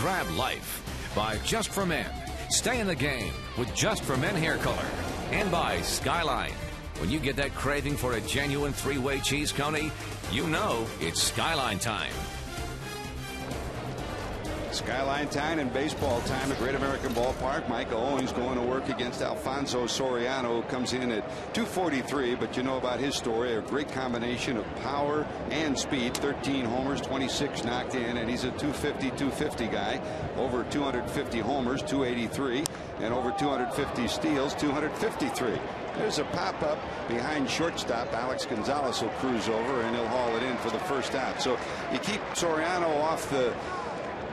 Grab life by Just for Men. Stay in the game with Just for Men hair color. And by Skyline. When you get that craving for a genuine three-way cheese coney, you know it's Skyline time. Skyline time and baseball time at Great American Ballpark. Mike Owings going to work against Alfonso Soriano, who comes in at 243. But you know about his story, a great combination of power and speed. 13 homers, 26 knocked in, and he's a 250 guy. Over 250 homers, 283, and over 250 steals, 253. There's a pop-up behind shortstop. Alex Gonzalez will cruise over, and he'll haul it in for the first out. So you keep Soriano off the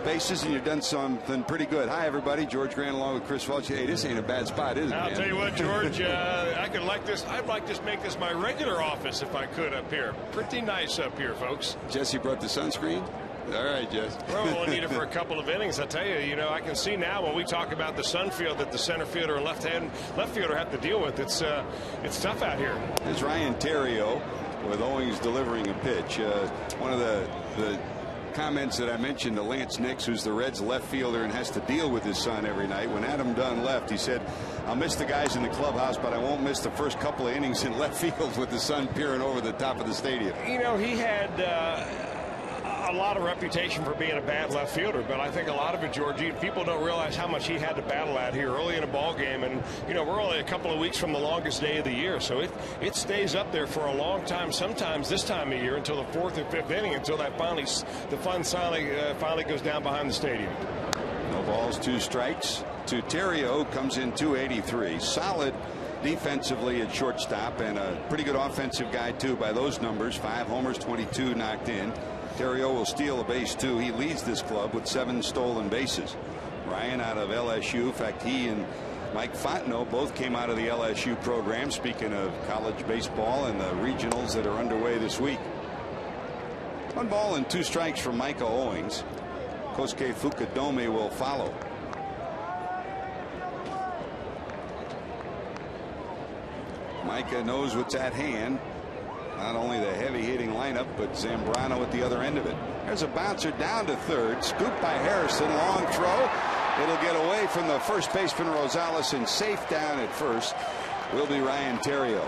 bases, and you've done something pretty good. Hi, everybody. George Grant along with Chris Welch. Hey, this ain't a bad spot, is it, I'll man? tell you what, George, I could like this. I'd like to make this my regular office if I could up here. Pretty nice up here, folks. Jesse brought the sunscreen? All right, Jess. Well, we'll need it for a couple of innings. I tell you, I can see now when we talk about the sun field that the center fielder and left fielder have to deal with. It's tough out here. There's Ryan Theriot with Owings delivering a pitch. One of the comments that I mentioned to Lance Nix, who's the Reds left fielder and has to deal with his son every night. When Adam Dunn left, he said, I'll miss the guys in the clubhouse, but I won't miss the first couple of innings in left field with the sun peering over the top of the stadium. He had a lot of reputation for being a bad left fielder, but I think a lot of it, Georgie, people don't realize how much he had to battle at here early in a ball game. And we're only a couple of weeks from the longest day of the year, so it stays up there for a long time. Sometimes this time of year until the fourth or fifth inning, until that the fun finally goes down behind the stadium. No balls, 2 strikes to Theriot, comes in 283. Solid defensively at shortstop, and a pretty good offensive guy too by those numbers. 5 homers, 22 knocked in. Theriot will steal a base too. He leads this club with 7 stolen bases. Ryan out of LSU. In fact, he and Mike Fontenot both came out of the LSU program. Speaking of college baseball and the regionals that are underway this week. 1 ball and 2 strikes from Micah Owings. Kosuke Fukudome will follow. Micah knows what's at hand. Not only the heavy hitting lineup, but Zambrano at the other end of it. There's a bouncer down to third. Scooped by Harrison. Long throw. It'll get away from the first baseman Rosales, and safe down at first will be Ryan Theriot.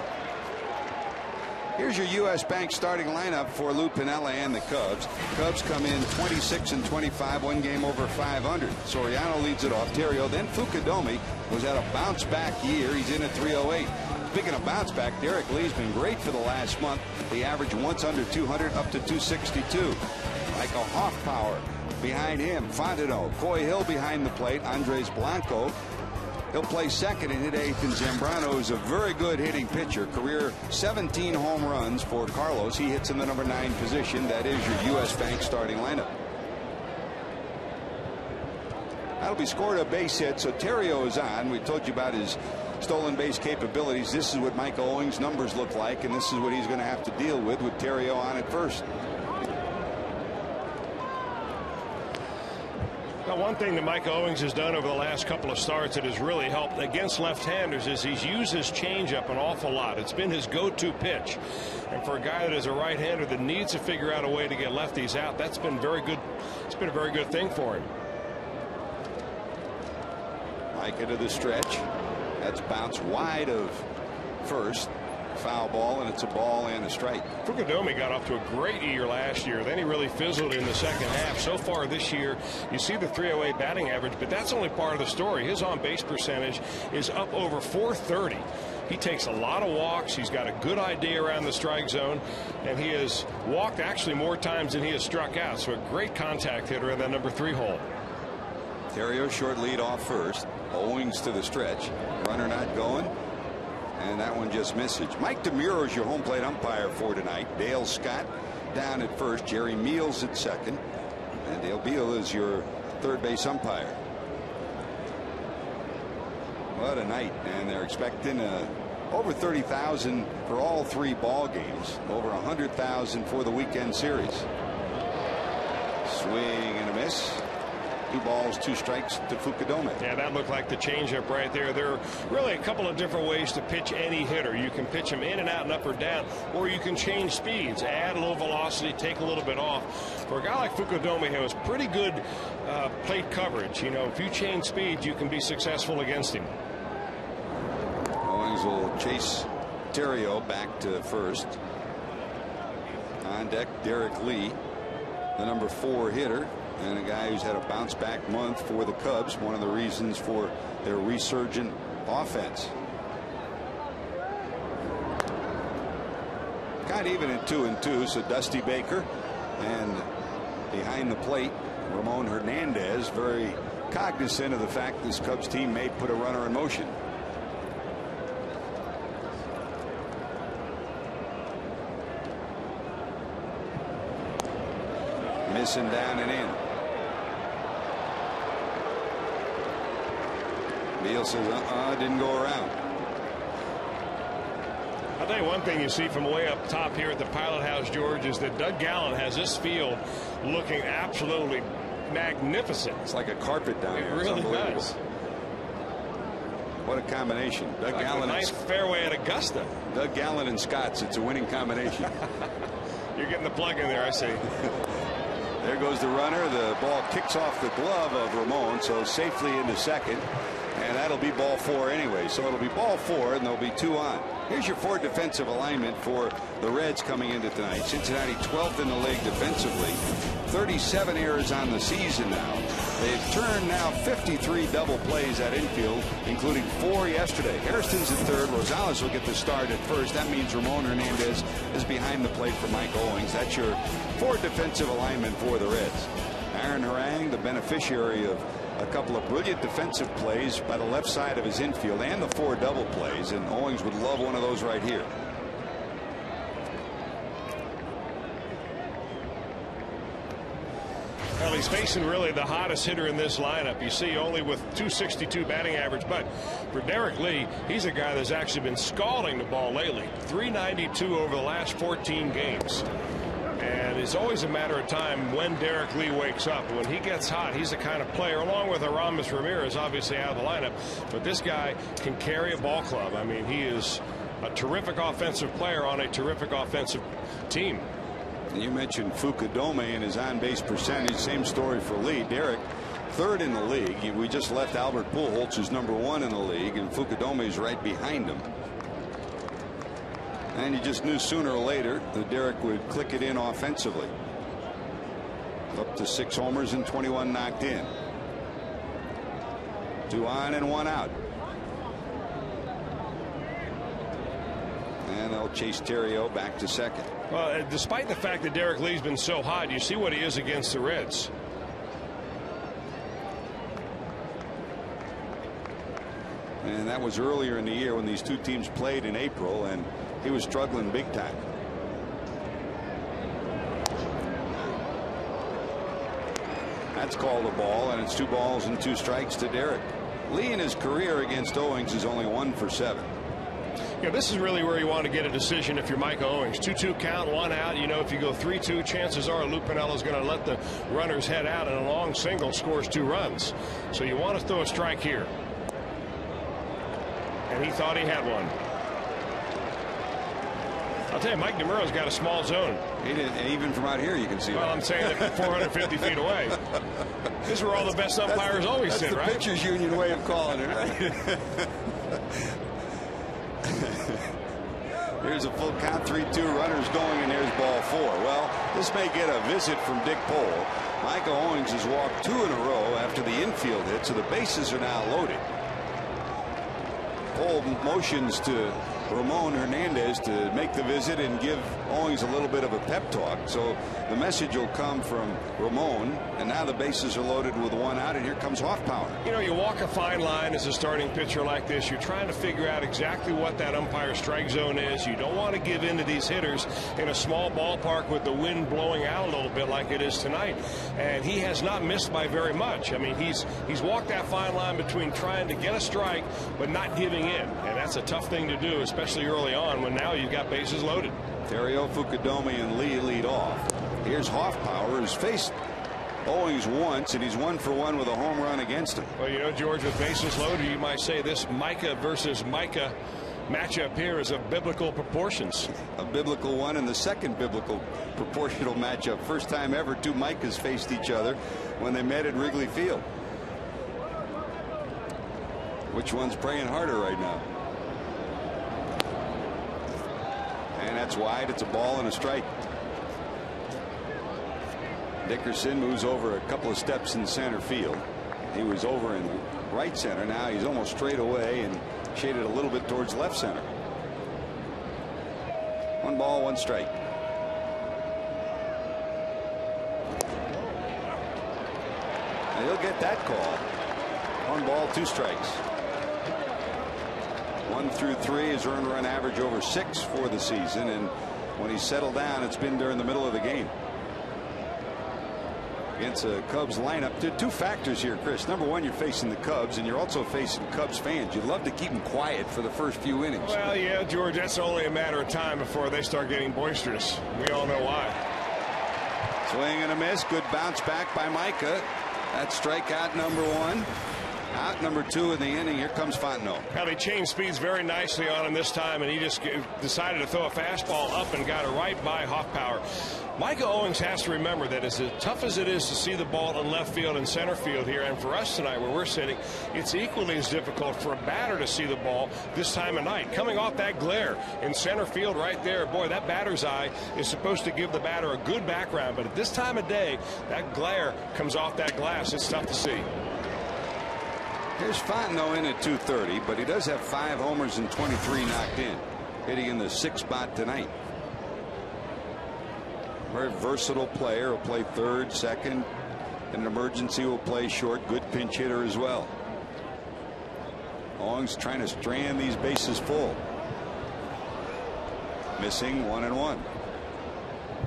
Here's your U.S. Bank starting lineup for Lou Piniella and the Cubs. Cubs come in 26 and 25, 1 game over 500. Soriano leads it off. Theriot, then Fukudome was at a bounce back year. He's in at 308. Speaking of bounce back, Derek Lee's been great for the last month. The average once under 200 up to 262. Michael Hoffpower behind him. Fontenot. Coy Hill behind the plate. Andres Blanco. He'll play second and hit 8th. And Zambrano is a very good hitting pitcher. Career 17 home runs for Carlos. He hits in the number 9 position. That is your U.S. Bank starting lineup. That'll be scored a base hit. So Theriot is on. We told you about his stolen base capabilities. This is what Mike Owings' numbers look like, and this is what he's going to have to deal with Theriot on at first. Now, one thing that Mike Owings has done over the last couple of starts that has really helped against left-handers is he's used his changeup an awful lot. It's been his go-to pitch. And for a guy that is a right-hander that needs to figure out a way to get lefties out, that's been very good. It's been a very good thing for him. Mike into the stretch. That's bounced wide of first. Foul ball, and it's a ball and a strike. Fukudome got off to a great year last year. Then he really fizzled in the second half. So far this year, you see the 308 batting average, but that's only part of the story. His on-base percentage is up over 430. He takes a lot of walks. He's got a good idea around the strike zone, and he has walked actually more times than he has struck out. So a great contact hitter in that number 3 hole. Theriot short lead off first. Owings to the stretch. Runner not going. And that one just misses. Mike DeMuro is your home plate umpire for tonight. Dale Scott down at first. Jerry Meals at second. And Dale Beal is your third base umpire. What a night. And they're expecting over 30,000 for all 3 ball games. Over 100,000 for the weekend series. Swing and a miss. 2 balls, 2 strikes to Fukudome. Yeah, that looked like the changeup right there. There are really a couple of different ways to pitch any hitter. You can pitch them in and out and up or down, or you can change speeds, add a little velocity, take a little bit off. For a guy like Fukudome, who has pretty good plate coverage, you know, if you change speeds, you can be successful against him. Owings will chase Terrio back to first. On deck, Derek Lee, the number 4 hitter, and a guy who's had a bounce back month for the Cubs. One of the reasons for their resurgent offense. Got even at 2-2, so Dusty Baker, and behind the plate, Ramon Hernandez, very cognizant of the fact this Cubs team may put a runner in motion. Missing down and in. Beal says, didn't go around. I'll tell you one thing you see from way up top here at the Pilot House, George, is that Doug Gallen has this field looking absolutely magnificent. It's like a carpet down here. It really does. What a combination. Doug Gallen. Nice fairway at Augusta. Doug Gallen and Scotts. It's a winning combination. You're getting the plug in there, I see. There goes the runner. The ball kicks off the glove of Ramon, so safely into second. And that'll be ball 4 anyway. So it'll be ball 4, and there'll be 2 on. Here's your 4 defensive alignment for the Reds coming into tonight. Cincinnati 12th in the league defensively. 37 errors on the season now. They've turned now 53 double plays at infield, including 4 yesterday. Hairston's at third. Rosales will get the start at first. That means Ramon Hernandez is behind the plate for Mike Owings. That's your 4 defensive alignment for the Reds. Aaron Harang, the beneficiary of a couple of brilliant defensive plays by the left side of his infield and the 4 double plays, and Owings would love one of those right here. Well, he's facing really the hottest hitter in this lineup. You see, only with .262 batting average, but for Derek Lee, he's a guy that's actually been scalding the ball lately. .392 over the last 14 games. And it's always a matter of time when Derek Lee wakes up. When he gets hot, he's the kind of player, along with Aramis Ramirez, obviously out of the lineup, but this guy can carry a ball club. I mean, he is a terrific offensive player on a terrific offensive team. You mentioned Fukudome and his on-base percentage. Same story for Lee. Derek, 3rd in the league. We just left Albert Pujols, who's number 1 in the league, and Fukudome is right behind him. And you just knew sooner or later that Derek would click it in offensively. Up to 6 homers and 21 knocked in. 2 on and 1 out. And they'll chase Terrio back to second. Well, despite the fact that Derek Lee's been so hot, you see what he is against the Reds. And that was earlier in the year when these 2 teams played in April, and he was struggling big time. That's called a ball, and it's 2 balls and 2 strikes to Derek. Lee in his career against Owings is only 1 for 7. Yeah, this is really where you want to get a decision if you're Mike Owings. 2-2 count, 1 out. You know, if you go 3-2, chances are Lou Piniella is going to let the runners head out, and a long single scores 2 runs. So you want to throw a strike here. And he thought he had one. I'll tell you, Mike DeMuro's got a small zone. He didn't, even from out here you can see that. Well, I'm saying that 450 feet away. This is where all the best umpires always sit, right? That's the pitchers union way of calling it, right? Here's a full count, 3-2, runners going, and there's ball 4. Well, this may get a visit from Dick Pole. Michael Owings has walked 2 in a row after the infield hit, so the bases are now loaded. Pole motions to Ramon Hernandez to make the visit and give Owings a little bit of a pep talk. So the message will come from Ramon, and now the bases are loaded with 1 out, and here comes Hoffpower. You know, you walk a fine line as a starting pitcher like this. You're trying to figure out exactly what that umpire strike zone is. You don't want to give in to these hitters in a small ballpark with the wind blowing out a little bit like it is tonight. And he has not missed by very much. I mean, he's walked that fine line between trying to get a strike but not giving in. And that's a tough thing to do, especially early on when now you've got bases loaded. Terrio, Fukudome, and Lee lead off. Here's Hoffpower, who's faced Owings once, and he's 1 for 1 with a home run against him. Well, you know, George, with bases loaded, you might say this Micah versus Micah matchup here is of biblical proportions. A biblical one, and the second biblical proportional matchup. First time ever two Micahs faced each other when they met at Wrigley Field. Which one's praying harder right now? And that's wide. It's a ball and a strike. Dickerson moves over a couple of steps in center field. He was over in right center. Now he's almost straight away and shaded a little bit towards left center. 1 ball, 1 strike. And he'll get that call. 1 ball, 2 strikes. 1 through 3 is earned run average over 6 for the season, and when he's settled down, it's been during the middle of the game. Against a Cubs lineup, there are 2 factors here, Chris. Number 1, you're facing the Cubs, and you're also facing Cubs fans. You'd love to keep them quiet for the first few innings. Well, yeah, George, that's only a matter of time before they start getting boisterous. We all know why. Swing and a miss. Good bounce back by Micah. That's strikeout number 1. Out number 2 in the inning. Here comes Fontenot. Now they changed speeds very nicely on him this time, and he just decided to throw a fastball up and got it right by Hoffpauir. Micah Owings has to remember that as tough as it is to see the ball in left field and center field here, and for us tonight where we're sitting, it's equally as difficult for a batter to see the ball this time of night. Coming off that glare in center field right there, boy, that batter's eye is supposed to give the batter a good background, but at this time of day, that glare comes off that glass. It's tough to see. Here's Fontenot in at 230, but he does have 5 homers and 23 knocked in, hitting in the 6th spot tonight. Very versatile player. Will play third, second. In an emergency will play short. Good pinch hitter as well. Owings trying to strand these bases full. Missing 1-1.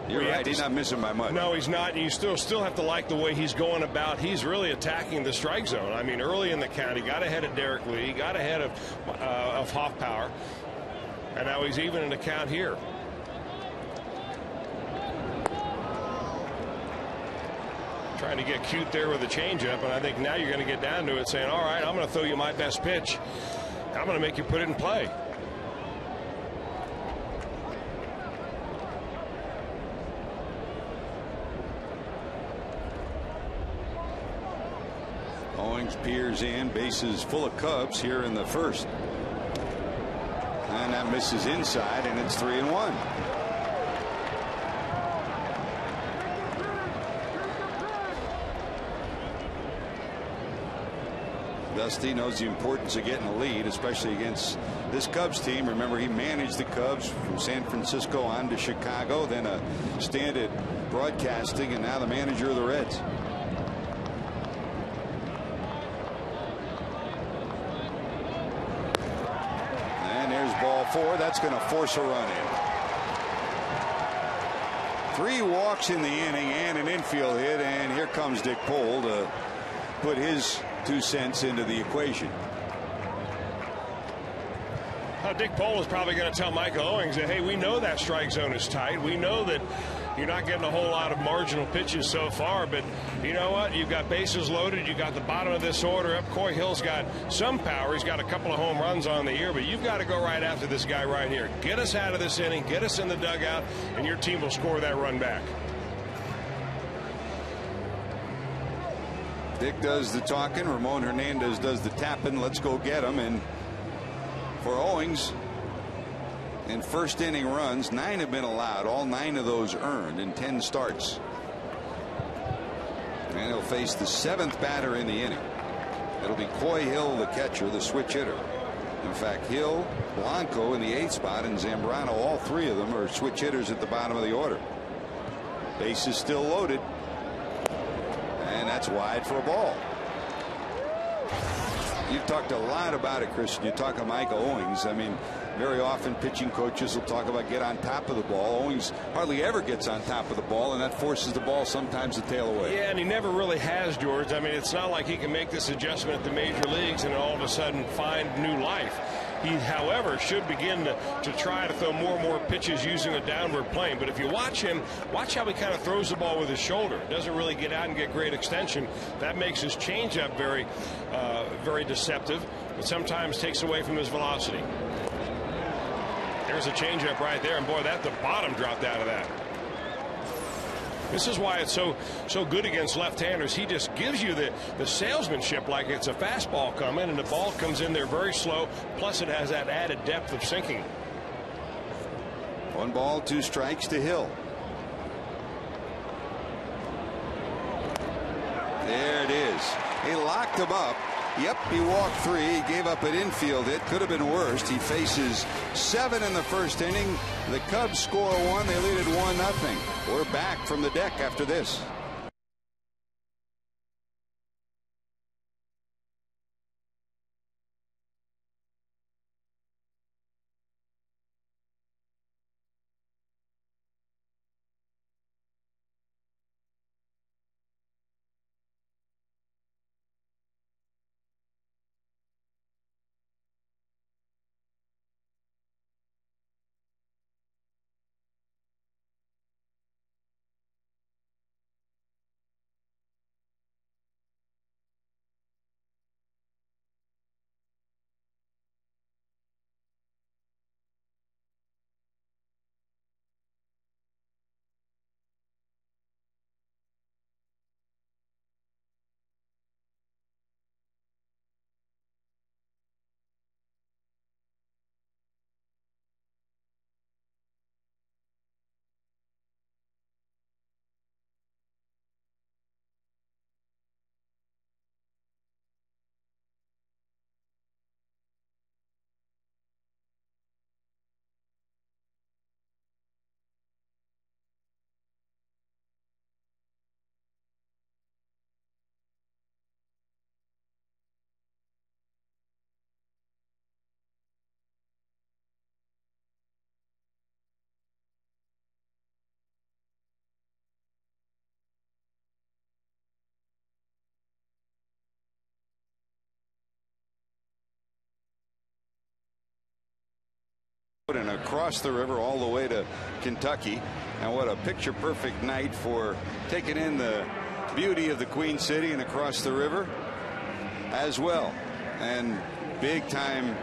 You're right. He's not missing by much. No, he's not. And you still have to like the way he's going about. He's really attacking the strike zone. I mean, early in the count, he got ahead of Derek Lee, got ahead of Hoffpauir, and now he's even in the count here. Trying to get cute there with a changeup, and I think now you're going to get down to it saying, all right, I'm going to throw you my best pitch. I'm going to make you put it in play. Owings peers in, bases full of Cubs here in the 1st. And that misses inside, and it's 3-1. Dusty knows the importance of getting a lead, especially against this Cubs team. Remember, he managed the Cubs from San Francisco on to Chicago, then a stint at broadcasting, and now the manager of the Reds. And there's ball 4. That's going to force a run in. 3 walks in the inning and an infield hit, and here comes Dick Pole to put his 2 cents into the equation. Dick Pole is probably going to tell Micah Owings that, hey, we know that strike zone is tight. We know that you're not getting a whole lot of marginal pitches so far, but you know what? You've got bases loaded. You got the bottom of this order up. Coy Hill's got some power. He's got a couple of home runs on the year, but you've got to go right after this guy right here. Get us out of this inning, get us in the dugout, and your team will score that run back. Dick does the talking. Ramon Hernandez does the tapping. Let's go get him. And for Owings, in 1st inning runs, 9 have been allowed. All 9 of those earned in 10 starts. And he'll face the 7th batter in the inning. It'll be Coy Hill, the catcher, the switch hitter. In fact, Hill, Blanco in the 8th spot, and Zambrano, all 3 of them are switch hitters at the bottom of the order. Base is still loaded. And that's wide for a ball. You've talked a lot about it, Christian. You talk of Micah Owings. I mean, very often pitching coaches will talk about get on top of the ball. Owings hardly ever gets on top of the ball, and that forces the ball sometimes to tail away. Yeah, and he never really has, George. I mean, it's not like he can make this adjustment at the major leagues and all of a sudden find new life. He, however, should begin to try to throw more and more pitches using a downward plane. But if you watch him, watch how he kind of throws the ball with his shoulder. Doesn't really get out and get great extension. That makes his changeup very, very deceptive, but sometimes takes away from his velocity. There's a changeup right there, and boy, the bottom dropped out of that. This is why it's so good against left-handers. He just gives you the salesmanship like it's a fastball coming, and the ball comes in there very slow. Plus, it has that added depth of sinking. 1 ball, 2 strikes to Hill. There it is. He locked him up. Yep, he walked 3. He gave up an infield hit. Could have been worse. He faces 7 in the first inning. The Cubs score 1. They lead it 1-0. We're back from the deck after this. And across the river all the way to Kentucky. And what a picture perfect night for taking in the beauty of the Queen City and across the river as well. And big time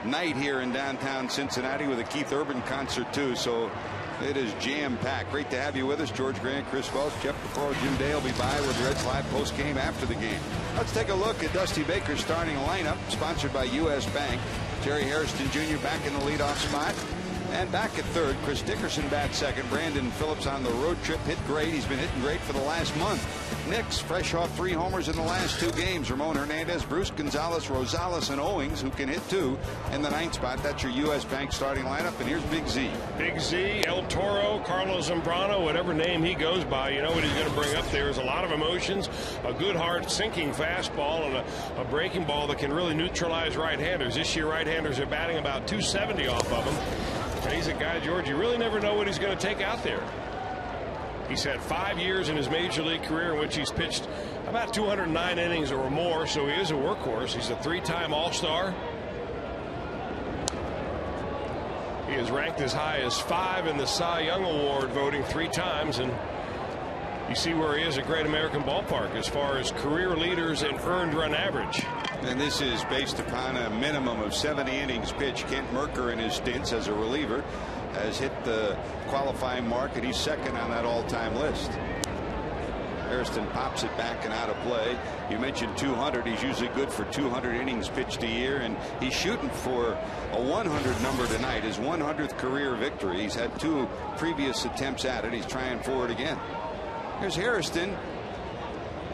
night here in downtown Cincinnati with a Keith Urban concert too. So it is jam-packed. Great to have you with us. George Grant, Chris Welch, Jeff Pecoro, Jim Dale will be by with the Reds Live post game after the game. Let's take a look at Dusty Baker's starting lineup, sponsored by U.S. Bank. Jerry Hairston Jr. back in the leadoff spot. And back at third, Chris Dickerson bat second. Brandon Phillips on the road trip hit great. He's been hitting great for the last month. Knicks fresh off 3 homers in the last 2 games. Ramon Hernandez, Bruce Gonzalez, Rosales, and Owings, who can hit 2 in the 9th spot. That's your U.S. Bank starting lineup. And here's Big Z. Big Z, El Toro, Carlos Zambrano, whatever name he goes by. You know what he's going to bring up there is a lot of emotions, a good hard sinking fastball, and a breaking ball that can really neutralize right-handers. This year right-handers are batting about 270 off of him. And he's a guy, George, you really never know what he's going to take out there. He's had 5 years in his major league career in which he's pitched about 209 innings or more, so he is a workhorse. He's a 3-time All-Star. He is ranked as high as 5 in the Cy Young Award voting 3 times, and you see where he is at Great American Ballpark as far as career leaders and earned run average. And this is based upon a minimum of 70 innings pitched. Kent Merker in his stints as a reliever has hit the qualifying mark, and he's second on that all-time list. Hairston pops it back and out of play. You mentioned 200. He's usually good for 200 innings pitched a year, and he's shooting for a 100 number tonight, his 100th career victory. He's had 2 previous attempts at it. He's trying for it again. Here's Hairston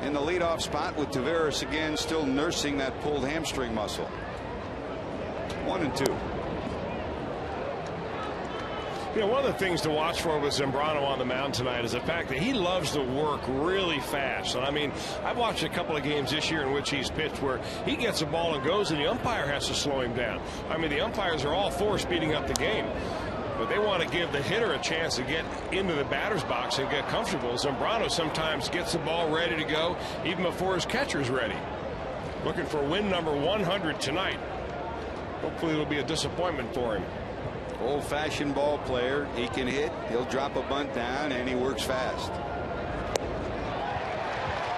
in the leadoff spot with Taveras again, still nursing that pulled hamstring muscle. 1-2. You know, one of the things to watch for with Zambrano on the mound tonight is the fact that he loves to work really fast. And I mean, I've watched a couple of games this year in which he's pitched where he gets a ball and goes, and the umpire has to slow him down. I mean, the umpires are all for speeding up the game, but they want to give the hitter a chance to get into the batter's box and get comfortable. Zambrano sometimes gets the ball ready to go even before his catcher's ready. Looking for win number 100 tonight. hopefully it'll be a disappointment for him. Old-fashioned ball player. He can hit. He'll drop a bunt down, and he works fast.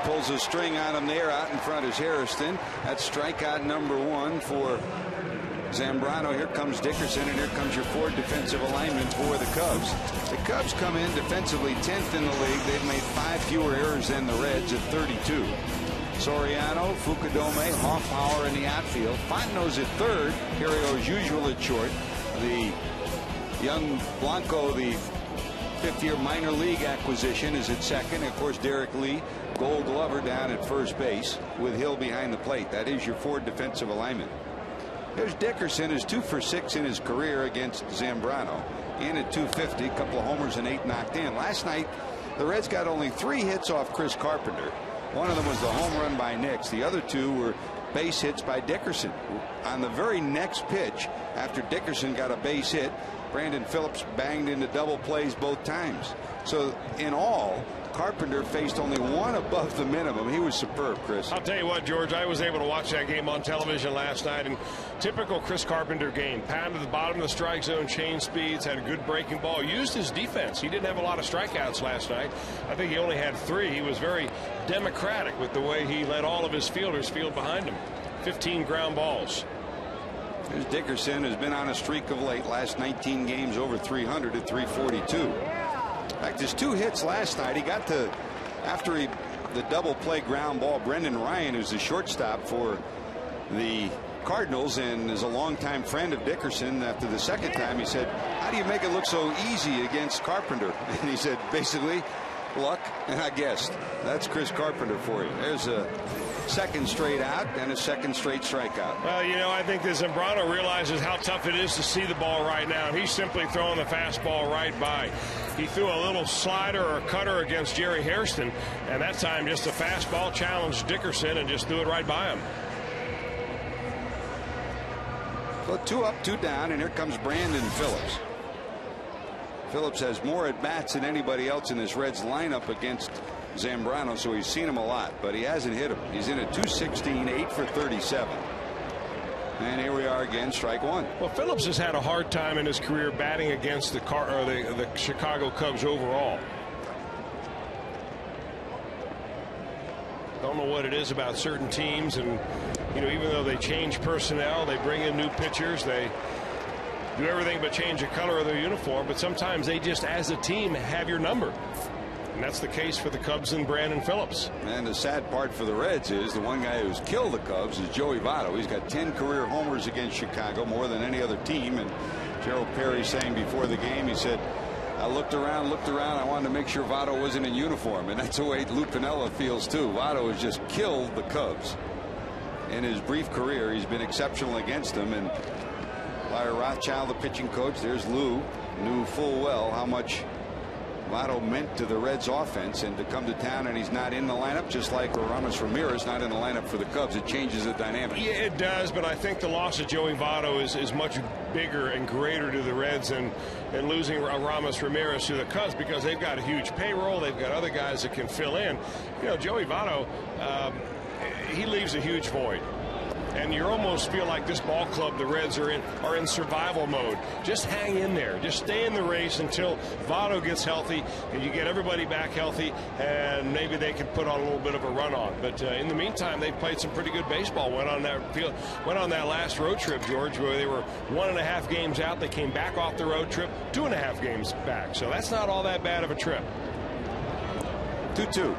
Pulls a string on him there. Out in front is Hairston. That's strikeout number 1 for Zambrano. Here comes Dickerson, and here comes your Ford defensive alignment for the Cubs. The Cubs come in defensively 10th in the league. They've made 5 fewer errors than the Reds at 32. Soriano, Fukudome, Hoffauer in the outfield. Fontenot's at third. Carrio's usual at short. The young Blanco, the 5th-year minor league acquisition, is at second. Of course, Derek Lee, Gold Glover, down at first base with Hill behind the plate. That is your Ford defensive alignment. There's Dickerson, is 2 for 6 in his career against Zambrano. In at 250, a couple of homers and 8 knocked in. Last night, the Reds got only 3 hits off Chris Carpenter. One of them was the home run by Nix. The other 2 were base hits by Dickerson. On the very next pitch, after Dickerson got a base hit, Brandon Phillips banged into double plays both times. So in all, Carpenter faced only 1 above the minimum. He was superb, Chris. I'll tell you what, George, I was able to watch that game on television last night, and typical Chris Carpenter game. Pounded the bottom of the strike zone, change speeds, had a good breaking ball, used his defense. He didn't have a lot of strikeouts last night. I think he only had 3. He was very democratic with the way he let all of his fielders field behind him. 15 ground balls. There's Dickerson, who's been on a streak of late. Last 19 games over 300 at 342. In fact, his 2 hits last night, he got to, after the double play ground ball, Brendan Ryan, who's the shortstop for the Cardinals and is a longtime friend of Dickerson, after the second time he said, how do you make it look so easy against Carpenter? And he said, basically, luck and I guessed. That's Chris Carpenter for you. There's a second straight out and a second straight strikeout. Well, you know, I think that Zambrano realizes how tough it is to see the ball right now. He's simply throwing the fastball right by. He threw a little slider or cutter against Jerry Hairston, and that time just a fastball challenged Dickerson and just threw it right by him. So 2 up, 2 down, and here comes Brandon Phillips. Phillips has more at bats than anybody else in this Reds lineup against Zambrano, so he's seen him a lot, but he hasn't hit him. He's in at 216, 8 for 37. And here we are again, strike 1. Well, Phillips has had a hard time in his career batting against the Chicago Cubs overall. Don't know what it is about certain teams, and you know, even though they change personnel, they bring in new pitchers, they do everything but change the color of their uniform, but sometimes they just, as a team, have your number. And that's the case for the Cubs and Brandon Phillips. And the sad part for the Reds is the one guy who's killed the Cubs is Joey Votto. He's got 10 career homers against Chicago, more than any other team. And Gerald Perry saying before the game, he said, I looked around, I wanted to make sure Votto wasn't in uniform. And that's the way Lou Piniella feels too. Votto has just killed the Cubs. In his brief career, he's been exceptional against them. And Larry Rothschild, the pitching coach, there's Lou, knew full well how much Votto meant to the Reds offense, and to come to town and he's not in the lineup, just like Ramos Ramirez not in the lineup for the Cubs, it changes the dynamic. Yeah, it does, but I think the loss of Joey Votto is much bigger and greater to the Reds than losing Ramos Ramirez to the Cubs, because they've got a huge payroll. They've got other guys that can fill in. You know, Joey Votto, he leaves a huge void. And you almost feel like this ball club, the Reds are in survival mode. Just hang in there. Just stay in the race until Votto gets healthy and you get everybody back healthy, and maybe they can put on a little bit of a run on. But in the meantime, they've played some pretty good baseball. Went on that last road trip, George, where they were 1.5 games out. They came back off the road trip, 2.5 games back. So that's not all that bad of a trip. 2-2.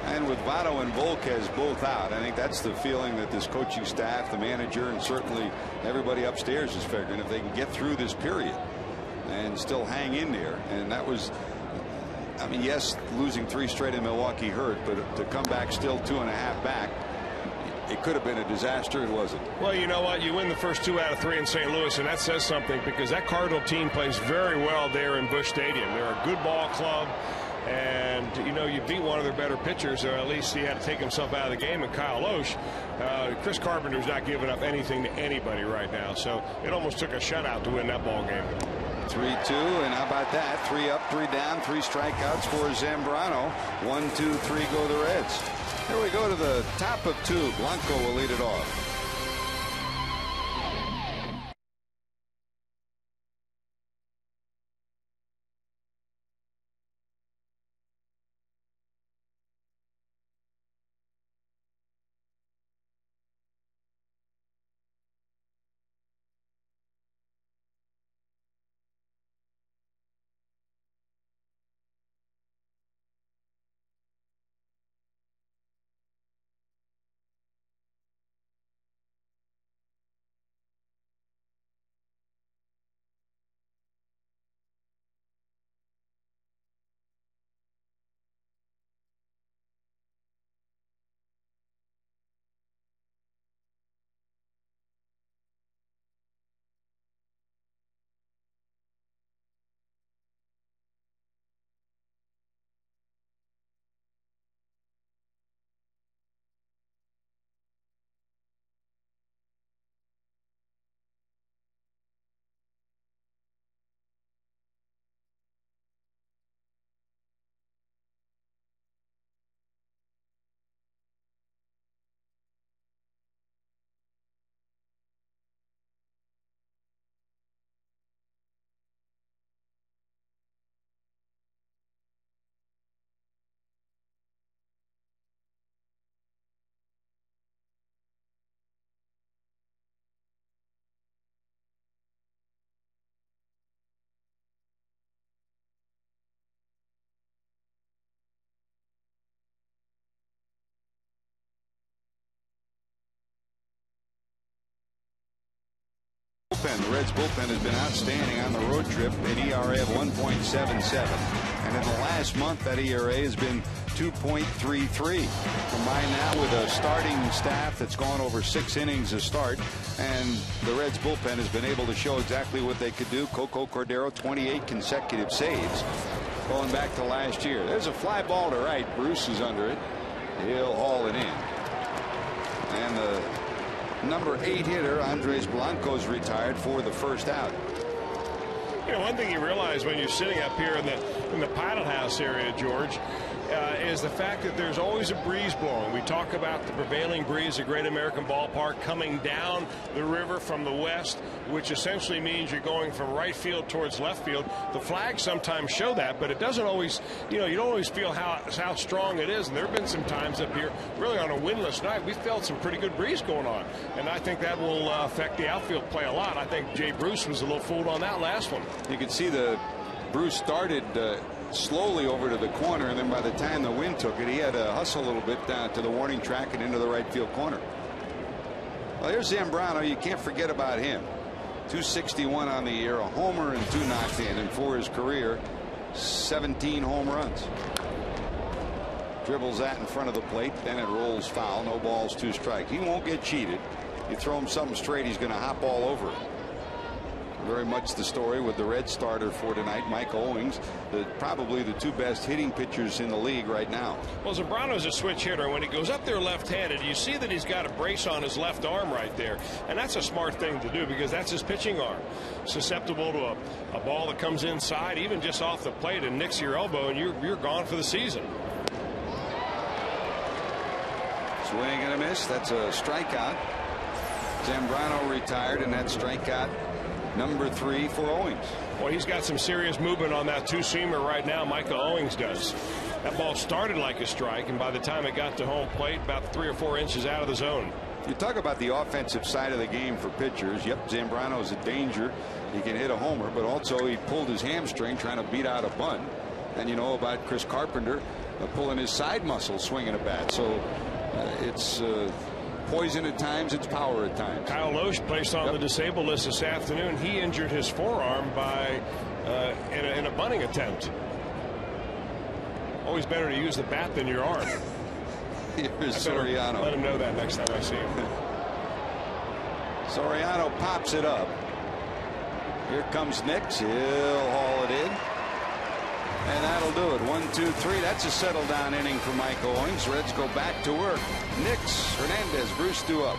And with Votto and Volquez both out, I think that's the feeling that this coaching staff, the manager, and certainly everybody upstairs is figuring, if they can get through this period and still hang in there. And that was, I mean, yes, losing 3 straight in Milwaukee hurt, but to come back still 2.5 back, it could have been a disaster. It wasn't. Well, you know what? You win the first 2 out of 3 in St. Louis, and that says something, because that Cardinal team plays very well there in Busch Stadium. They're a good ball club. And, you know, you beat one of their better pitchers, or at least he had to take himself out of the game, and Kyle Loesch. Chris Carpenter's not giving up anything to anybody right now, so it almost took a shutout to win that ball game. 3-2, and how about that? 3 up, 3 down, 3 strikeouts for Zambrano. 1, 2, 3 go the Reds. Here we go to the top of 2. Blanco will lead it off. The Reds bullpen has been outstanding on the road trip, an ERA of 1.77. And in the last month, that ERA has been 2.33. Combine that with a starting staff that's gone over 6 innings a start, and the Reds bullpen has been able to show exactly what they could do. Coco Cordero, 28 consecutive saves going back to last year. There's a fly ball to right. Bruce is under it. He'll haul it in. And the number 8 hitter, Andres Blanco's retired for the first out. You know, one thing you realize when you're sitting up here in the pilot house area, George, is the fact that there's always a breeze blowing. We talk about the prevailing breeze at Great American Ballpark coming down the river from the west, which essentially means you're going from right field towards left field. The flags sometimes show that, but it doesn't always, you don't always feel how strong it is. And there have been some times up here, really on a windless night, we felt some pretty good breeze going on. And I think that will affect the outfield play a lot. I think Jay Bruce was a little fooled on that last one. You can see Bruce started slowly over to the corner, and then by the time the wind took it, he had to hustle a little bit down to the warning track and into the right field corner. Well, here's Zambrano. You can't forget about him. 261 on the year, a homer and 2 knocked in, and for his career, 17 home runs. Dribbles that in front of the plate, then it rolls foul. No balls, 2 strikes. He won't get cheated. You throw him something straight, he's going to hop all over it. Very much the story with the Red starter for tonight, Mike Owings, probably the 2 best hitting pitchers in the league right now. Well, Zambrano's a switch hitter. When he goes up there left-handed, you see that he's got a brace on his left arm right there, and that's a smart thing to do because that's his pitching arm, susceptible to a ball that comes inside, even just off the plate, and nicks your elbow, and you're gone for the season. Swing and a miss. That's a strikeout. Zambrano retired, and that strikeout number 3 for Owings. Well, he's got some serious movement on that 2-seamer right now. Michael Owings does. That ball started like a strike, and by the time it got to home plate, about 3 or 4 inches out of the zone. You talk about the offensive side of the game for pitchers. Yep, Zambrano's a danger. He can hit a homer, but also he pulled his hamstring trying to beat out a bunt. And you know about Chris Carpenter pulling his side muscle swinging a bat. So it's poison at times, it's power at times. Kyle Loesch placed on the disabled list this afternoon. He injured his forearm by in a bunting attempt. Always better to use the bat than your arm. Here's Soriano. Let him know that next time I see him. Soriano pops it up. Here comes Nix. He'll haul it in. And that'll do it. 1, 2, 3. That's a settle down inning for Mike Owings. Reds go back to work. Nix, Hernandez, Bruce due up.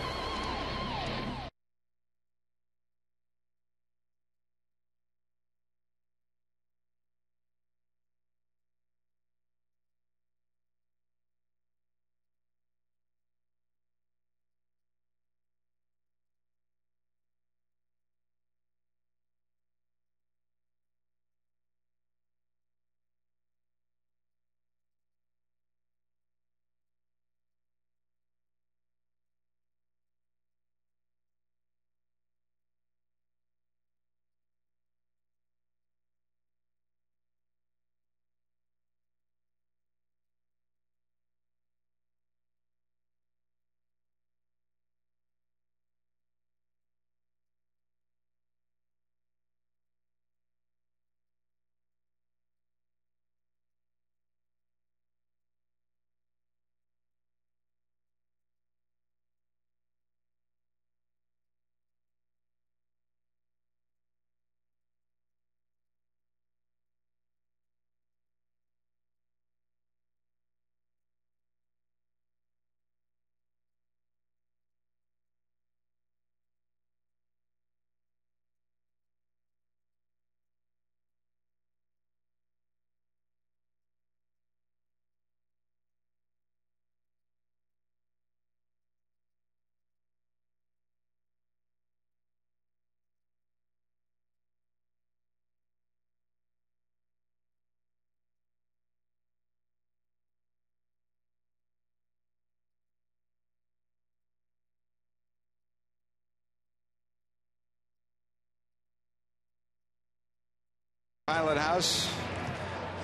Pilot House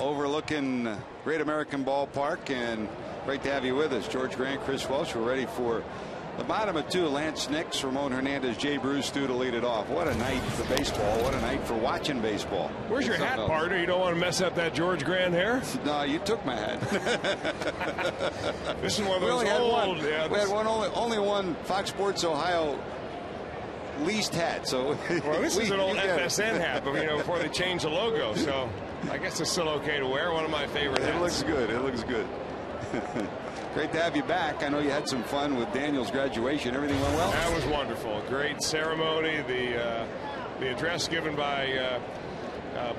overlooking Great American Ballpark, and great to have you with us. George Grant, Chris Welsh. We're ready for The bottom of 2, Lance Nix, Ramon Hernandez, Jay Bruce, to lead it off. What a night for baseball. What a night for watching baseball. Where's your hat, partner? You don't want to mess up that George Grant hair? No, you took my hat. This is one of those old. Yeah, we had only one Fox Sports Ohio leased hat. So well, this is an old FSN hat, but before they changed the logo. So I guess it's still okay to wear. One of my favorite hats. It looks good. It looks good. Great to have you back. I know you had some fun with Daniel's graduation. Everything went well? That was wonderful. Great ceremony. The address given by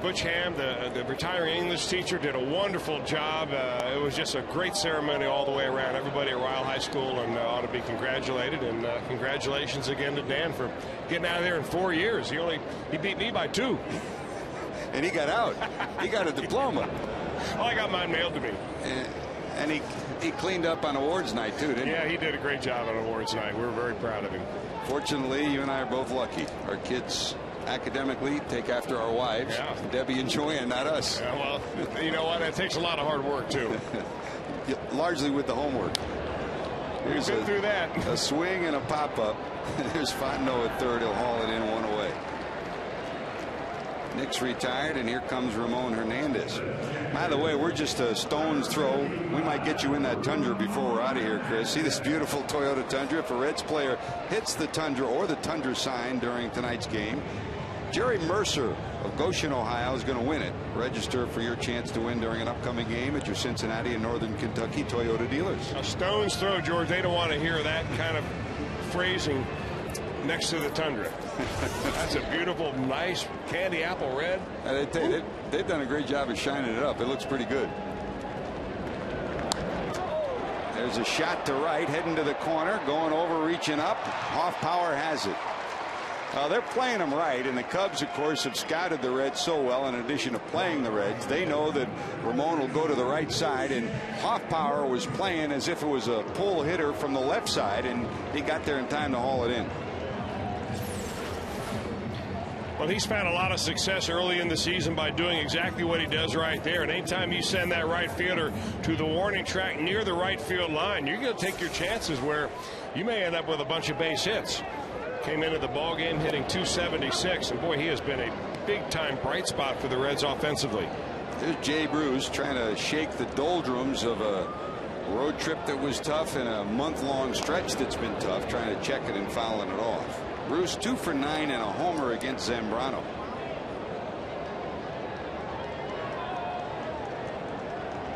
Butch Ham, the retiring English teacher, did a wonderful job. It was just a great ceremony all the way around. Everybody at Ryle High School and ought to be congratulated. And congratulations again to Dan for getting out of there in 4 years. He beat me by 2. And he got out. He got a diploma. Well, I got mine mailed to me. And he cleaned up on awards night, too, didn't he? Yeah, he did a great job on awards night. We're very proud of him. Fortunately, you and I are both lucky. Our kids academically take after our wives. Yeah. Debbie and Joanne, not us. Yeah, well, you know what? It takes a lot of hard work, too. Largely with the homework. We've been through that. A swing and a pop-up. There's Fontenot at third. He'll haul it in 1 away. Nick's retired, and here comes Ramon Hernandez. By the way, we're just a stone's throw. We might get you in that Tundra before we're out of here, Chris. See this beautiful Toyota Tundra. If a Reds player hits the Tundra or the Tundra sign during tonight's game, Jerry Mercer of Goshen, Ohio, is going to win it. Register for your chance to win during an upcoming game at your Cincinnati and Northern Kentucky Toyota dealers. A stone's throw, George. They don't want to hear that kind of phrasing next to the Tundra. That's a beautiful, nice candy apple red. They've done a great job of shining it up. It looks pretty good. There's a shot to right, heading to the corner, going over, reaching up. Off power has it. They're playing them right, and the Cubs, of course, have scouted the Reds so well. In addition to playing the Reds, they know that Ramon will go to the right side, and Hoffpower was playing as if it was a pull hitter from the left side, and he got there in time to haul it in. Well, he's found a lot of success early in the season by doing exactly what he does right there. And anytime you send that right fielder to the warning track near the right field line, you're going to take your chances where you may end up with a bunch of base hits. Came into the ball game hitting .276, and boy, he has been a big-time bright spot for the Reds offensively. There's Jay Bruce trying to shake the doldrums of a road trip that was tough and a month-long stretch that's been tough, trying to check it and fouling it off. Bruce 2 for 9 and a homer against Zambrano.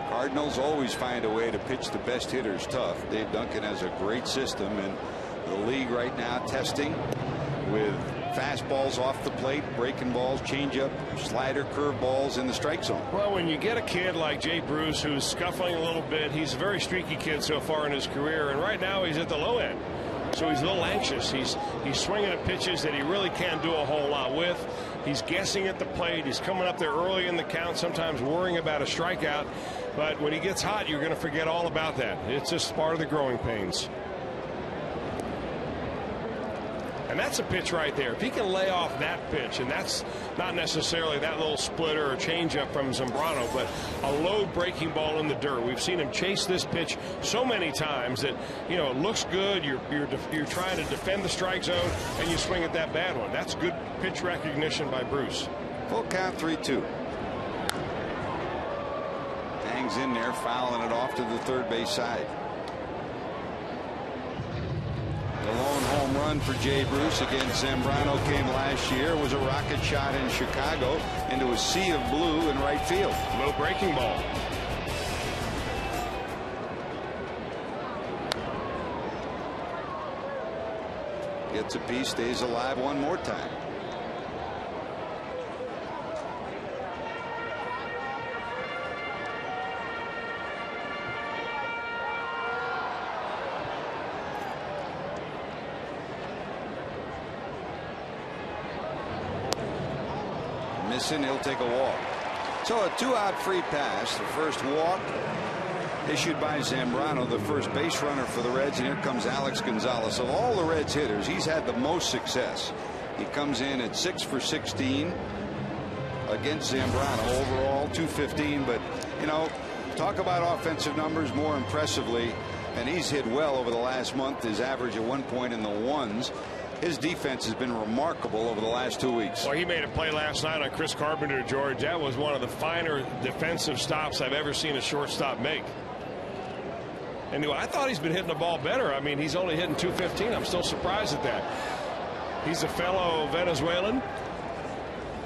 Cardinals always find a way to pitch the best hitters tough. Dave Duncan has a great system, and the league right now testing with fastballs off the plate, breaking balls, changeup, slider, curve balls in the strike zone. Well, when you get a kid like Jay Bruce who's scuffling a little bit, he's a very streaky kid so far in his career, and right now he's at the low end. So he's a little anxious. He's swinging at pitches that he really can't do a whole lot with. He's guessing at the plate. He's coming up there early in the count, sometimes worrying about a strikeout. But when he gets hot, you're going to forget all about that. It's just part of the growing pains. And that's a pitch right there. If he can lay off that pitch, and that's not necessarily that little splitter or changeup from Zambrano, but a low breaking ball in the dirt. We've seen him chase this pitch so many times that, you know, it looks good. You're trying to defend the strike zone, and you swing at that bad one. That's good pitch recognition by Bruce. Full count, 3-2. Hangs in there, fouling it off to the third base side. The lone home run for Jay Bruce against Zambrano came last year. It was a rocket shot in Chicago into a sea of blue in right field. Low breaking ball. Gets a piece, stays alive one more time. Missing, he'll take a walk. So a 2-out free pass. The first walk issued by Zambrano, the first base runner for the Reds, and here comes Alex Gonzalez. Of all the Reds hitters, he's had the most success. He comes in at 6 for 16 against Zambrano. Overall 215, but you know, talk about offensive numbers. More impressively, And he's hit well over the last month. His average at 1 point in the ones. His defense has been remarkable over the last 2 weeks. Well, he made a play last night on Chris Carpenter, George. That was one of the finer defensive stops I've ever seen a shortstop make. And I thought he's been hitting the ball better. I mean, he's only hitting .215. I'm still surprised at that. He's a fellow Venezuelan,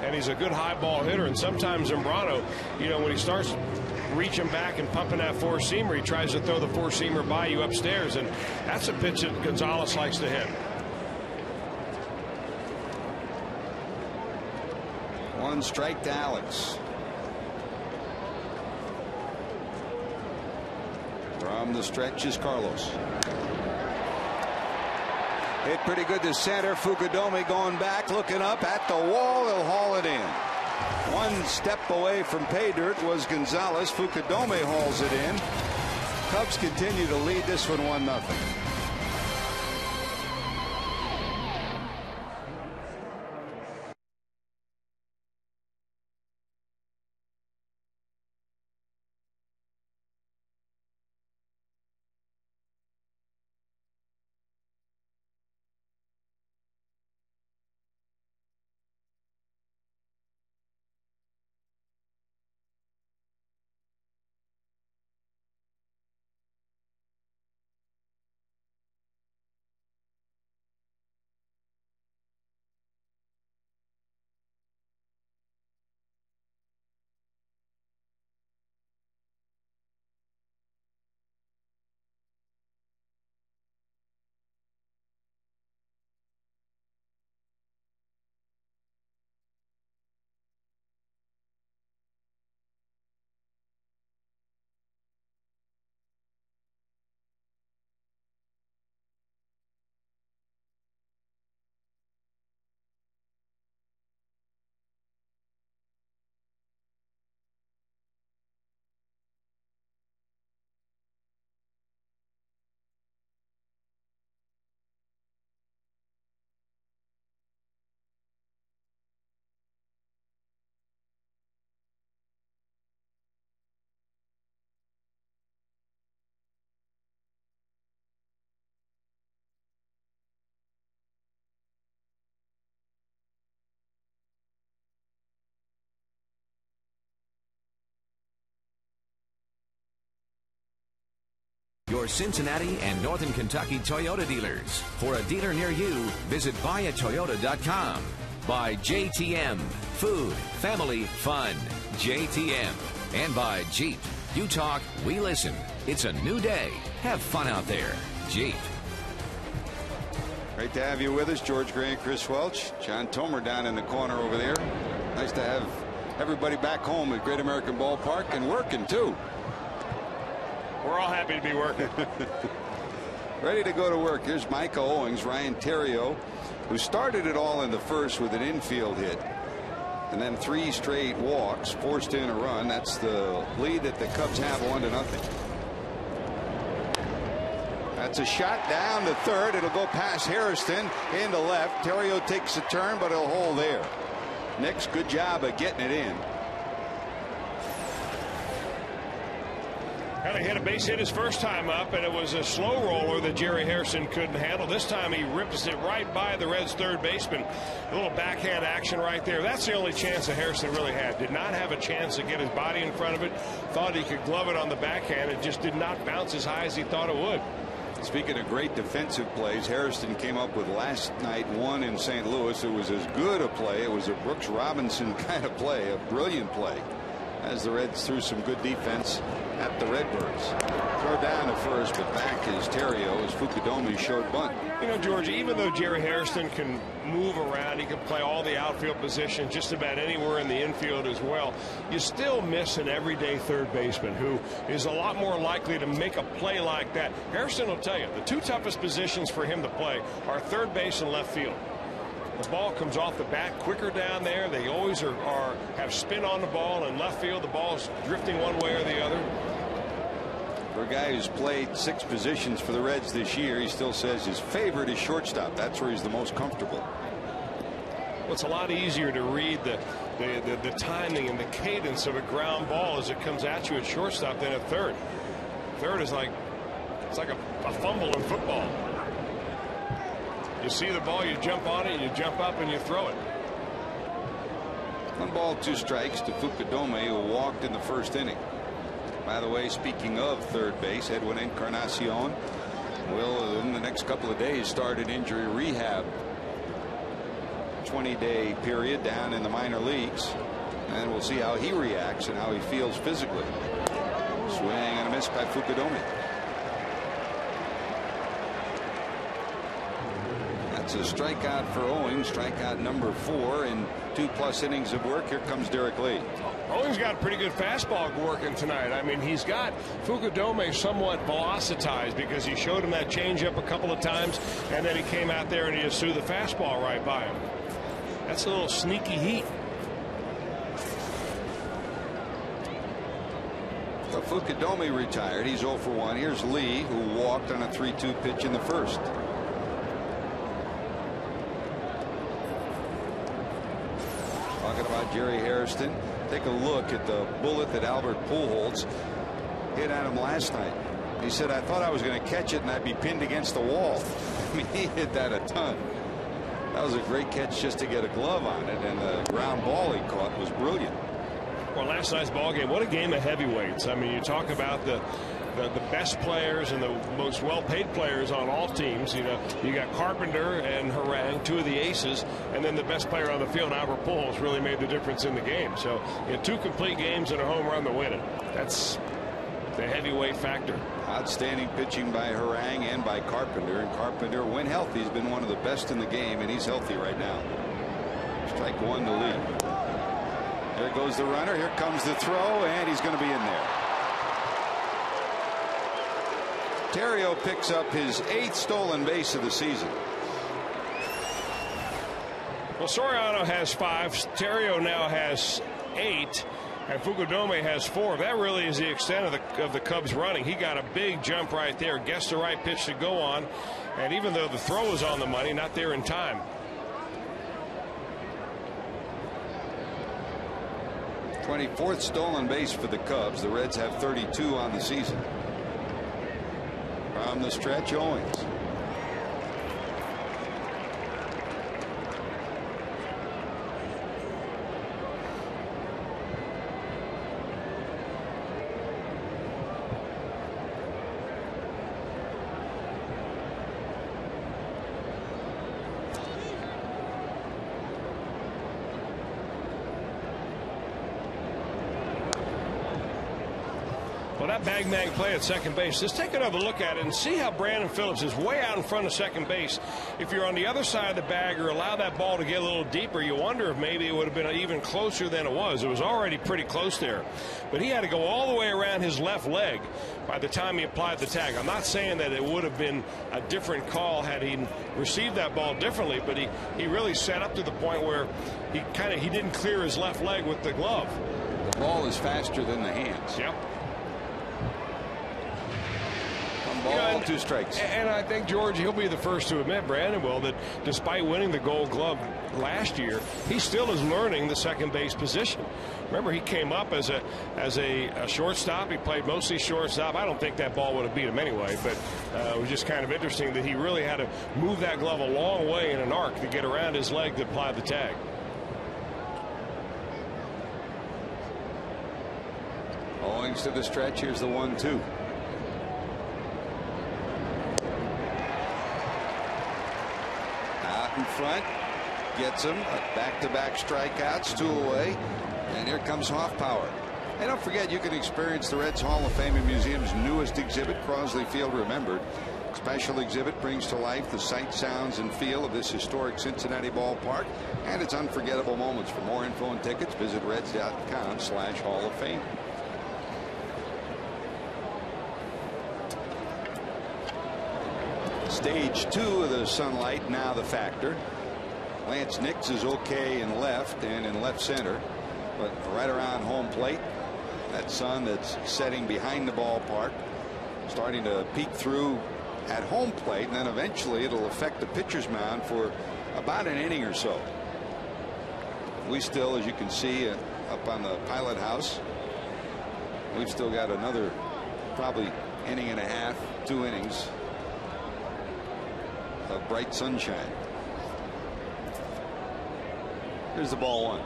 and he's a good high ball hitter. And sometimes Zambrano, when he starts reaching back and pumping that four-seamer, he tries to throw the four-seamer by you upstairs, and that's a pitch that Gonzalez likes to hit. One strike to Alex. From the stretch is Carlos. Hit pretty good to center. Fukudome going back, looking up at the wall. They'll haul it in. One step away from pay dirt was Gonzalez. Fukudome hauls it in. Cubs continue to lead this one 1-0. Your Cincinnati and Northern Kentucky Toyota dealers. For a dealer near you, visit buyatoyota.com. By JTM, food, family, fun. JTM. And by Jeep. You talk, we listen. It's a new day. Have fun out there. Jeep. Great to have you with us, George Gray and Chris Welch. John Tomer down in the corner over there. Nice to have everybody back home at Great American Ballpark and working too. We're all happy to be working. Ready to go to work. Here's Micah Owings, Ryan Theriot, who started it all in the first with an infield hit. And then 3 straight walks, forced in a run. That's the lead that the Cubs have 1-0. That's a shot down to third. It'll go past Hairston into left. Theriot takes a turn, but he'll hold there. Nick's good job of getting it in. Kind of hit a base hit his first time up, and it was a slow roller that Jerry Hairston couldn't handle. This time he rips it right by the Reds' third baseman. A little backhand action right there. That's the only chance that Hairston really had. Did not have a chance to get his body in front of it. Thought he could glove it on the backhand. It just did not bounce as high as he thought it would. Speaking of great defensive plays, Hairston came up with last night one in St. Louis. It was as good a play. It was a Brooks Robinson kind of play, a brilliant play, as the Reds threw some good defense at the Redbirds. Throw down to first, but back is Theriot as Fukudome showed bunt. You know, George, even though Jerry Hairston can move around, he can play all the outfield positions, just about anywhere in the infield as well, you still miss an everyday third baseman who is a lot more likely to make a play like that. Hairston will tell you the 2 toughest positions for him to play are third base and left field. The ball comes off the bat quicker down there. They always have spin on the ball. In left field, the ball's drifting one way or the other. For a guy who's played 6 positions for the Reds this year, he still says his favorite is shortstop. That's where he's the most comfortable. Well, it's a lot easier to read the timing and the cadence of a ground ball as it comes at you at shortstop than at third. Third is like It's like a fumble in football. You see the ball, you jump on it, you jump up and you throw it. 1 ball, 2 strikes to Fukudome, who walked in the first inning. By the way, speaking of third base, Edwin Encarnacion will, in the next couple of days, start an injury rehab 20-day period down in the minor leagues, and we'll see how he reacts and how he feels physically. Swing and a miss by Fukudome. That's a strikeout for Owings, strikeout number 4 in 2+ innings of work. Here comes Derek Lee. Owings got a pretty good fastball working tonight. I mean, he's got Fukudome somewhat velocitized because he showed him that changeup a couple of times, and then he came out there and he just threw the fastball right by him. That's a little sneaky heat. So Fukudome retired. He's 0 for 1. Here's Lee, who walked on a 3-2 pitch in the first. Talking about Jerry Hairston, take a look at the bullet that Albert Pujols hit at him last night. He said, I thought I was going to catch it and I'd be pinned against the wall. I mean, he hit that a ton. That was a great catch just to get a glove on it, and the ground ball he caught was brilliant. Well, last night's ball game, what a game of heavyweights. I mean, you talk about the best players and the most well-paid players on all teams. You know, you got Carpenter and Harang, 2 of the aces, and then the best player on the field, Albert Pujols, really made the difference in the game. So, you know, 2 complete games and a home run to win it. That's the heavyweight factor. Outstanding pitching by Harang and by Carpenter. And Carpenter, when healthy, has been one of the best in the game, and he's healthy right now. Strike 1 to Lee. There goes the runner. Here comes the throw, and he's going to be in there. Terrio picks up his 8th stolen base of the season. Well, Soriano has 5. Terrio now has 8. And Fukudome has 4. That really is the extent of the Cubs running. He got a big jump right there, guessed the right pitch to go on, and even though the throw was on the money, not there in time. 24th stolen base for the Cubs. The Reds have 32 on the season. From the stretch, Owings. Well, that bag-man play at second base, just take another look at it and see how Brandon Phillips is way out in front of second base. If you're on the other side of the bag or allow that ball to get a little deeper, you wonder if maybe it would have been even closer than it was. It was already pretty close there. But he had to go all the way around his left leg by the time he applied the tag. I'm not saying that it would have been a different call had he received that ball differently, but he really set up to the point where he didn't clear his left leg with the glove. The ball is faster than the hands. Yep. Ball, 2 strikes. And I think, George, he'll be the first to admit, Brandon will, that despite winning the Gold Glove last year, he still is learning the second base position. Remember, he came up as a shortstop. He played mostly shortstop. I don't think that ball would have beat him anyway, but it was just kind of interesting that he really had to move that glove a long way in an arc to get around his leg to apply the tag. Owings to the stretch. Here's the 1-2. In front, gets him. Back-to-back strikeouts, 2 away, and here comes Hoffpower. And don't forget, you can experience the Reds Hall of Fame and Museum's newest exhibit, Crosley Field Remembered. Special exhibit brings to life the sight, sounds, and feel of this historic Cincinnati ballpark and its unforgettable moments. For more info and tickets, visit reds.com/Hall of Fame. Stage 2 of the sunlight now the factor. Lance Nix is okay in left and in left center, but right around home plate, that sun that's setting behind the ballpark starting to peek through at home plate, and then eventually it'll affect the pitcher's mound for about an inning or so. We still, as you can see up on the pilot house, we've still got another probably inning and a half, 2 innings of bright sunshine. Here's the ball 1.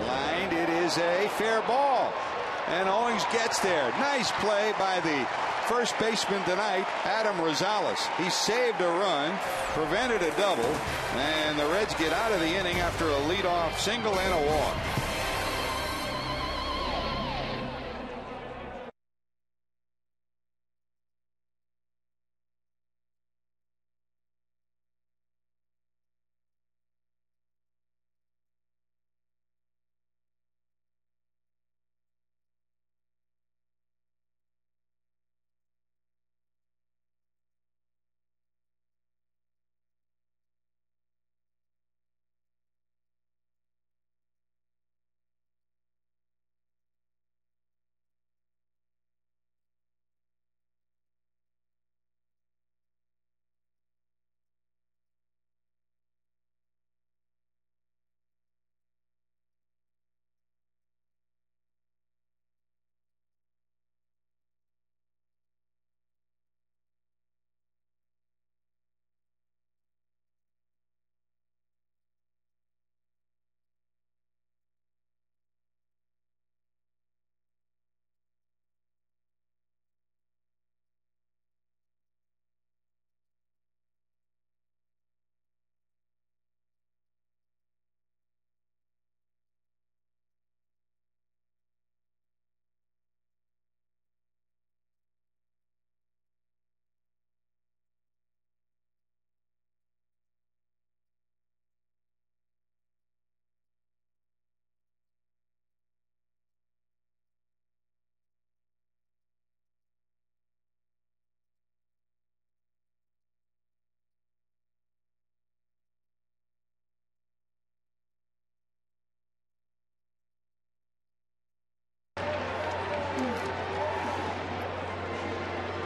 Lined, it is a fair ball, and Owings gets there. Nice play by the first baseman tonight, Adam Rosales. He saved a run, prevented a double, and the Reds get out of the inning after a leadoff single and a walk.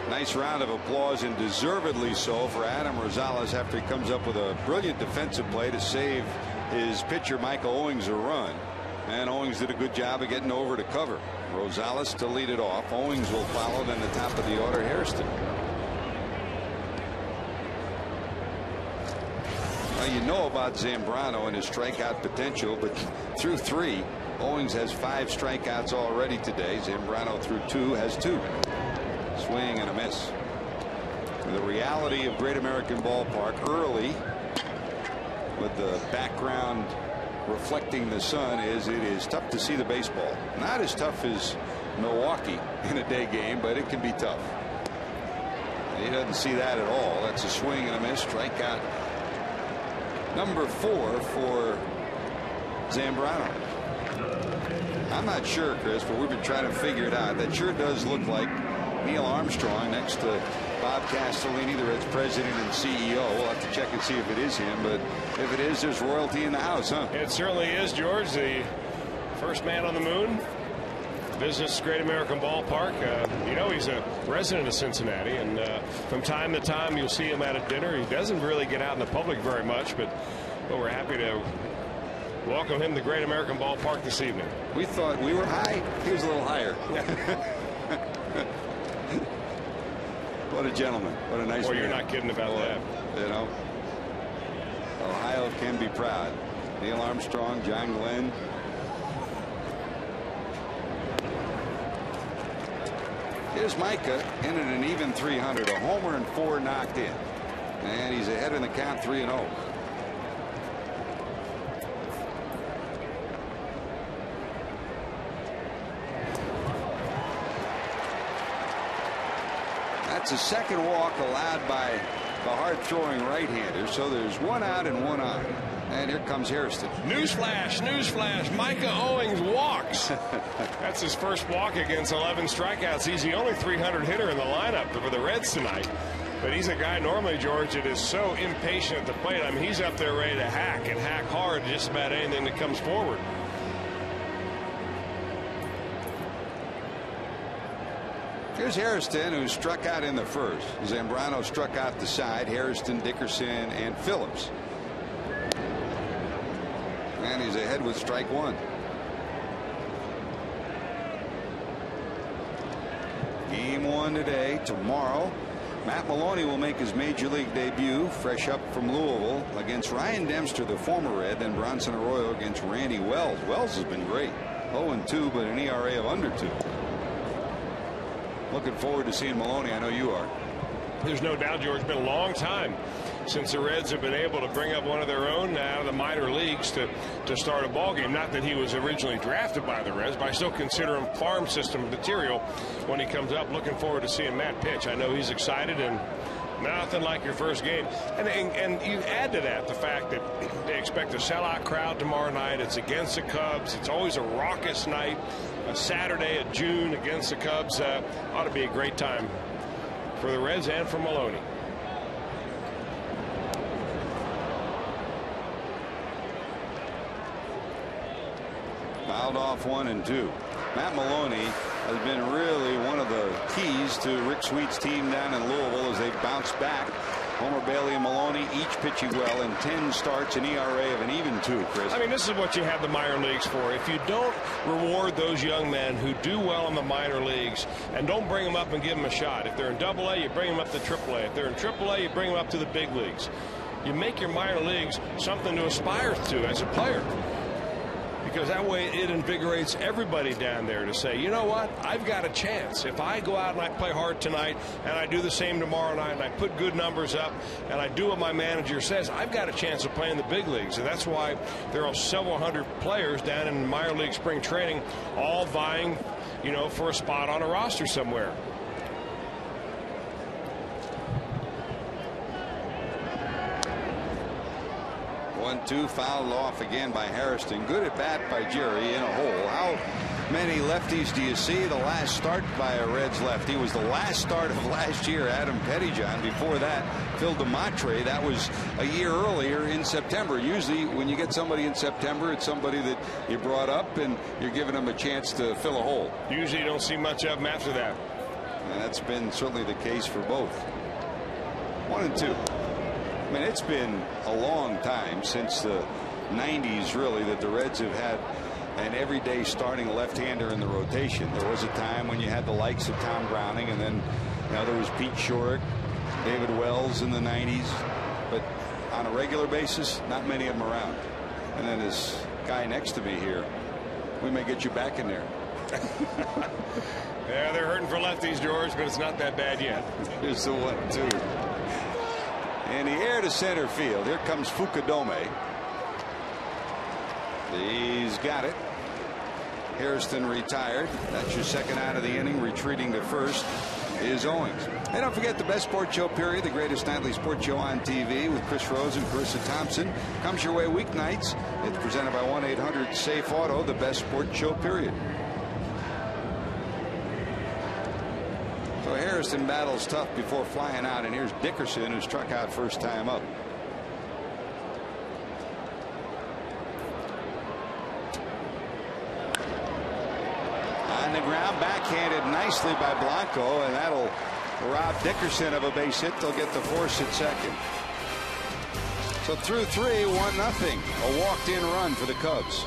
Nice round of applause, and deservedly so, for Adam Rosales after he comes up with a brilliant defensive play to save his pitcher Michael Owings a run. And Owings did a good job of getting over to cover. Rosales to lead it off. Owings will follow, then the top of the order, Hairston. Now, you know about Zambrano and his strikeout potential, but through 3, Owings has 5 strikeouts already today. Zambrano through 2 has 2. Swing and a miss. The reality of Great American Ballpark early, with the background reflecting the sun, is it is tough to see the baseball. Not as tough as Milwaukee in a day game, but it can be tough. He doesn't see that at all. That's a swing and a miss. Strikeout number 4 for Zambrano. I'm not sure, Chris, but we've been trying to figure it out. That sure does look like Neil Armstrong next to Bob Castellini, the Reds president and CEO. We'll have to check and see if it is him, but if it is, there's royalty in the house, huh? It certainly is, George. The first man on the moon visits Great American Ballpark. You know, he's a resident of Cincinnati, and from time to time you'll see him at a dinner. He doesn't really get out in the public very much, but we're happy to welcome him to Great American Ballpark this evening. We thought we were high. He was a little higher. What a gentleman. What a nice man. You're not kidding about that. You know, Ohio can be proud. Neil Armstrong, John Glenn. Here's Micah in at an even 300. A homer and 4 knocked in. And he's ahead in the count, 3-0. That's a second walk allowed by the hard-throwing right-hander. So there's 1 out and 1 on. And here comes Hairston. Newsflash, newsflash. Micah Owings walks. That's his first walk against 11 strikeouts. He's the only 300 hitter in the lineup for the Reds tonight. But he's a guy normally, George, that is so impatient at the plate. I mean, he's up there ready to hack and hack hard just about anything that comes forward. Here's Hairston, who struck out in the first. Zambrano struck out the side. Hairston, Dickerson, and Phillips. And he's ahead with strike 1. Game 1 today. Tomorrow, Matt Maloney will make his major league debut, fresh up from Louisville, against Ryan Dempster, the former Red, then Bronson Arroyo against Randy Wells. Wells has been great. 0-2, but an ERA of under 2. Looking forward to seeing Maloney. I know you are. There's no doubt, George. It's been a long time since the Reds have been able to bring up one of their own out of the minor leagues to start a ball game. Not that he was originally drafted by the Reds, but I still consider him farm system material when he comes up. Looking forward to seeing Matt pitch. I know he's excited, and nothing like your first game. And you add to that the fact that they expect a sellout crowd tomorrow night. It's against the Cubs. It's always a raucous night. A Saturday of June against the Cubs ought to be a great time for the Reds and for Maloney. Fouled off 1-2. Matt Maloney has been really one of the keys to Rick Sweet's team down in Louisville as they bounce back. Homer Bailey and Maloney each pitching well in 10 starts, an ERA of an even 2, Chris. I mean, this is what you have the minor leagues for. If you don't reward those young men who do well in the minor leagues and don't bring them up and give them a shot. If they're in AA, you bring them up to AAA. If they're in AAA, you bring them up to the big leagues. You make your minor leagues something to aspire to as a player, because that way it invigorates everybody down there to say, you know what, I've got a chance. If I go out and I play hard tonight and I do the same tomorrow night and I put good numbers up and I do what my manager says, I've got a chance of playing the big leagues. And that's why there are several hundred players down in minor league spring training all vying, you know, for a spot on a roster somewhere. One-two, fouled off again by Harrison. Good at bat by Jerry in a hole. How many lefties do you see? The last start by a Reds lefty was the last start of last year, Adam Pettyjohn. Before that, Phil DeMatre. That was a year earlier in September. Usually when you get somebody in September, it's somebody that you brought up and you're giving them a chance to fill a hole. Usually you don't see much of them after that. And that's been certainly the case for both. 1-2. I mean, it's been a long time, since the 90s really, that the Reds have had an everyday starting left-hander in the rotation. There was a time when you had the likes of Tom Browning, and then, you know, there was Pete Shorrock, David Wells in the 90s, but on a regular basis, not many of them around. And then this guy next to me here, we may get you back in there. Yeah, they're hurting for lefties, George, but it's not that bad yet. Here's the 1-2. In the air to center field. Here comes Fukudome. He's got it. Hairston retired. That's your second out of the inning. Retreating to first is Owings. And don't forget the Best Sports Show period, the greatest nightly sports show on TV with Chris Rose and Carissa Thompson, comes your way weeknights. It's presented by 1-800-SAFE-AUTO, the Best Sports Show period. So Harrison battles tough before flying out, and here's Dickerson, who struck out first time up. On the ground, backhanded nicely by Blanco, and that'll rob Dickerson of a base hit. They'll get the force at second. So through 3, 1-0. A walked-in run for the Cubs.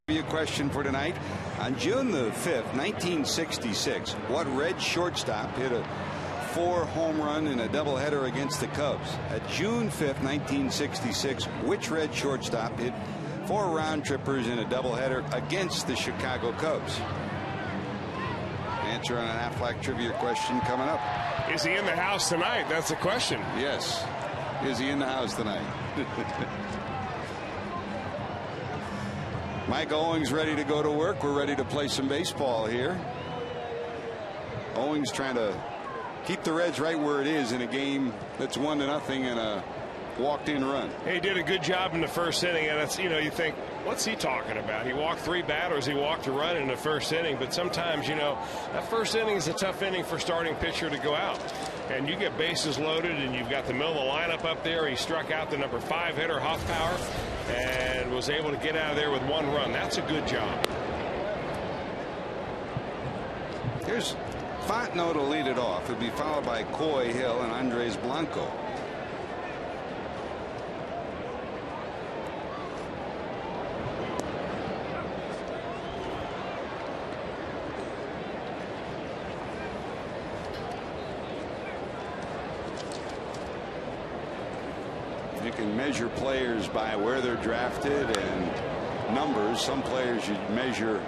Be a question for tonight. On June the 5th, 1966, what Red shortstop hit a 4-home run in a doubleheader against the Cubs? At June 5th, 1966, which Red shortstop hit 4 round trippers in a doubleheader against the Chicago Cubs? Answer on an Aflac trivia question coming up. Is he in the house tonight? That's the question. Yes. Is he in the house tonight? Mike Owings ready to go to work. We're ready to play some baseball here. Owings trying to keep the Reds right where it is in a game that's 1-0 and a walked-in run. He did a good job in the first inning, and it's, you think, what's he talking about? He walked 3 batters, he walked a run in the first inning, but sometimes, that first inning is a tough inning for starting pitcher to go out. And you get bases loaded, and you've got the middle of the lineup up there. He struck out the number 5 hitter, Hoffpower, and was able to get out of there with 1 run. That's a good job. Here's Fontenot to lead it off. It'll be followed by Coy, Hill, and Andres Blanco. You can measure players by where they're drafted and numbers. Some players you measure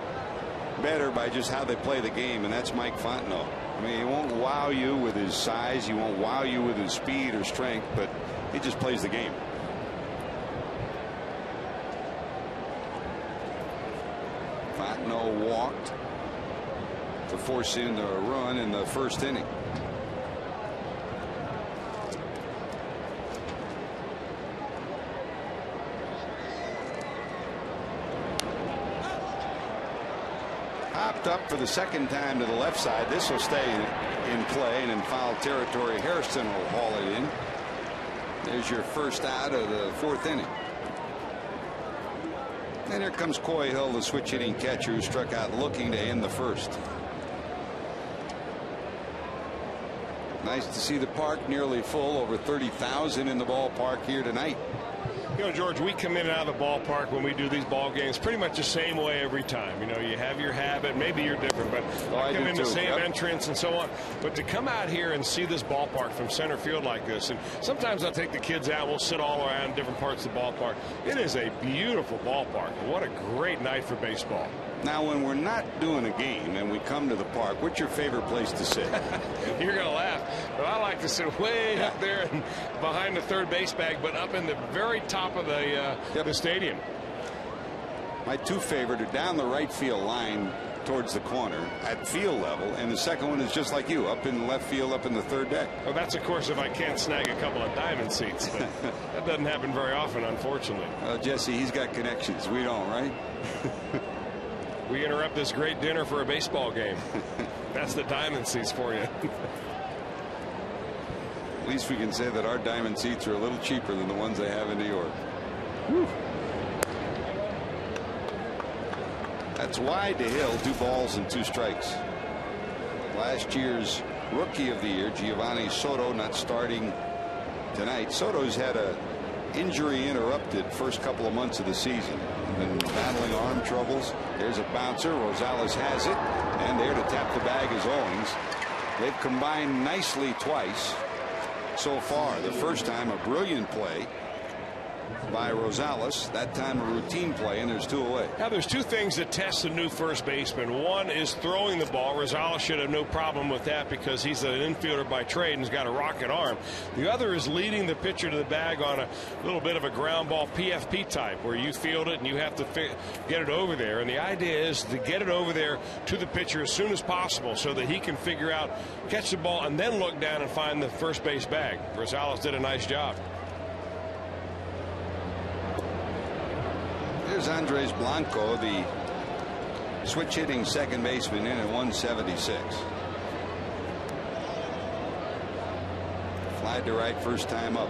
better by just how they play the game, and that's Mike Fontenot. I mean, he won't wow you with his size, he won't wow you with his speed or strength, but he just plays the game. Fontenot walked to force in a run in the first inning. Popped up for the second time to the left side. This will stay in play, and in foul territory, Hairston will haul it in. There's your first out of the 4th inning. And here comes Coy Hill, the switch hitting catcher who struck out looking to end the first. Nice to see the park nearly full, over 30,000 in the ballpark here tonight. George, we come in and out of the ballpark when we do these ball games pretty much the same way every time. You have your habit. Maybe you're different, but I come in the same entrance and so on. But to come out here and see this ballpark from center field like this, and sometimes I'll take the kids out. We'll sit all around different parts of the ballpark. It is a beautiful ballpark. What a great night for baseball. Now, when we're not doing a game and we come to the park, what's your favorite place to sit? You're going to laugh, but I like to sit way up there and behind the third base bag, but up in the very top of the stadium. My 2 favorite are down the right field line towards the corner at field level, and the second one is just like you, up in left field, up in the third deck. Well, that's of course if I can't snag a couple of diamond seats, but that doesn't happen very often, unfortunately. Jesse, he's got connections. We don't, right? We interrupt this great dinner for a baseball game. That's the diamond seats for you. At least we can say that our diamond seats are a little cheaper than the ones they have in New York. Whew. That's wide to Hill, 2 balls and 2 strikes. Last year's Rookie of the Year, Giovanni Soto, not starting tonight. Soto's had a injury interrupted first couple of months of the season. Been battling arm troubles. There's a bouncer. Rosales has it, and there to tap the bag is Owings. They've combined nicely twice so far. The first time a brilliant play by Rosales, that time a routine play, and there's 2 away. Now there's 2 things that test a new first baseman. One is throwing the ball. Rosales should have no problem with that because he's an infielder by trade and has got a rocket arm. The other is leading the pitcher to the bag on a little bit of a ground ball PFP type where you field it and you have to get it over there, and the idea is to get it over there to the pitcher as soon as possible so that he can figure out, catch the ball, and then look down and find the first base bag. Rosales did a nice job. Here's Andres Blanco, the switch hitting second baseman, in at 176. Fly to right first time up.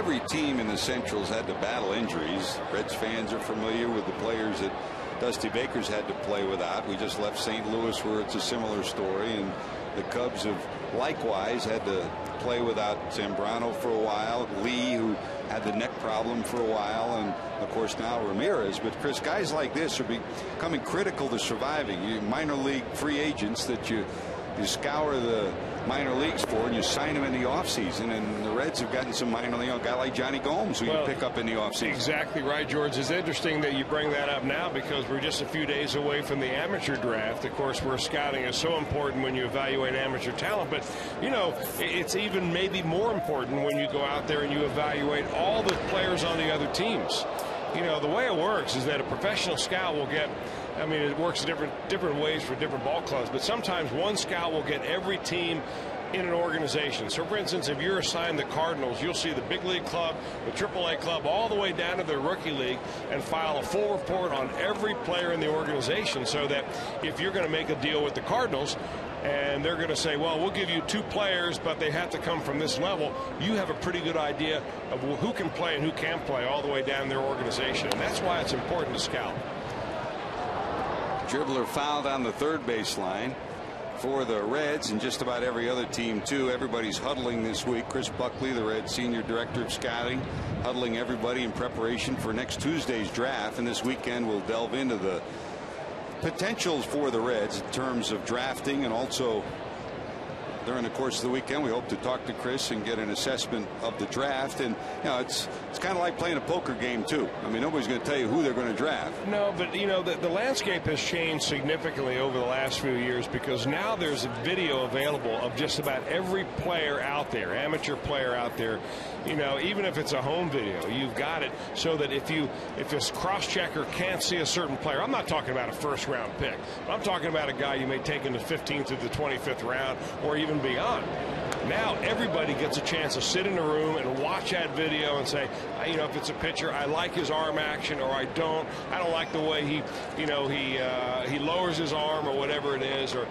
Every team in the Central's had to battle injuries. Reds fans are familiar with the players that Dusty Baker's had to play without. We just left St. Louis where it's a similar story, and The Cubs have likewise had to play without Zambrano for a while. Lee, who had the neck problem for a while, and of course now Ramirez. But Chris, guys like this are becoming critical to surviving. You minor league free agents that you scour the minor leagues for, and you sign them in the offseason. And the Reds have gotten some minor league, a guy like Johnny Gomes who you pick up in the offseason. Exactly right, George. It's interesting that you bring that up now, because we're just a few days away from the amateur draft. Of course, where scouting is so important when you evaluate amateur talent. But, you know, it's even maybe more important when you go out there and you evaluate all the players on the other teams. You know, the way it works is that a professional scout will get, I mean, it works different ways for different ball clubs, but sometimes one scout will get every team in an organization. So, for instance, if you're assigned the Cardinals, you'll see the big league club, the AAA club, all the way down to the rookie league, and file a full report on every player in the organization, so that if you're going to make a deal with the Cardinals, and they're going to say, well, we'll give you 2 players, but they have to come from this level, you have a pretty good idea of who can play and who can't play all the way down their organization. And that's why it's important to scout. Dribbler fouled on the third baseline for the Reds, and just about every other team too. Everybody's huddling this week. Chris Buckley, the Reds senior director of scouting, huddling everybody in preparation for next Tuesday's draft. And this weekend we'll delve into the potentials for the Reds in terms of drafting, and also during the course of the weekend we hope to talk to Chris and get an assessment of the draft. And you know, it's kind of like playing a poker game too. I mean, nobody's going to tell you who they're going to draft. No, but you know, the landscape has changed significantly over the last few years, because now there's a video available of just about every player out there, amateur player out there. You know, even if it's a home video, you've got it so that if this cross-checker can't see a certain player, I'm not talking about a first-round pick, but I'm talking about a guy you may take in the 15th or the 25th round or even beyond. Now everybody gets a chance to sit in a room and watch that video and say, you know, if it's a pitcher, I like his arm action, or I don't like the way he lowers his arm, or whatever it is. Or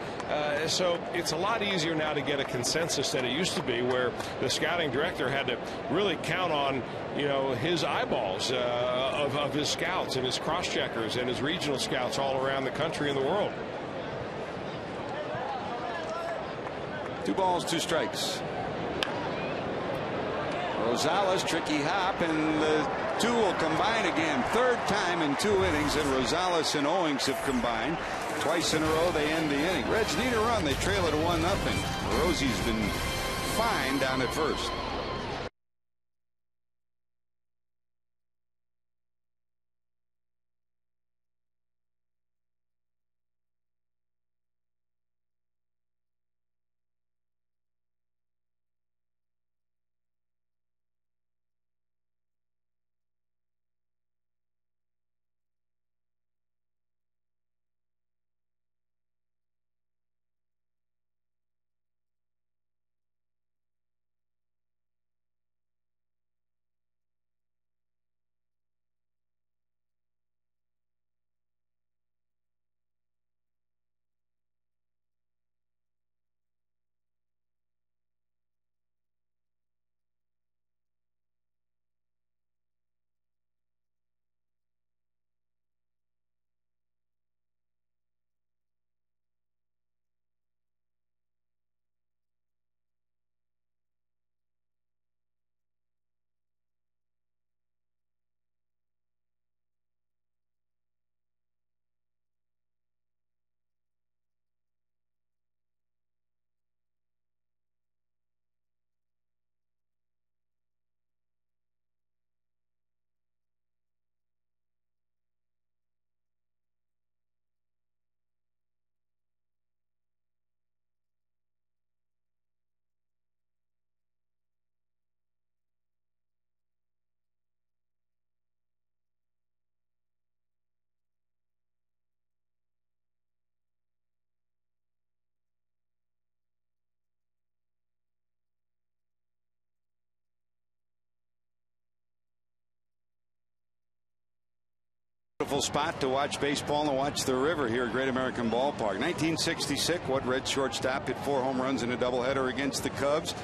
so it's a lot easier now to get a consensus than it used to be, where the scouting director had to really count on, you know, his eyeballs of his scouts and his cross-checkers and his regional scouts all around the country and the world. 2 balls, 2 strikes. Rosales, tricky hop, and the 2 will combine again. 3rd time in 2 innings that Rosales and Owings have combined. Twice in a row they end the inning. Reds need a run. They trail it 1-0. Rosie's been fine down at first. Beautiful spot to watch baseball and watch the river here at Great American Ballpark. 1966, what Red shortstop hit 4 home runs in a doubleheader against the Cubs.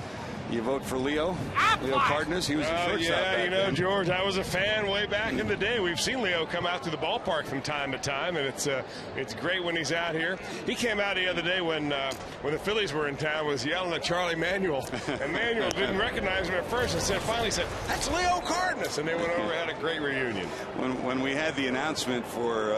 You vote for Leo? Leo Cardenas? He was the shortstop. Yeah, you know, then. George, I was a fan way back in the day. We've seen Leo come out to the ballpark from time to time, and it's great when he's out here. He came out the other day when the Phillies were in town, was yelling at Charlie Manuel, and Manuel didn't recognize him at first, and finally said, "That's Leo Cardenas," and they went over and had a great reunion. When we had the announcement for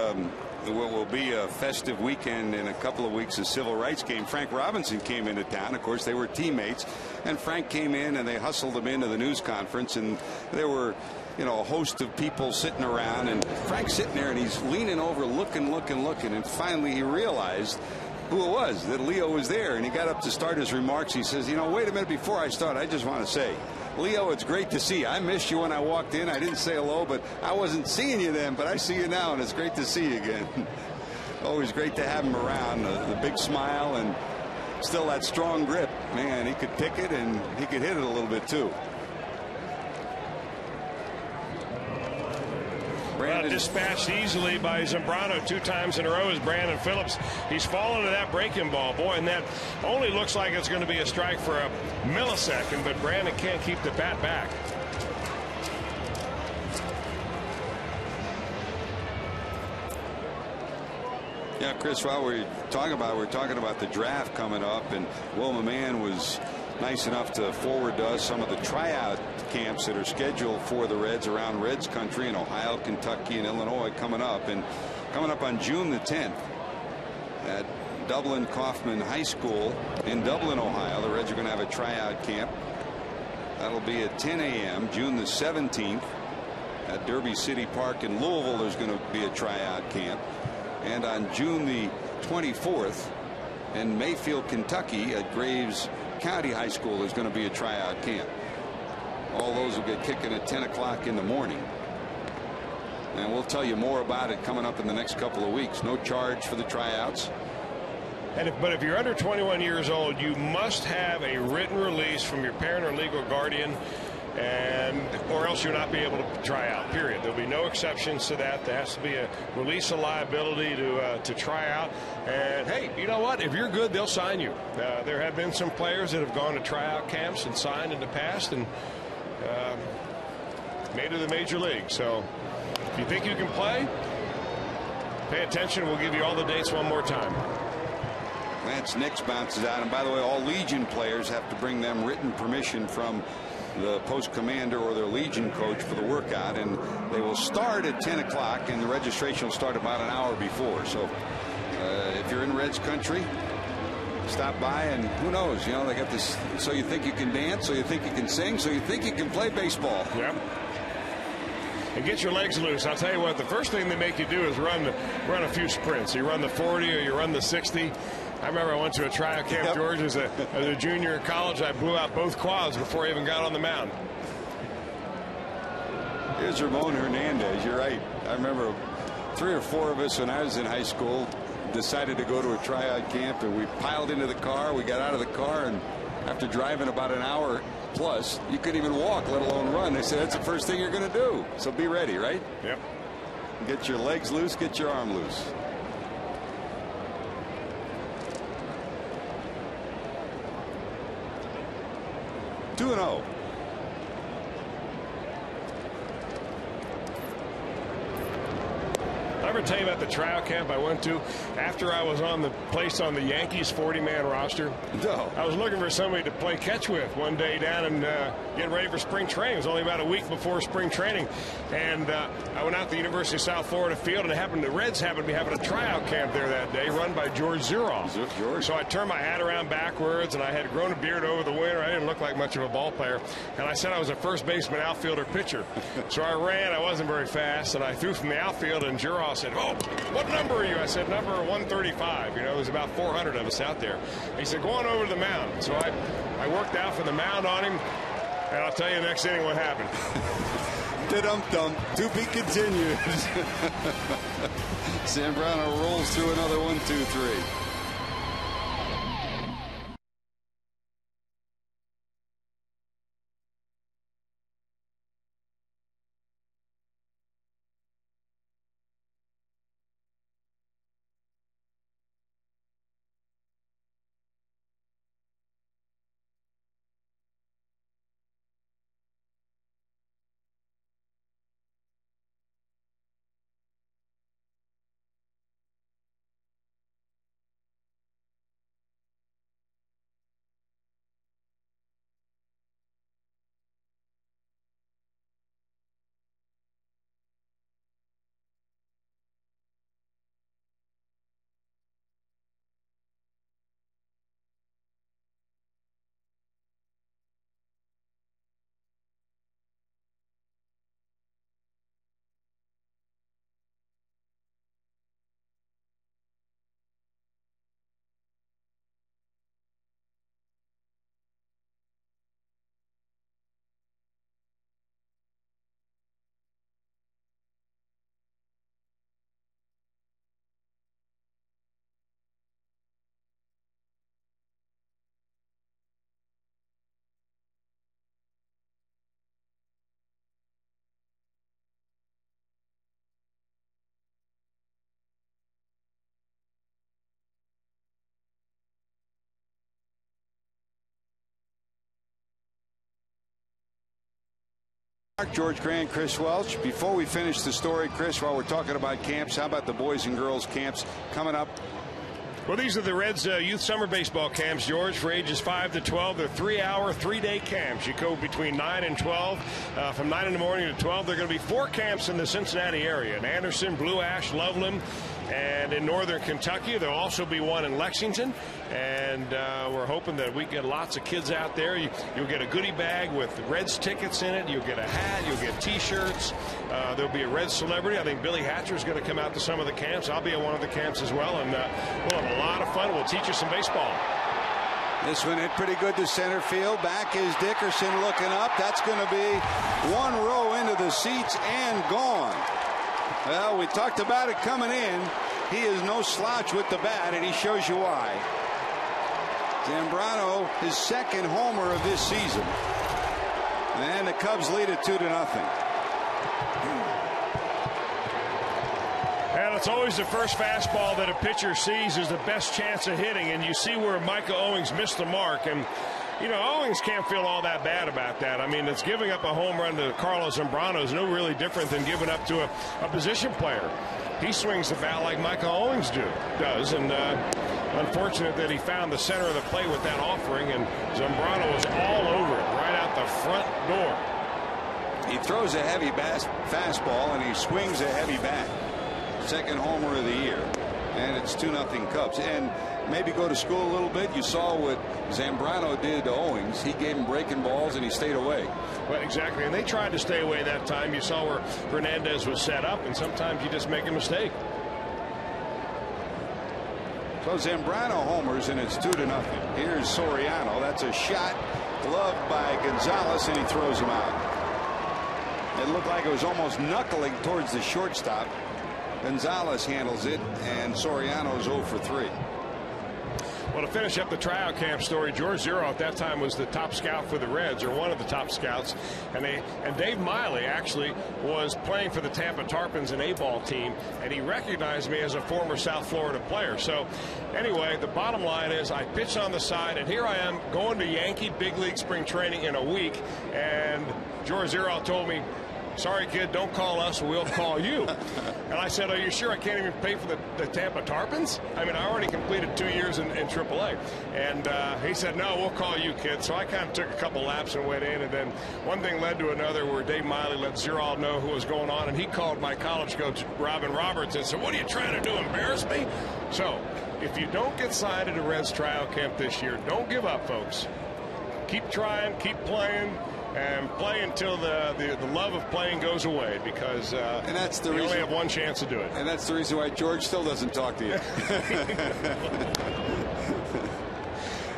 what will be a festive weekend in a couple of weeks, a civil rights game, Frank Robinson came into town. Of course, they were teammates, and Frank came in and they hustled him into the news conference, and there were, you know, a host of people sitting around, and Frank's sitting there and he's leaning over, looking, and finally he realized who it was, that Leo was there, and he got up to start his remarks. He says, you know, wait a minute, before I start, I just want to say, Leo, it's great to see you. I missed you when I walked in. I didn't say hello, but I wasn't seeing you then, but I see you now, and it's great to see you again. Always great to have him around. The big smile and still that strong grip. Man, he could pick it and he could hit it a little bit too. Dispatched easily by Zambrano 2 times in a row is Brandon Phillips. He's fallen to that breaking ball, boy, and that only looks like it's going to be a strike for a millisecond, but Brandon can't keep the bat back. Yeah, Chris, while we're talking about the draft coming up, and Will McMahon was nice enough to forward to us some of the tryout camps that are scheduled for the Reds around Reds country in Ohio, Kentucky, and Illinois coming up on June the 10th at Dublin Kaufman High School in Dublin, Ohio. The Reds are going to have a tryout camp. That'll be at 10 a.m. June the 17th at Derby City Park in Louisville. There's going to be a tryout camp. And on June the 24th in Mayfield, Kentucky at Graves County High School, there's going to be a tryout camp. All those will get kicking at 10 o'clock in the morning. And we'll tell you more about it coming up in the next couple of weeks. No charge for the tryouts. But if you're under 21 years old, you must have a written release from your parent or legal guardian, or else you'll not be able to try out, period. There'll be no exceptions to that. There has to be a release of liability to try out. And hey, you know what? If you're good, they'll sign you. There have been some players that have gone to tryout camps and signed in the past and made it to the major league. So if you think you can play, pay attention. We'll give you all the dates one more time. Lance Nix bounces out, and by the way, all Legion players have to bring them written permission from the post commander or their Legion coach for the workout, and they will start at 10 o'clock, and the registration will start about an hour before. So if you're in Reds country, stop by, and who knows, you know, they got this, so you think you can dance, so you think you can sing, so you think you can play baseball. Yep. And get your legs loose. I'll tell you what, the first thing they make you do is run a few sprints. You run the 40 or you run the 60. I remember I went to a tryout camp, yep. George, as a junior in college. I blew out both quads before I even got on the mound. Here's Ramon Hernandez. You're right. I remember 3 or 4 of us when I was in high school decided to go to a tryout camp, and we piled into the car. We got out of the car, and after driving about an hour plus, you couldn't even walk, let alone run. They said that's the first thing you're going to do. So be ready, right? Yep. Get your legs loose, get your arm loose. Two and 0. I ever tell you about the tryout camp I went to after I was placed on the Yankees 40-man roster? No. I was looking for somebody to play catch with one day down and getting ready for spring training. It was only about a week before spring training, and I went out to the University of South Florida field, and the Reds happened to be having a tryout camp there that day, run by George Zeroff. George. So I turned my hat around backwards, and I had grown a beard over the winter. I didn't look like much of a ball player, and I said I was a first baseman, outfielder, pitcher. So I ran. I wasn't very fast, and I threw from the outfield, and Zeroff said, "Oh, what number are you?" I said, "Number 135. You know, there's about 400 of us out there." He said, "Go on over to the mound." So I worked out for the mound on him, and I'll tell you the next inning what happened. Dum-dum. To be continued. Zambrano rolls through another 1-2-3. George Grant, Chris Welch. Before we finish the story, Chris, while we're talking about camps, how about the boys and girls camps coming up? Well, these are the Reds youth summer baseball camps, George, for ages 5 to 12. They're 3-hour, 3-day camps. You go between 9 and 12. From 9 in the morning to 12, there are going to be 4 camps in the Cincinnati area. In Anderson, Blue Ash, Loveland, and in northern Kentucky. There'll also be one in Lexington. And we're hoping that we get lots of kids out there. You'll get a goodie bag with Reds tickets in it. You'll get a hat. You'll get T-shirts. There'll be a Reds celebrity. I think Billy Hatcher is going to come out to some of the camps. I'll be at one of the camps as well. And we'll have a lot of fun. We'll teach you some baseball. This one hit pretty good to center field. Back is Dickerson looking up. That's going to be one row into the seats and gone. Well, we talked about it coming in. He is no slouch with the bat, and he shows you why. Zambrano, his second homer of this season. And the Cubs lead it 2-0. And it's always the first fastball that a pitcher sees is the best chance of hitting. And you see where Micah Owings missed the mark. And, you know, Owings can't feel all that bad about that. I mean, it's giving up a home run to Carlos Zambrano is no really different than giving up to a position player. He swings the bat like Micah Owings does. And unfortunate that he found the center of the plate with that offering. And Zambrano was all over it right out the front door. He throws a heavy fastball, and he swings a heavy bat. Second homer of the year, and it's 2-0 Cubs. And maybe go to school a little bit. You saw what Zambrano did to Owings. He gave him breaking balls, and he stayed away. Well, exactly, and they tried to stay away that time. You saw where Hernandez was set up, and sometimes you just make a mistake. So Zambrano homers, and it's 2-0. Here's Soriano. That's a shot gloved by Gonzalez, and he throws him out. It looked like it was almost knuckling towards the shortstop. Gonzalez handles it, and Soriano's 0 for 3. Well, to finish up the tryout camp story, George Zero at that time was the top scout for the Reds, or one of the top scouts. And Dave Miley actually was playing for the Tampa Tarpons, an A-ball team, and he recognized me as a former South Florida player. So anyway, the bottom line is I pitched on the side, and here I am going to Yankee big league spring training in a week, and George Zero told me, "Sorry, kid, don't call us. We'll call you." And I said, "Are you sure I can't even pay for the Tampa Tarpons? I mean, I already completed 2 years in AAA." And he said, "No, we'll call you, kid." So I kind of took a couple laps and went in. And then one thing led to another where Dave Miley let Zero know who was going on. And he called my college coach, Robin Roberts, and said, "What are you trying to do, embarrass me?" So if you don't get signed at a Reds tryout camp this year, don't give up, folks. Keep trying, keep playing. And play until the love of playing goes away, because and that's the you reason, only have one chance to do it. And that's the reason why George still doesn't talk to you.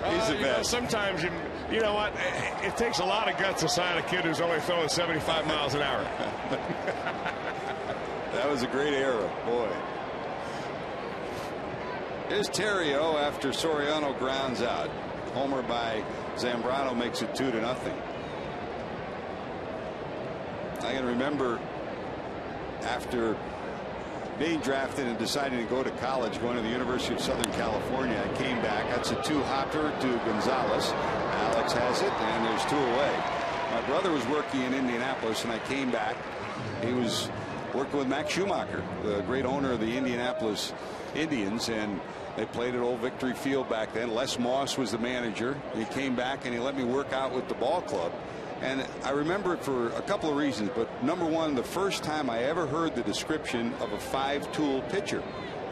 He's the best. Sometimes you know what, it takes a lot of guts to sign a kid who's only throwing 75 miles an hour. That was a great era, boy. Here's Terrio after Soriano grounds out. Homer by Zambrano makes it 2-0. I can remember after being drafted and deciding to go to college, going to the University of Southern California, I came back. That's a 2-hopper to Gonzalez. Alex has it, and there's 2 away. My brother was working in Indianapolis, and I came back. He was working with Max Schumacher, the great owner of the Indianapolis Indians, and they played at Old Victory Field back then. Les Moss was the manager. He came back, and he let me work out with the ball club. And I remember it for a couple of reasons, but number one, the first time I ever heard the description of a 5-tool pitcher.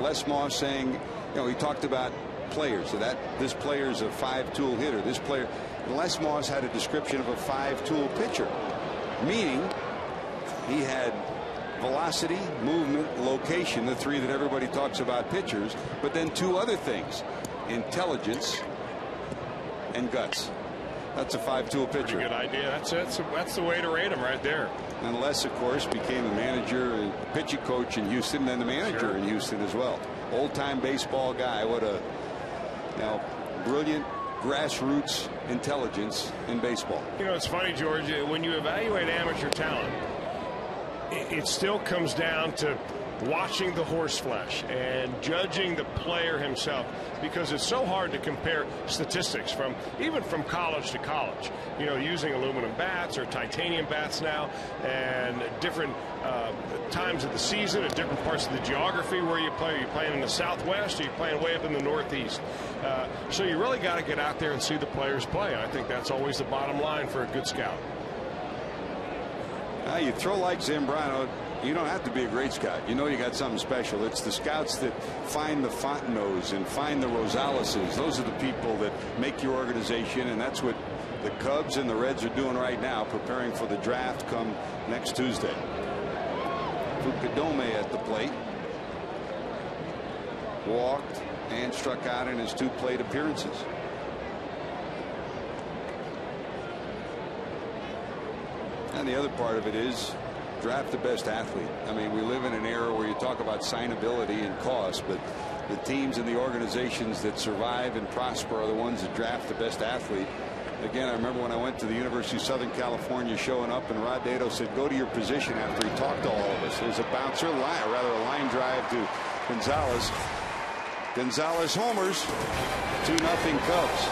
Les Moss saying, you know, he talked about players, so that this player is a 5-tool hitter. This player, Les Moss had a description of a 5-tool pitcher, meaning he had velocity, movement, location, the 3 that everybody talks about pitchers, but then 2 other things: intelligence and guts. That's a 5-tool pitcher. Pretty good idea. That's the way to rate him right there. And Les, of course, became the manager and pitching coach in Houston, then the manager in Houston as well. Old-time baseball guy. What a brilliant grassroots intelligence in baseball. You know, it's funny, George, when you evaluate amateur talent, it still comes down to watching the horse flesh and judging the player himself, because it's so hard to compare statistics even from college to college, you know, using aluminum bats or titanium bats now, and different times of the season and different parts of the geography where you play. Are you playing in the Southwest, or are you playing way up in the Northeast? So you really got to get out there and see the players play. I think that's always the bottom line for a good scout. You throw like Zambrano, you don't have to be a great scout. You know you got something special. It's the scouts that find the Fontenot's and find the Rosaleses. Those are the people that make your organization, and that's what the Cubs and the Reds are doing right now, preparing for the draft come next Tuesday. Fukudome at the plate. Walked and struck out in his 2 plate appearances. And the other part of it is draft the best athlete. I mean, we live in an era where you talk about signability and cost, but the teams and the organizations that survive and prosper are the ones that draft the best athlete. Again, I remember when I went to the University of Southern California, showing up, and Rod Dedeaux said, go to your position after he talked to all of us. There's a bouncer, a line drive to Gonzalez. Gonzalez homers. 2-0 Cubs.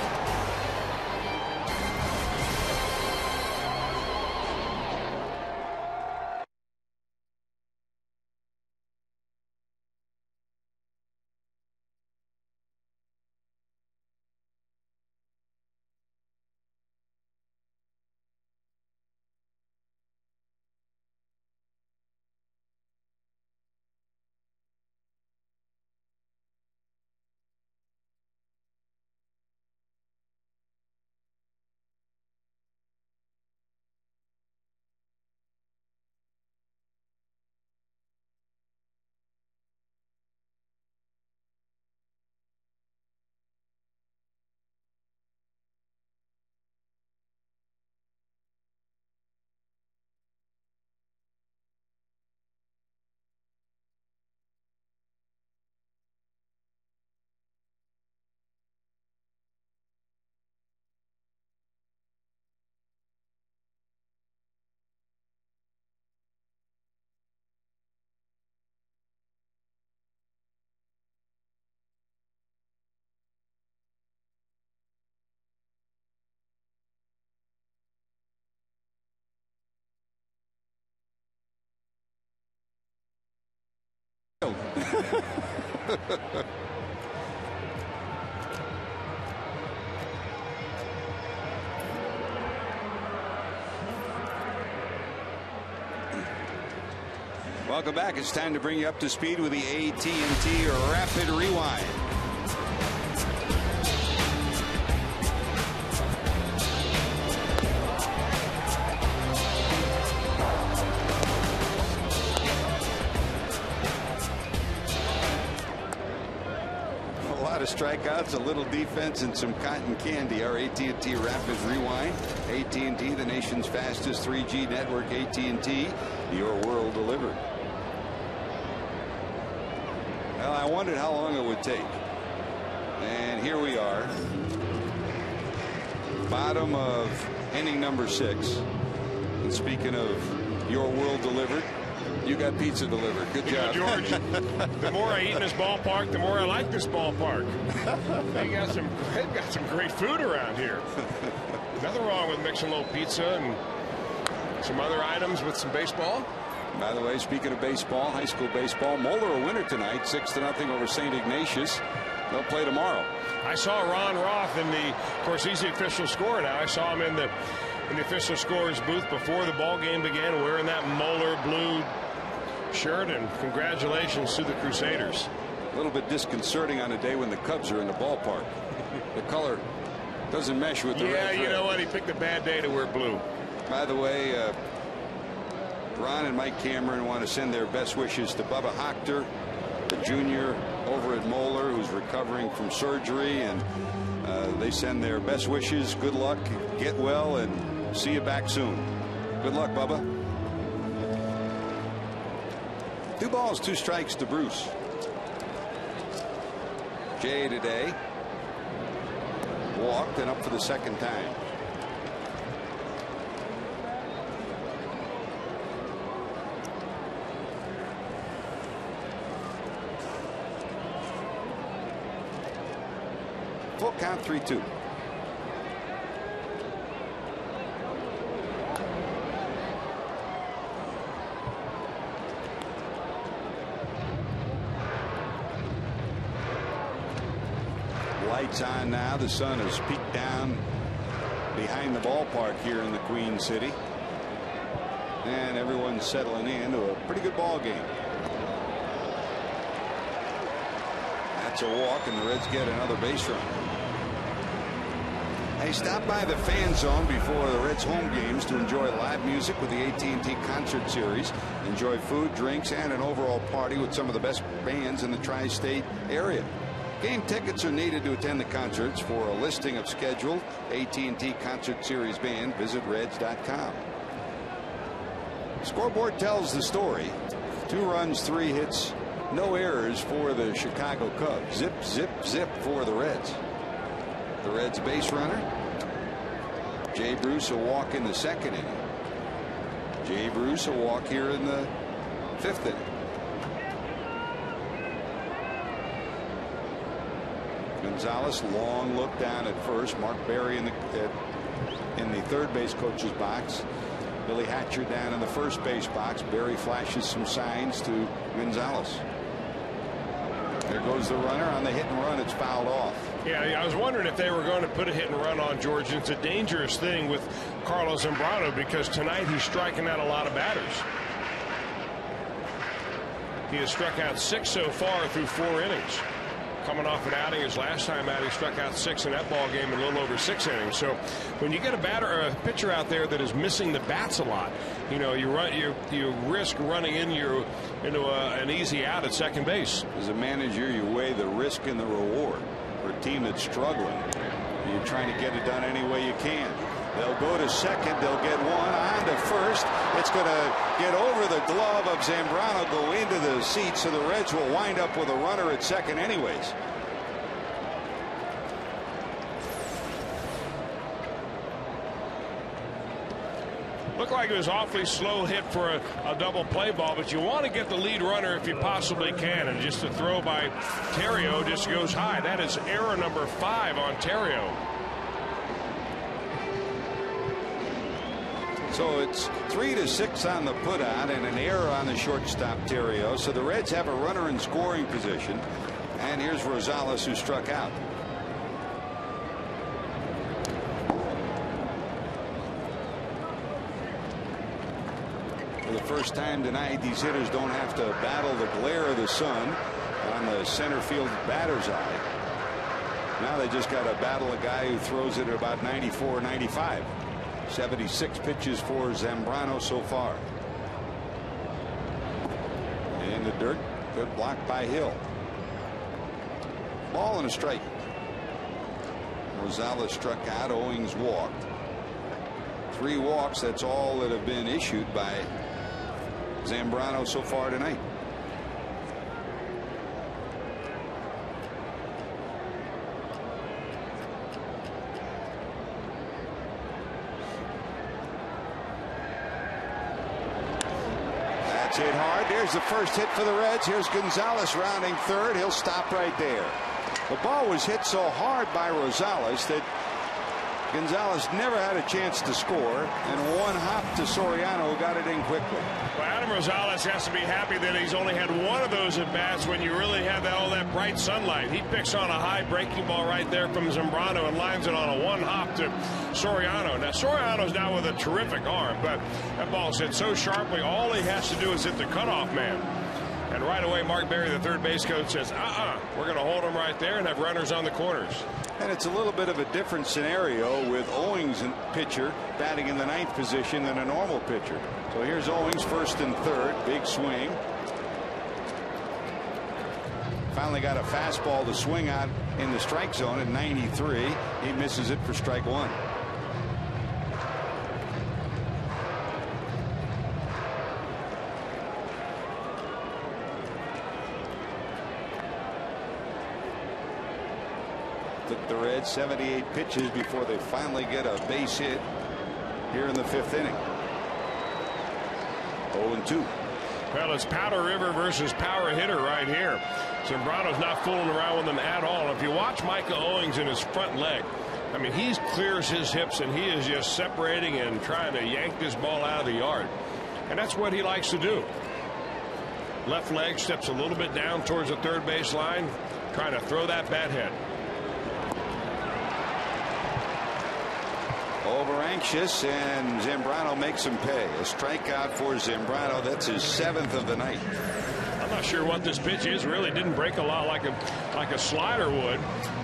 Welcome back. It's time to bring you up to speed with the AT&T Rapid Rewind. Strikeouts, a little defense, and some cotton candy. Our AT&T Rapid Rewind. AT&T, the nation's fastest 3G network. AT&T, your world delivered. Well, I wondered how long it would take, and here we are, bottom of inning number 6. And speaking of your world delivered, you got pizza delivered. Good job, George. The more I eat in this ballpark, the more I like this ballpark. They've got some great food around here. Nothing wrong with mixing a little pizza and some other items with some baseball. By the way, speaking of baseball, high school baseball, Moeller a winner tonight, 6-0 over St. Ignatius. They'll play tomorrow. I saw Ron Roth in the, of course, he's the official scorer now. I saw him in the official scorer's booth before the ball game began, wearing that Moeller blue shirt, and congratulations to the Crusaders. A little bit disconcerting on a day when the Cubs are in the ballpark. The color doesn't mesh with the red. Yeah, you know what? He picked a bad day to wear blue. By the way, Ron and Mike Cameron want to send their best wishes to Bubba Hochter, the junior over at Moeller, who's recovering from surgery, and they send their best wishes. Good luck, get well, and see you back soon. Good luck, Bubba. 2 balls, 2 strikes to Bruce. Jay today walked and up for the second time. count, 3-2. Lights on now. The sun has peeked down behind the ballpark here in the Queen City, and everyone's settling into a pretty good ball game. That's a walk, and the Reds get another base run. Hey, stop by the fan zone before the Reds home games to enjoy live music with the AT&T Concert Series. Enjoy food, drinks, and an overall party with some of the best bands in the tri-state area. Game tickets are needed to attend the concerts. For a listing of scheduled AT&T Concert Series band, visit Reds.com. Scoreboard tells the story. 2 runs, 3 hits, no errors for the Chicago Cubs. Zip, zip, zip for the Reds. The Reds base runner, Jay Bruce, a walk in the 2nd inning. Jay Bruce, a walk here in the 5th inning. Gonzalez, long look down at first. Mark Berry in the 3rd base coach's box. Billy Hatcher down in the 1st base box. Berry flashes some signs to Gonzalez. There goes the runner on the hit and run. It's fouled off. Yeah, I was wondering if they were going to put a hit and run on George. It's a dangerous thing with Carlos Zambrano because tonight he's striking out a lot of batters. He has struck out 6 so far through 4 innings. Coming off an outing, his last time out, he struck out 6 in that ball game in a little over 6 innings. So when you get a batter or a pitcher out there that is missing the bats a lot, you know, you risk running into an easy out at second base. As a manager, you weigh the risk and the reward. For a team that's struggling, you're trying to get it done any way you can. They'll go to second. They'll get one on to first. It's going to get over the glove of Zambrano, go into the seat, so the Reds will wind up with a runner at second anyways. Looked like it was awfully slow hit for a double play ball, but you want to get the lead runner if you possibly can. And just a throw by Terrio just goes high. That is error number 5 on Terrio. So it's 3-6 on the putout and an error on the shortstop Terrio. So the Reds have a runner in scoring position. And here's Rosales, who struck out. For the first time tonight, these hitters don't have to battle the glare of the sun on the center field batter's eye. Now they just got to battle a guy who throws it at about 94, 95. 76 pitches for Zambrano so far. In the dirt, good block by Hill. Ball and a strike. Rosales struck out. Owings walked. 3 walks. That's all that have been issued by Zambrano so far tonight. That's hit hard. There's the first hit for the Reds. Here's Gonzalez rounding third. He'll stop right there. The ball was hit so hard by Rosales that Gonzalez never had a chance to score, and one hop to Soriano, who got it in quickly. Well, Adam Rosales has to be happy that he's only had one of those at bats when you really have all that bright sunlight. He picks on a high breaking ball right there from Zambrano and lines it on a one hop to Soriano. Now Soriano's now with a terrific arm, but that ball's hit so sharply, all he has to do is hit the cutoff man. And right away, Mark Berry, the third base coach, says, we're going to hold him right there and have runners on the corners. And it's a little bit of a different scenario with Owings, pitcher, batting in the 9th position than a normal pitcher. So here's Owings, first and third. Big swing. Finally got a fastball to swing out in the strike zone at 93. He misses it for strike 1. Took the Reds 78 pitches before they finally get a base hit here in the 5th inning. 0-2. Well, it's Powder River versus power hitter right here. Zambrano's not fooling around with them at all. If you watch Micah Owings in his front leg, I mean, he clears his hips and he is just separating and trying to yank this ball out of the yard. And that's what he likes to do. Left leg steps a little bit down towards the third base line, trying to throw that bat head. Over anxious, and Zambrano makes him pay. A strikeout for Zambrano. That's his 7th of the night. I'm not sure what this pitch is. Really didn't break a lot like a slider would,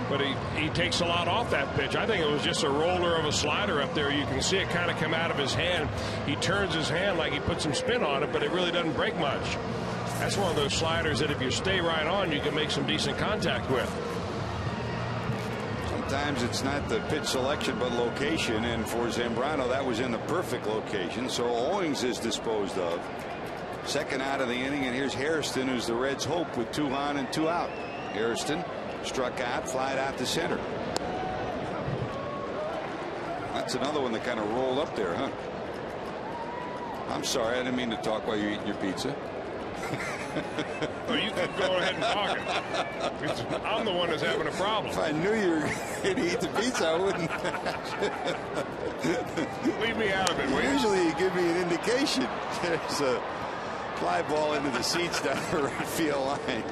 but he takes a lot off that pitch. I think it was just a roller of a slider up there. You can see it kind of come out of his hand. He turns his hand like he put some spin on it, but it really doesn't break much. That's one of those sliders that if you stay right on, you can make some decent contact with. Sometimes it's not the pitch selection but location, and for Zambrano that was in the perfect location. So Owings is disposed of. Second out of the inning, and here's Hairston, who's the Reds' hope, with 2 on and 2 out. Hairston struck out, flied out to center. That's another one that kind of rolled up there, huh? I'm sorry, I didn't mean to talk while you're eating your pizza. Well, you can go ahead and talk it. I'm the one that's having a problem. If I knew you were going to eat the pizza, I wouldn't. Leave me out of it, will you? Usually you give me an indication. There's a fly ball into the seats down the right field line.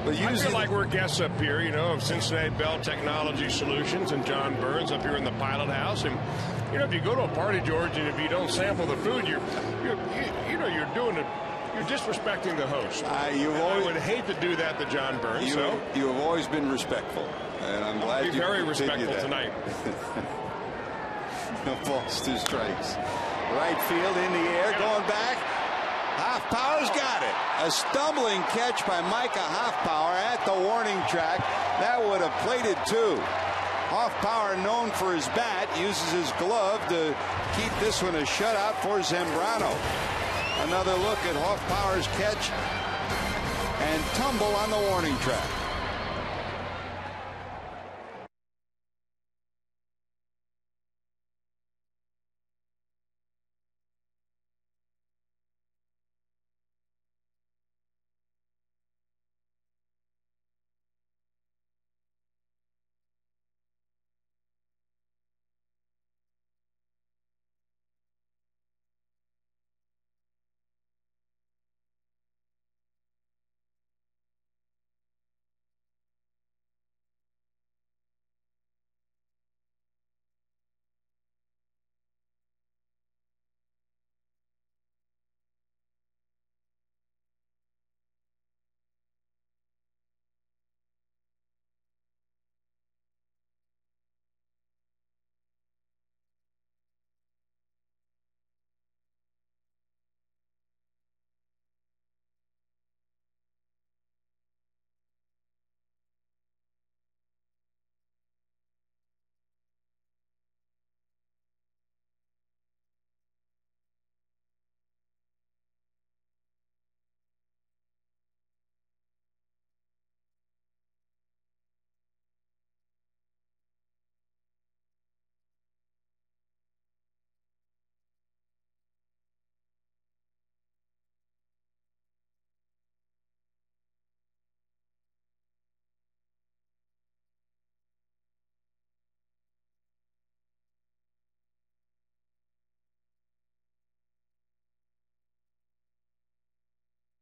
But I feel like we're guests up here, you know, of Cincinnati Bell Technology Solutions and John Burns up here in the pilot house. And you know, if you go to a party, George, and if you don't sample the food, you're disrespecting the host. I would hate to do that to John Burns. You have always been respectful, and I'm glad you're very respectful tonight. No balls, 2 strikes. Right field in the air, going back. Hoffpower's got it. A stumbling catch by Micah Hoffpower at the warning track. That would have plated 2. Hoffpower, known for his bat, uses his glove to keep this one a shutout for Zambrano. Another look at Hoffpower's catch and tumble on the warning track.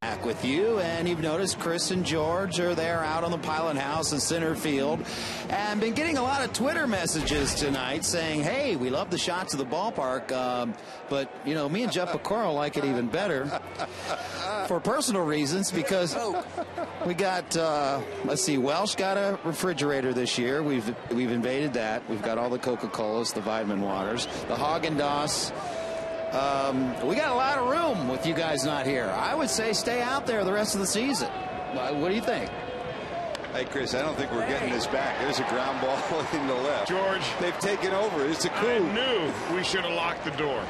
Back with you, and you've noticed Chris and George are there out on the pilot house in center field, and been getting a lot of Twitter messages tonight saying, hey, we love the shots of the ballpark, but you know, me and Jeff Picoro like it even better for personal reasons, because we got let's see, Welsh got a refrigerator this year. We've invaded that. We've got all the Coca-Colas, the vitamin waters, the Haagen-Dazs. We got a lot of room with you guys not here. I would say stay out there the rest of the season. What do you think? Hey, Chris, I don't think we're getting this back. There's a ground ball in the left. George. They've taken over. It's a coup. I knew we should have locked the door.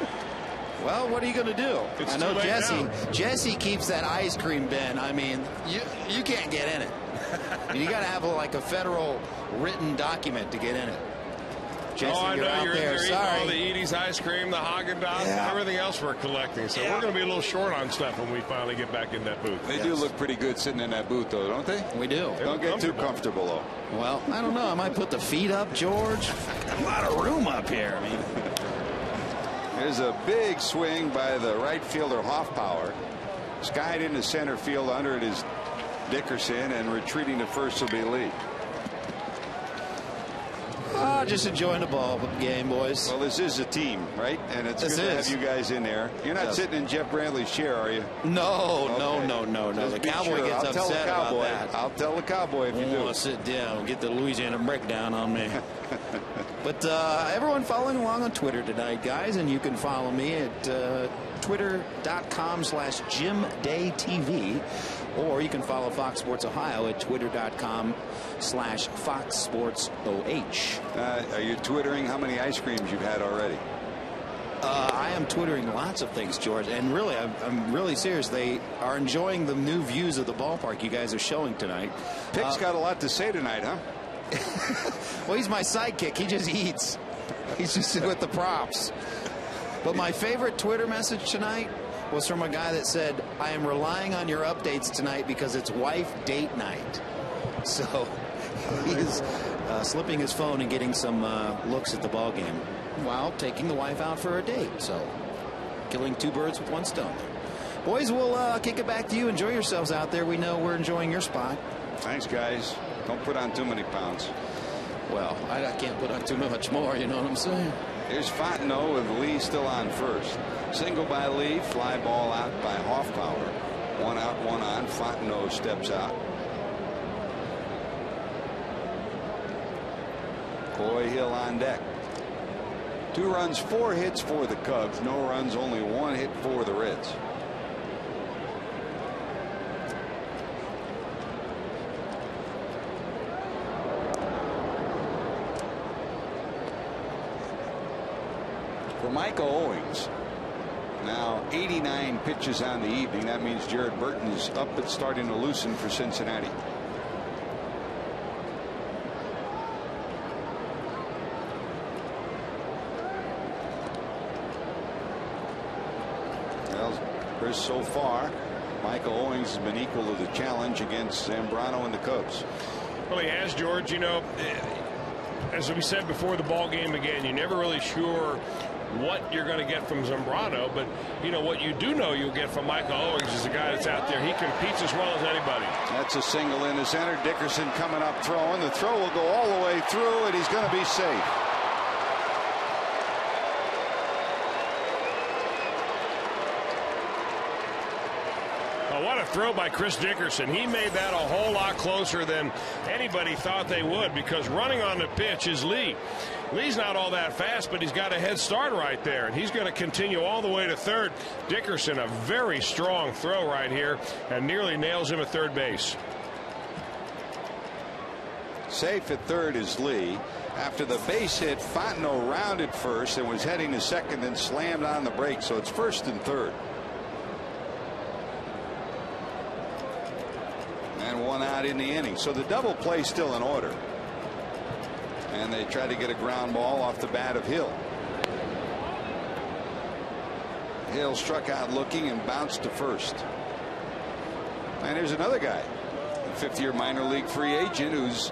Well, what are you going to do? It's I know Jesse. Jesse keeps that ice cream bin. I mean, you can't get in it. You got to have like a federal written document to get in it. Jason, I you're know out you're there. in there Sorry. eating all the Edie's ice cream, the Haagen-Dazs, and everything else we're collecting. So we're going to be a little short on stuff when we finally get back in that booth. They do look pretty good sitting in that booth, though, don't they? We do. Don't get too comfortable, though. Well, I don't know. I might put the feet up, George. Got a lot of room up here. I mean, there's a big swing by the right fielder Hoffpower. Skied into center field. Under it is Dickerson, and retreating to first will be Lee. just enjoying the ball game, boys. Well, this is a team, right? And it's good to have you guys in there. You're not sitting in Jeff Bradley's chair, are you? No, okay. no. The Cowboy gets upset about that. I'll tell the Cowboy if you do. I want to sit down, get the Louisiana breakdown on me. But everyone following along on Twitter tonight, guys, and you can follow me at twitter.com/JimDayTV, or you can follow Fox Sports Ohio at twitter.com/FoxSportsOH. Are you twittering how many ice creams you've had already? I am twittering lots of things, George, and really, I'm really serious. They are enjoying the new views of the ballpark you guys are showing tonight. Pick's got a lot to say tonight, huh? Well, he's my sidekick. He just eats. He's just with the props. But my favorite Twitter message tonight was from a guy that said, "I am relying on your updates tonight because it's wife date night." So he is slipping his phone and getting some looks at the ball game while taking the wife out for a date. So killing two birds with one stone. Boys, we'll kick it back to you. Enjoy yourselves out there. We know we're enjoying your spot. Thanks, guys. Don't put on too many pounds. Well, I can't put on too much more, you know what I'm saying? Here's Fontenot with Lee still on first. Single by Lee, fly ball out by Hoffpower. One out, one on. Fontenot steps out. Coy Hill on deck. 2 runs, 4 hits for the Cubs. No runs, only 1 hit for the Reds. For Michael Owings, now 89 pitches on the evening. That means Jared Burton's up and starting to loosen for Cincinnati. Well, Chris, so far, Michael Owings has been equal to the challenge against Zambrano and the Cubs. Well, he has, George. You know, as we said before the ball game began, you're never really sure what you're going to get from Zambrano, but you know what you do know you'll get from Michael Owings is a guy that's out there. He competes as well as anybody. That's a single in the center. Dickerson coming up throwing. The throw will go all the way through, and he's going to be safe. What a throw by Chris Dickerson. He made that a whole lot closer than anybody thought they would, because running on the pitch is Lee. Lee's not all that fast, but he's got a head start right there, and he's going to continue all the way to third. Dickerson, a very strong throw right here, and nearly nails him at third base. Safe at third is Lee. After the base hit, Fontenot rounded first and was heading to second and slammed on the brake, so it's first and third. And 1 out in the inning. So the double play still in order. And they try to get a ground ball off the bat of Hill. Hill struck out looking and bounced to first. And there's another guy, a 5th-year minor league free agent who's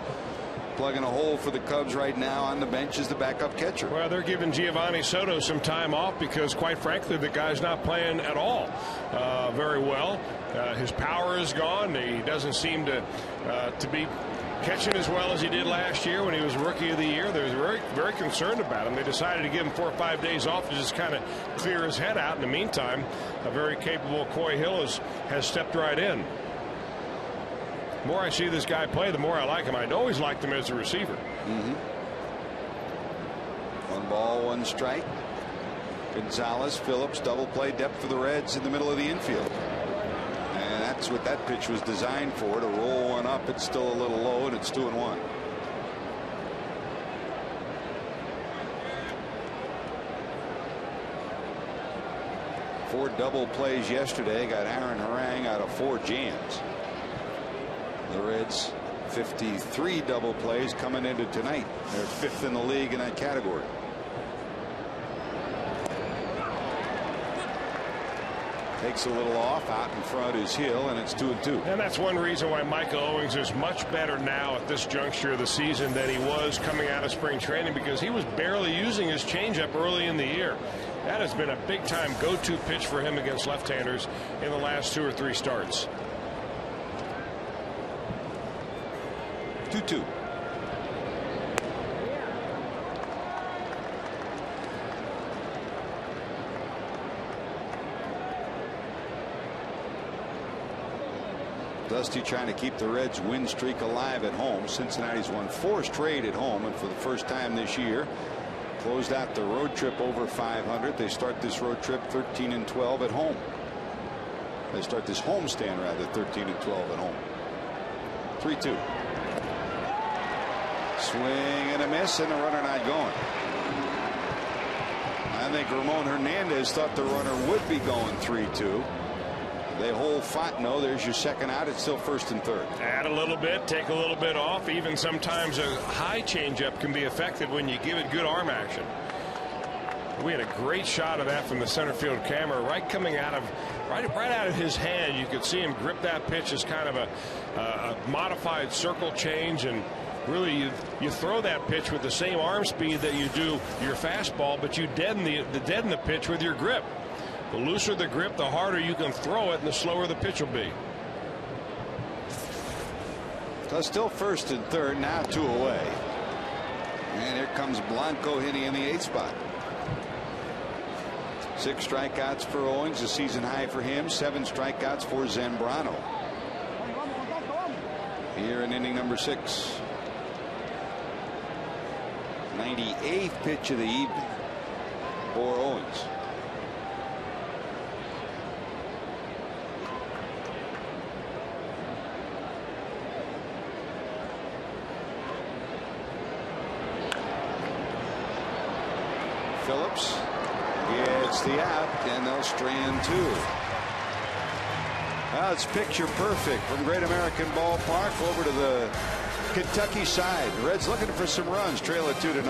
plugging a hole for the Cubs right now on the bench as the backup catcher. Well, they're giving Giovanni Soto some time off because, quite frankly, the guy's not playing at all very well. His power is gone. He doesn't seem to be catching as well as he did last year when he was Rookie of the Year. They were very concerned about him. They decided to give him 4 or 5 days off to just kind of clear his head out. In the meantime, a very capable Coy Hill has stepped right in. The more I see this guy play, the more I like him. I'd always liked him as a receiver. 1 ball, 1 strike. Gonzalez, Phillips, double play depth for the Reds in the middle of the infield. And that's what that pitch was designed for, to roll one up. It's still a little low, and it's 2-1. Four double plays yesterday got Aaron Harang out of 4 jams. The Reds 53 double plays coming into tonight. They're 5th in the league in that category. Takes a little off. Out in front is Hill, and it's 2-2. And that's one reason why Michael Owings is much better now at this juncture of the season than he was coming out of spring training, because he was barely using his changeup early in the year. That has been a big-time go-to pitch for him against left-handers in the last 2 or 3 starts. 2-2. Dusty trying to keep the Reds' win streak alive at home. Cincinnati's won 4 straight at home, and for the first time this year closed out the road trip over 500. They start this road trip 13-12 at home. They start this homestand rather 13-12 at home. 3-2. Swing and a miss, and the runner not going. I think Ramon Hernandez thought the runner would be going 3-2. They hold Fontenot. There's your second out. It's still 1st and 3rd. Add a little bit, take a little bit off. Even sometimes a high changeup can be effective when you give it good arm action. We had a great shot of that from the center field camera, right coming out of right out of his hand. You could see him grip that pitch as kind of a modified circle change, and really you throw that pitch with the same arm speed that you do your fastball, but you deaden the pitch with your grip. The looser the grip, the harder you can throw it, and the slower the pitch will be. So still 1st and 3rd, now 2 away. And here comes Blanco hitting in the 8th spot. 6 strikeouts for Owings, a season high for him. 7 strikeouts for Zambrano. Here in inning number 6. 98th pitch of the evening for Owings. Phillips gets the out, and they'll strand 2. Well, it's picture perfect from Great American Ballpark over to the Kentucky side. The Reds looking for some runs, trail it 2-0.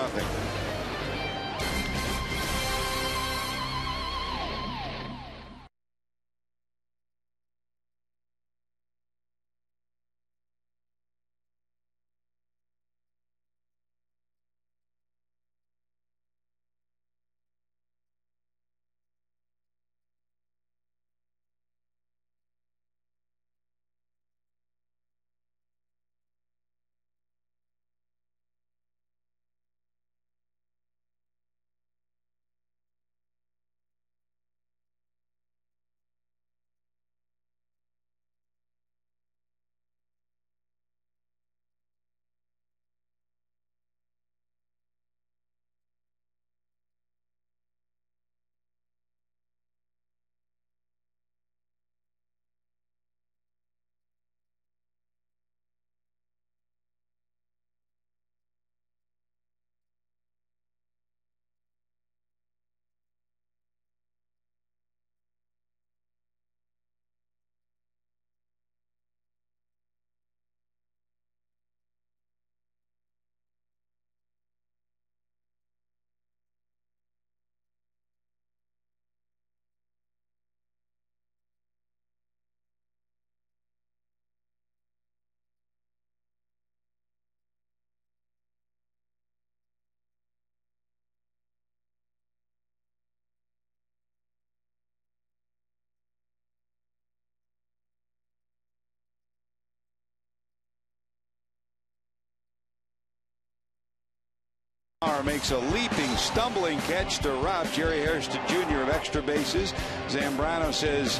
Makes a leaping, stumbling catch to rob Jerry Hairston Jr. of extra bases. Zambrano says,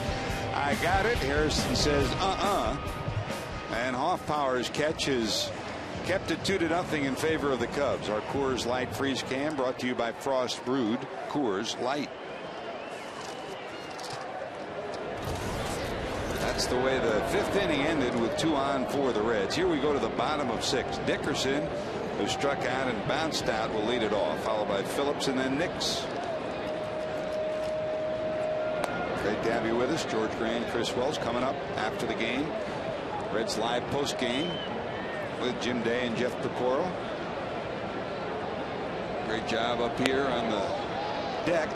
I got it. Harrison says, And Hoffpower's catch has kept it 2-0 in favor of the Cubs. Our Coors Light Freeze Can brought to you by Frost Brewed Coors Light. That's the way the 5th inning ended, with 2 on for the Reds. Here we go to the bottom of 6. Dickerson, who struck out and bounced out, will lead it off, followed by Phillips and then Nix. Great to have you with us. George Gray and Chris Wells coming up after the game. Reds live post game. with Jim Day and Jeff Pecoro. Great job up here on the deck.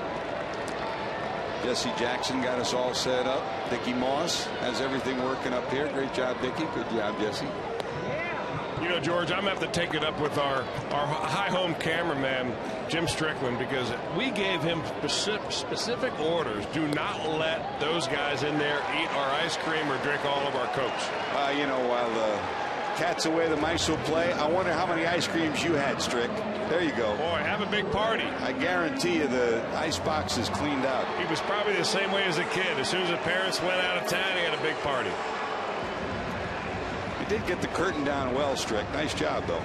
Jesse Jackson got us all set up. Dickie Moss has everything working up here. Great job, Dickie. Good job, Jesse. You know, George, I'm going to have to take it up with our high home cameraman, Jim Strickland, because we gave him specific orders. Do not let those guys in there eat our ice cream or drink all of our Cokes. You know, while the cat's away, the mice will play. I wonder how many ice creams you had, Strick. There you go. Boy, have a big party. I guarantee you the ice box is cleaned out. He was probably the same way as a kid. As soon as the parents went out of town, he had a big party. You did get the curtain down well, Strick. Nice job, though.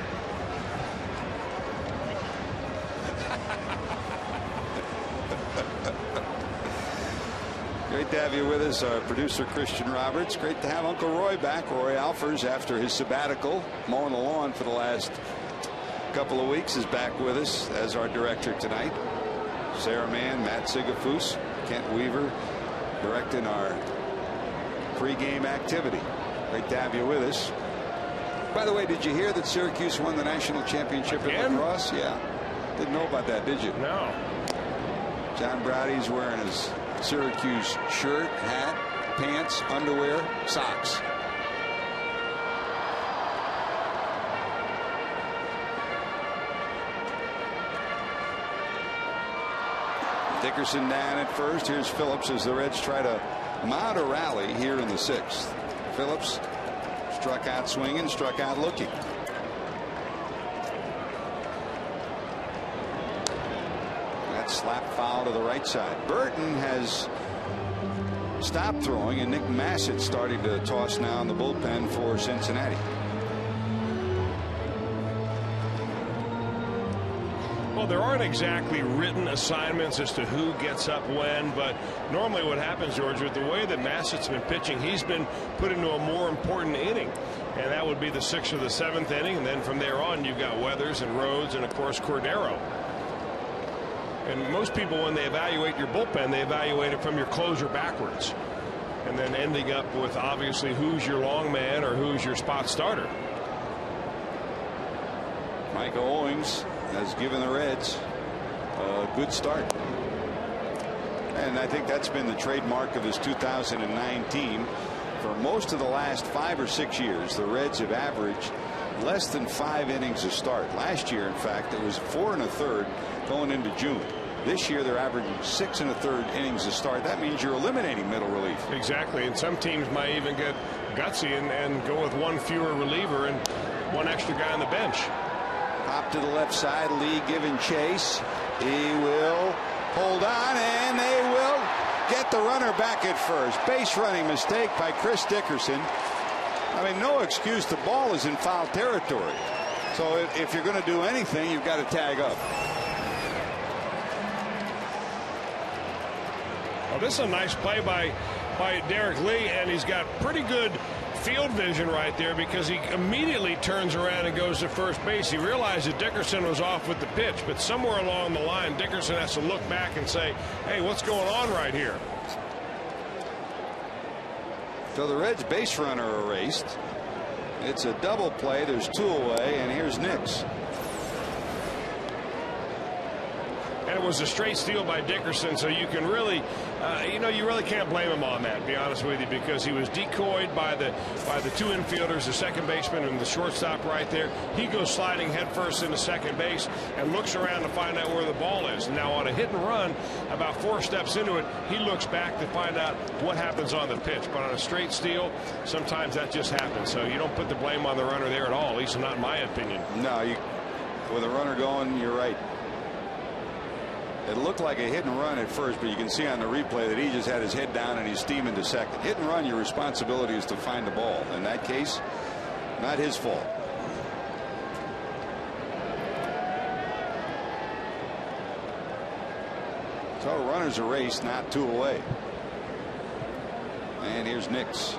Great to have you with us, our producer Christian Roberts. Great to have Uncle Roy back. Roy Alfers, after his sabbatical, mowing the lawn for the last couple of weeks, is back with us as our director tonight. Sarah Mann, Matt Sigafus, Kent Weaver directing our pregame activity. Great to have you with us. By the way, did you hear that Syracuse won the national championship in lacrosse? Yeah. Didn't know about that, did you? No. John Browdy's wearing his Syracuse shirt, hat, pants, underwear, socks. Dickerson down at first. Here's Phillips as the Reds try to mount a rally here in the 6th. Phillips struck out swinging, struck out looking. That slap foul to the right side. Burton has stopped throwing, and Nick Massett starting to toss now in the bullpen for Cincinnati. Well, there aren't exactly written assignments as to who gets up when, but normally what happens, George, with the way that Massett's been pitching, he's been put into a more important inning, and that would be the 6th or the 7th inning, and then from there on you've got Weathers and Rhodes and of course Cordero. And most people, when they evaluate your bullpen, they evaluate it from your closer backwards, and then ending up with obviously who's your long man or who's your spot starter. Michael Owings has given the Reds a good start. And I think that's been the trademark of this 2009 team. For most of the last 5 or 6 years, the Reds have averaged less than 5 innings a start. Last year, in fact, it was 4 1/3 going into June. This year, they're averaging 6 1/3 innings a start. That means you're eliminating middle relief. Exactly. And some teams might even get gutsy and go with 1 fewer reliever and 1 extra guy on the bench. Pop to the left side. Lee giving chase. He will hold on, and they will get the runner back at first. Base running mistake by Chris Dickerson. I mean, no excuse. The ball is in foul territory. So if you're going to do anything, you've got to tag up. Well, this is a nice play by Derek Lee, and he's got pretty good field vision right there, because he immediately turns around and goes to first base. He realized that Dickerson was off with the pitch, but somewhere along the line Dickerson has to look back and say, hey, what's going on right here? So the Reds base runner erased. It's a double play. There's 2 away, and here's Nix. And it was a straight steal by Dickerson, so you can really, you really can't blame him on that, to be honest with you, because he was decoyed by the 2 infielders, the second baseman and the shortstop right there. He goes sliding headfirst into second base and looks around to find out where the ball is. Now on a hit and run, about 4 steps into it, he looks back to find out what happens on the pitch. But on a straight steal, sometimes that just happens. So you don't put the blame on the runner there at all, at least not in my opinion. No, with a runner going, you're right. It looked like a hit and run at first, but you can see on the replay that he just had his head down and he's steaming to second. Hit and run, your responsibility is to find the ball. In that case, not his fault. So runners erased, not 2 away. And here's Nix.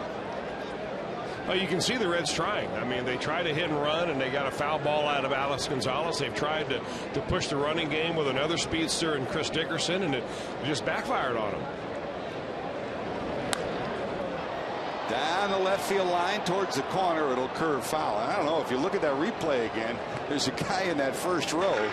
Well, you can see the Reds trying. I mean, they tried to hit and run, and they got a foul ball out of Alex Gonzalez. They've tried to push the running game with another speedster and Chris Dickerson, and it just backfired on them. Down the left field line towards the corner. It'll curve foul. And I don't know if you look at that replay again. There's a guy in that first row.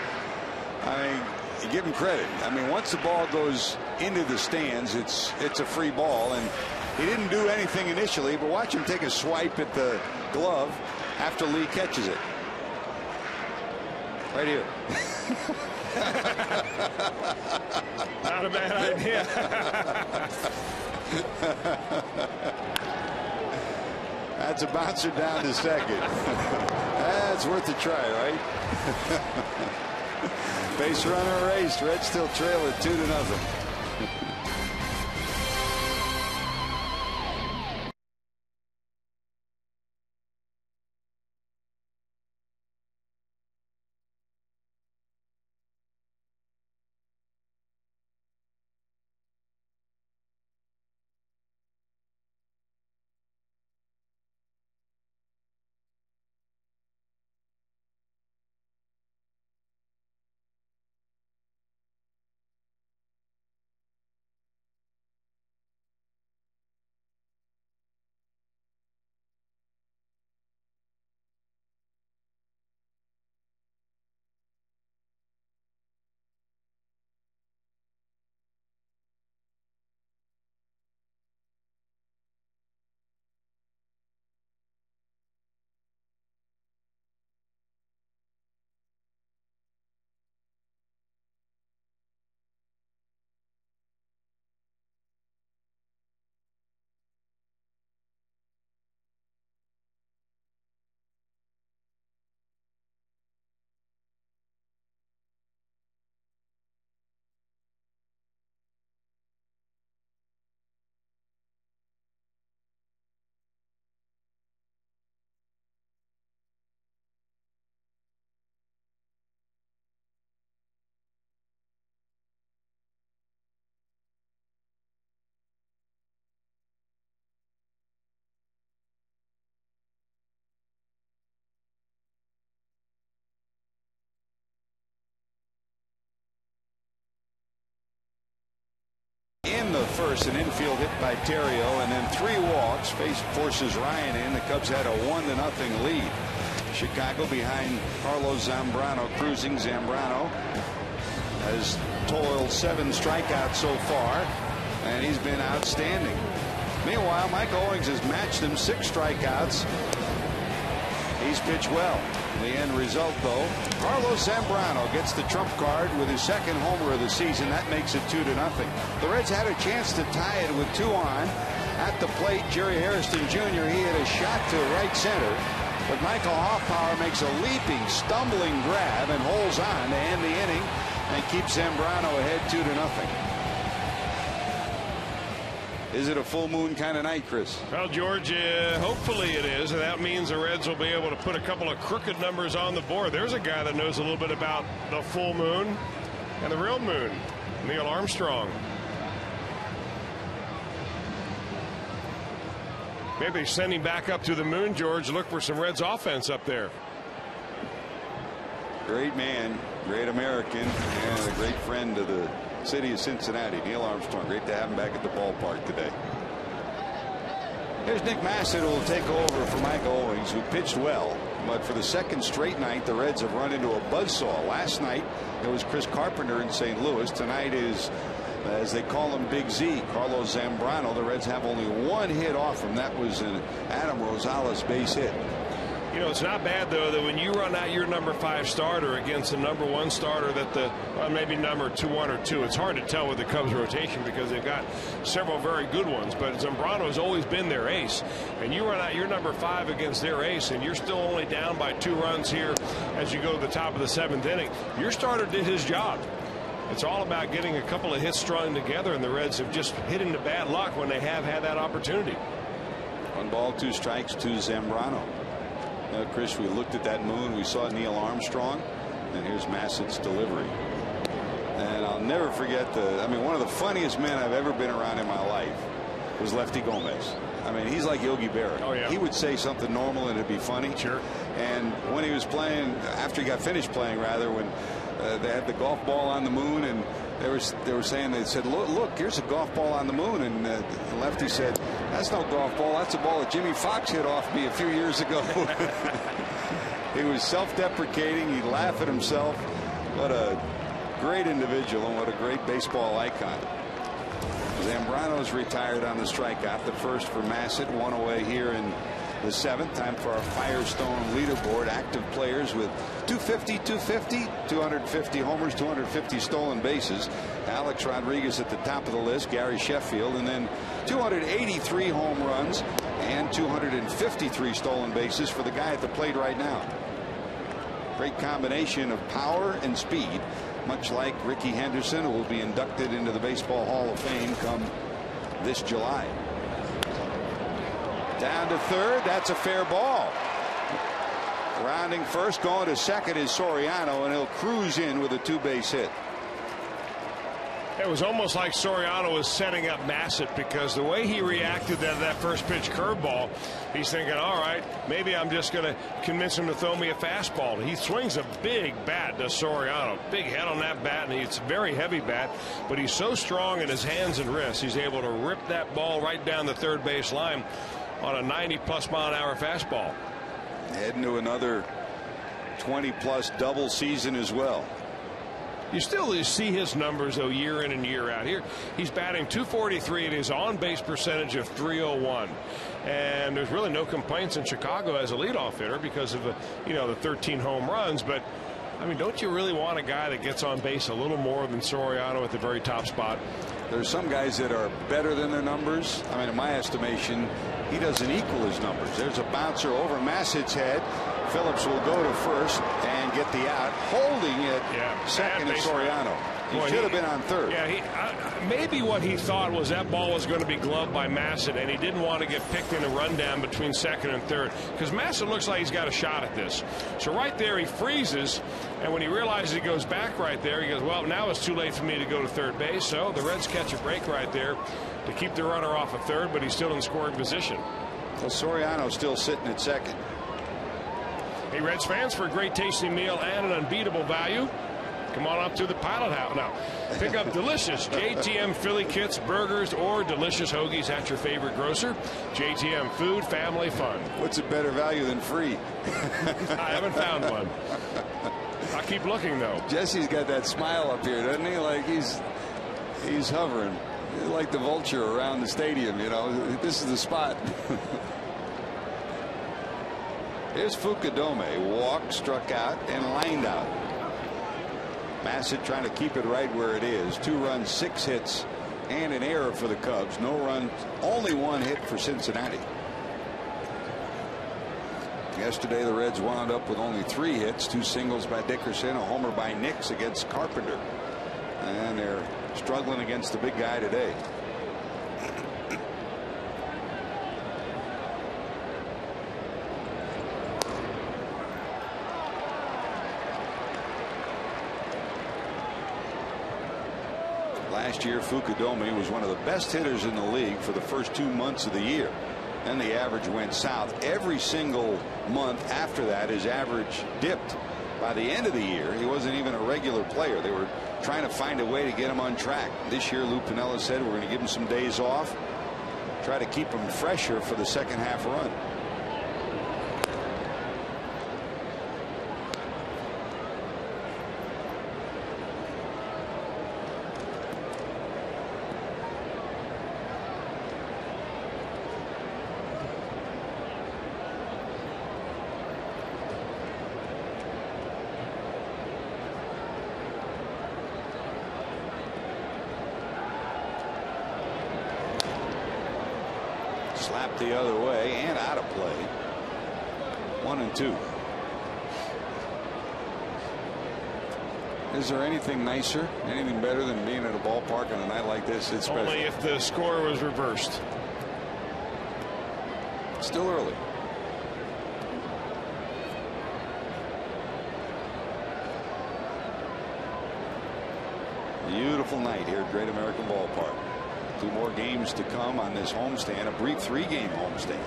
I mean, you give him credit. I mean, once the ball goes into the stands, it's a free ball, and he didn't do anything initially, but watch him take a swipe at the glove after Lee catches it. Right here. Not a bad idea. That's a bouncer down to second. That's worth a try, right? Base runner erased. Reds still trail at 2-0. In the first, an infield hit by Terrio, and then 3 walks. Forces Ryan in. The Cubs had a 1-0 lead. Chicago behind Carlos Zambrano cruising. Zambrano has toiled 7 strikeouts so far, and he's been outstanding. Meanwhile, Mike Owings has matched him 6 strikeouts. He's pitched well. The end result, though, Carlos Zambrano gets the trump card with his 2nd homer of the season. That makes it 2-0. The Reds had a chance to tie it with 2 on. At the plate, Jerry Hairston Jr. He had a shot to right center, but Michael Hoffpauir makes a leaping, stumbling grab and holds on to end the inning and keeps Zambrano ahead 2-0. Is it a full moon kind of night, Chris? Well, George, hopefully it is. And that means the Reds will be able to put a couple of crooked numbers on the board. There's a guy that knows a little bit about the full moon and the real moon, Neil Armstrong. Maybe send him back up to the moon, George. Look for some Reds offense up there. Great man, great American, and a great friend of the city of Cincinnati, Neil Armstrong. Great to have him back at the ballpark today. Here's Nick Massett, who will take over for Mike Owings, who pitched well, but for the 2nd straight night, the Reds have run into a buzzsaw. Last night, it was Chris Carpenter in St. Louis. Tonight is, as they call him, Big Z, Carlos Zambrano. The Reds have only 1 hit off him. That was an Adam Rosales base hit. You know, it's not bad, though, that when you run out your number 5 starter against the number 1 starter that well, maybe number 1 or 2. It's hard to tell with the Cubs rotation because they've got several very good ones. But Zambrano has always been their ace. And you run out your number 5 against their ace, and you're still only down by 2 runs here as you go to the top of the 7th inning. Your starter did his job. It's all about getting a couple of hits strung together, and the Reds have just hit into bad luck when they have had that opportunity. 1 ball, 2 strikes to Zambrano. Chris, we looked at that moon. We saw Neil Armstrong, and here's Massett's delivery. And I'll never forget one of the funniest men I've ever been around in my life was Lefty Gomez. I mean, he's like Yogi Berra. Oh, yeah. He would say something normal and it'd be funny. Sure. And when he was playing, after he got finished playing, rather, when They had the golf ball on the moon, and they were saying, they said, look, here's a golf ball on the moon, and the lefty said, that's no golf ball, that's a ball that Jimmy Fox hit off me a few years ago. He was self-deprecating. He'd laugh at himself. What a great individual, and what a great baseball icon. Zambrano's retired on the strikeout. The first for Massett, one away here in the seventh. Time for our Firestone leaderboard. Active players with 250, 250, 250 homers, 250 stolen bases. Alex Rodriguez at the top of the list, Gary Sheffield, and then 283 home runs and 253 stolen bases for the guy at the plate right now. Great combination of power and speed, much like Rickey Henderson, who will be inducted into the Baseball Hall of Fame come this July. Down to third. That's a fair ball. Rounding first, going to second is Soriano, and he'll cruise in with a two-base hit. It was almost like Soriano was setting up Massett, because the way he reacted to that first pitch curveball, he's thinking, all right, maybe I'm just going to convince him to throw me a fastball. He swings a big bat to Soriano. Big head on that bat, and it's a very heavy bat, but he's so strong in his hands and wrists, he's able to rip that ball right down the third base line on a 90+ mile an hour fastball. Heading to another 20+ double season as well. You still see his numbers, though, year in and year out. Here he's batting .243 and his on-base percentage of .301, and there's really no complaints in Chicago as a leadoff hitter because of the 13 home runs. But I mean, don't you really want a guy that gets on base a little more than Soriano at the very top spot? There's some guys that are better than their numbers. I mean, in my estimation, he doesn't equal his numbers. There's a bouncer over Massett's head. Phillips will go to first and get the out. Holding it second is Soriano. He should have been on third. Yeah, maybe what he thought was that ball was going to be gloved by Massett, and he didn't want to get picked in a rundown between second and third, because Massett looks like he's got a shot at this. So right there he freezes, and when he realizes he goes back right there, he goes, well, now it's too late for me to go to third base. So the Reds catch a break right there to keep the runner off of third, but he's still in scoring position. Well, Soriano's still sitting at second. Hey, Reds fans, for a great tasting meal and an unbeatable value, come on up to the Pilot House now. Pick up delicious JTM Philly kits, burgers, or delicious hoagies at your favorite grocer. JTM Food, family fun. What's a better value than free? I haven't found one. I'll keep looking, though. Jesse's got that smile up here, doesn't he? Like he's hovering, like the vulture around the stadium. You know, this is the spot. Here's Fukudome. Walked, struck out, and lined out. Massett trying to keep it right where it is. 2 runs, 6 hits, and an error for the Cubs. No runs, only 1 hit for Cincinnati. Yesterday, the Reds wound up with only 3 hits, 2 singles by Dickerson, a homer by Nix against Carpenter. And they're struggling against the big guy today. Last year, Fukudome was one of the best hitters in the league for the first 2 months of the year. Then the average went south. Every single month after that, his average dipped. By the end of the year, he wasn't even a regular player. They were trying to find a way to get him on track. This year, Lou Piniella said, we're going to give him some days off, try to keep him fresher for the second half run. Slapped the other way and out of play. 1-2. Is there anything nicer, anything better than being at a ballpark on a night like this? It's special. Only if the score was reversed. Still early. Beautiful night here at Great American Ballpark. 2 more games to come on this homestand, a brief 3-game homestand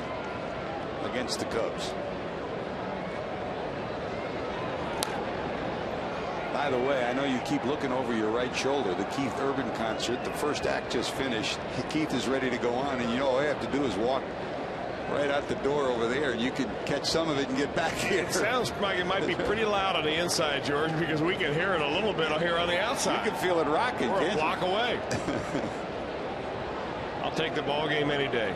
against the Cubs. By the way, I know you keep looking over your right shoulder. The Keith Urban concert, the first act just finished. Keith is ready to go on, and you know all you have to do is walk right out the door over there, and you can catch some of it and get back here. It sounds like it might be pretty loud on the inside, George, because we can hear it a little bit here on the outside. You can feel it rocking. We're a block away. I'll take the ball game any day.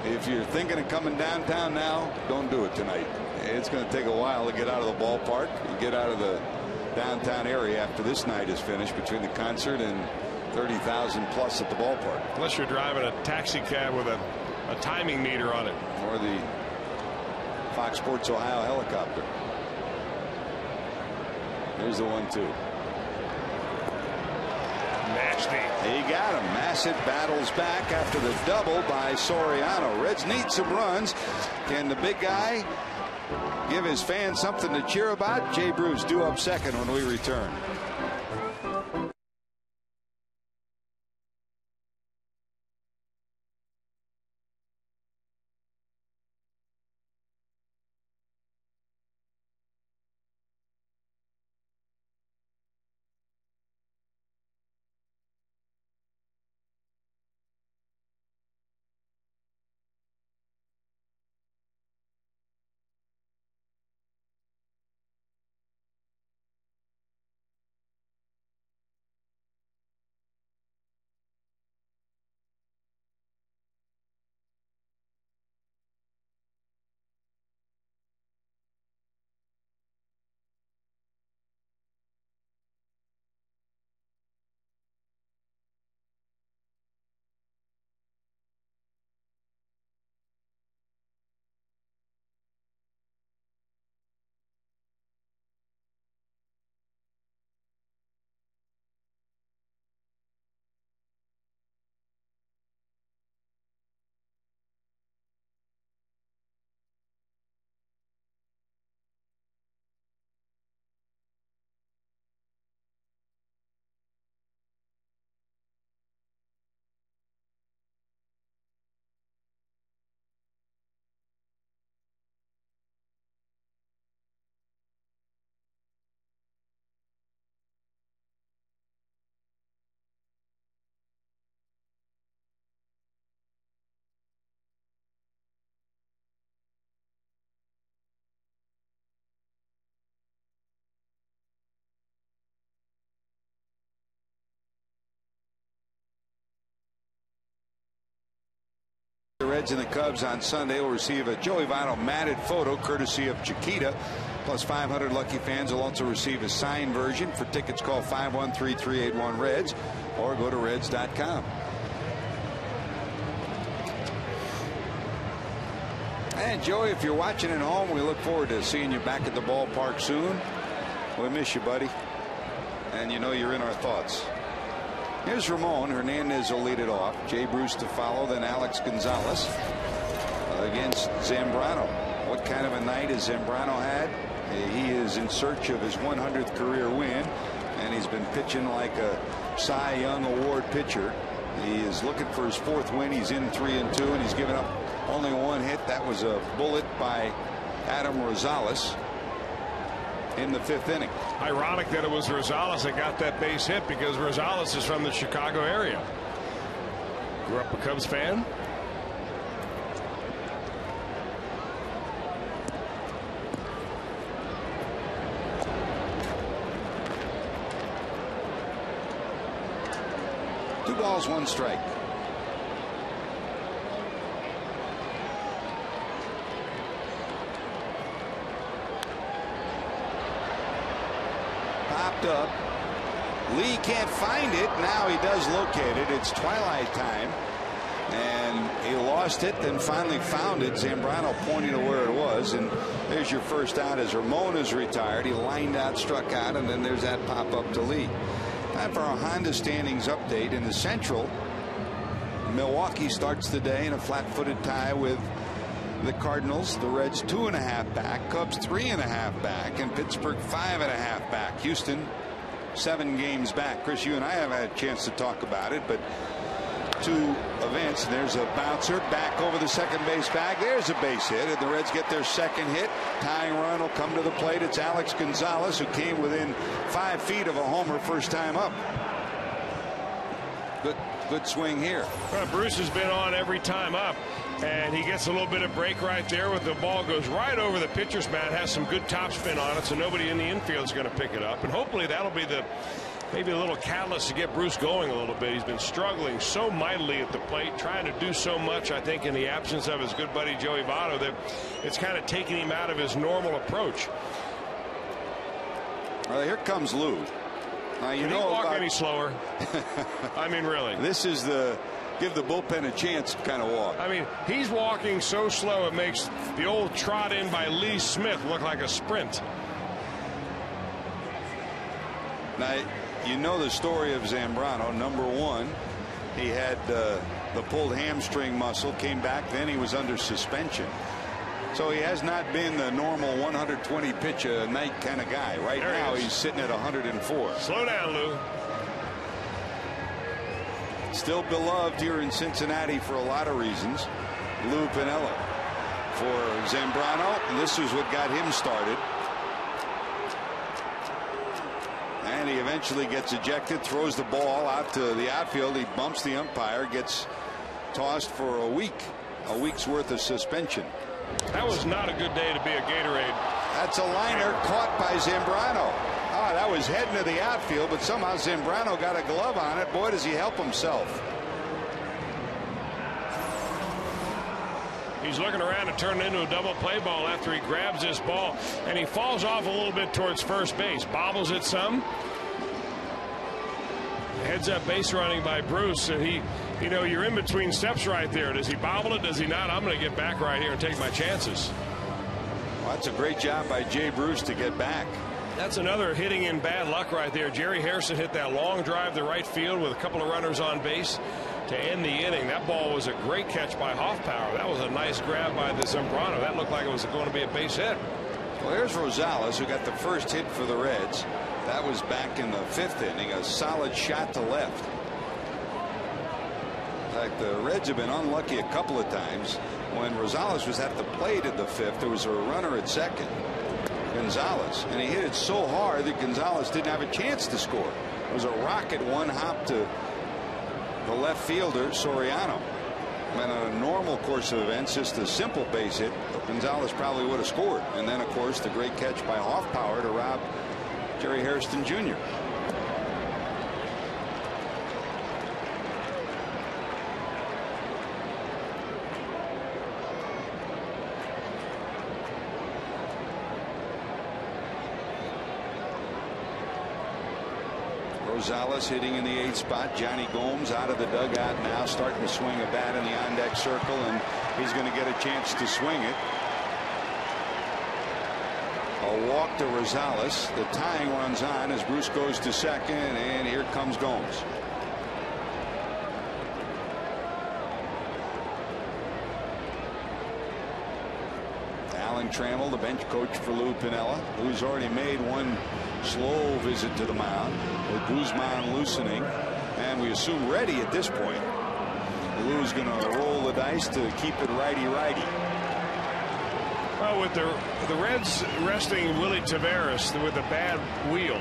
If you're thinking of coming downtown now, don't do it tonight. It's going to take a while to get out of the ballpark and get out of the downtown area after this night is finished between the concert and 30,000 plus at the ballpark. Unless you're driving a taxi cab with a timing meter on it. Or the Fox Sports Ohio helicopter. There's the 1-2. Nasty. He got him. Massett battles back after the double by Soriano. Reds need some runs. Can the big guy give his fans something to cheer about? Jay Bruce due up second when we return. The Reds and the Cubs on Sunday will receive a Joey Votto matted photo courtesy of Chiquita. Plus 500 lucky fans will also receive a signed version. For tickets, call 513-381-REDS or go to Reds.com. And Joey, if you're watching at home, we look forward to seeing you back at the ballpark soon. We miss you, buddy. And you know you're in our thoughts. Here's Ramon. Hernandez will lead it off. Jay Bruce to follow, then Alex Gonzalez against Zambrano. What kind of a night has Zambrano had? He is in search of his 100th career win, and he's been pitching like a Cy Young Award pitcher. He is looking for his 4th win. He's in 3-2, and he's given up only 1 hit. That was a bullet by Adam Rosales in the 5th inning. Ironic that it was Rosales that got that base hit, because Rosales is from the Chicago area. Grew up a Cubs fan. Two balls, 1 strike. Popped up. Lee can't find it. Now he does locate it. It's twilight time, and he lost it, then finally found it. Zambrano pointing to where it was, and there's your first out as Ramon is retired. He lined out, struck out, and then there's that pop up to Lee. Time for our Honda standings update. In the Central, Milwaukee starts the day in a flat-footed tie with the Cardinals. The Reds 2.5 back, Cubs 3.5 back, and Pittsburgh 5.5 back. Houston 7 games back. Chris, you and I haven't had a chance to talk about it, but 2 events. And there's a bouncer back over the second base bag. There's a base hit, and the Reds get their second hit. Tying run will come to the plate. It's Alex Gonzalez, who came within 5 feet of a homer first time up. Good swing here. Well, Bruce has been on every time up, and he gets a little bit of break right there with the ball goes right over the pitcher's mound, has some good topspin on it, so nobody in the infield is going to pick it up, and hopefully that'll be maybe a little catalyst to get Bruce going a little bit. He's been struggling so mightily at the plate, trying to do so much, I think, in the absence of his good buddy Joey Votto, that it's kind of taking him out of his normal approach. Well, here comes Lou. Can he walk any slower? I mean, really. This is the give the bullpen a chance kind of walk. I mean, he's walking so slow it makes the old trot in by Lee Smith look like a sprint. Now, you know the story of Zambrano. Number 1, he had the pulled hamstring muscle, came back, then he was under suspension. So he has not been the normal 120 pitch a night kind of guy. Right now he's sitting at 104. Slow down, Lou. Still beloved here in Cincinnati for a lot of reasons. Lou Piniella. For Zambrano, this is what got him started. And he eventually gets ejected, throws the ball out to the outfield. He bumps the umpire, gets tossed for a week's worth of suspension. That was not a good day to be a Gatorade. That's a liner caught by Zambrano. Oh, that was heading to the outfield, but somehow Zambrano got a glove on it. Boy, does he help himself. He's looking around to turn it into a double play ball after he grabs this ball, and he falls off a little bit towards first base, bobbles it some. Heads up base running by Bruce, and you know, you're in between steps right there. Does he bobble it? Does he not? I'm going to get back right here and take my chances. Well, that's a great job by Jay Bruce to get back. That's another hitting in bad luck right there. Jerry Harrison hit that long drive to right field with a couple of runners on base to end the inning. That ball was a great catch by Hoffpower. That was a nice grab by the Zambrano. That looked like it was going to be a base hit. Well, here's Rosales, who got the first hit for the Reds. That was back in the 5th inning, a solid shot to left. In fact, the Reds have been unlucky a couple of times. When Rosales was at the plate in the 5th, there was a runner at second, Gonzalez, and he hit it so hard that Gonzalez didn't have a chance to score. It was a rocket one hop to the left fielder, Soriano. And on a normal course of events, just a simple base hit, Gonzalez probably would have scored. And then, of course, the great catch by Hoffpower to rob Jerry Harrison Jr. Rosales hitting in the 8th spot. Johnny Gomes out of the dugout now, starting to swing a bat in the on-deck circle, and he's going to get a chance to swing it. A walk to Rosales. The tying runs on as Bruce goes to second, and here comes Gomes. Alan Trammell, the bench coach for Lou Piniella, who's already made one slow visit to the mound with Guzman loosening, and we assume ready at this point. Lou's going to roll the dice to keep it righty-righty. Well, with the Reds resting Willie Taveras with a bad wheel,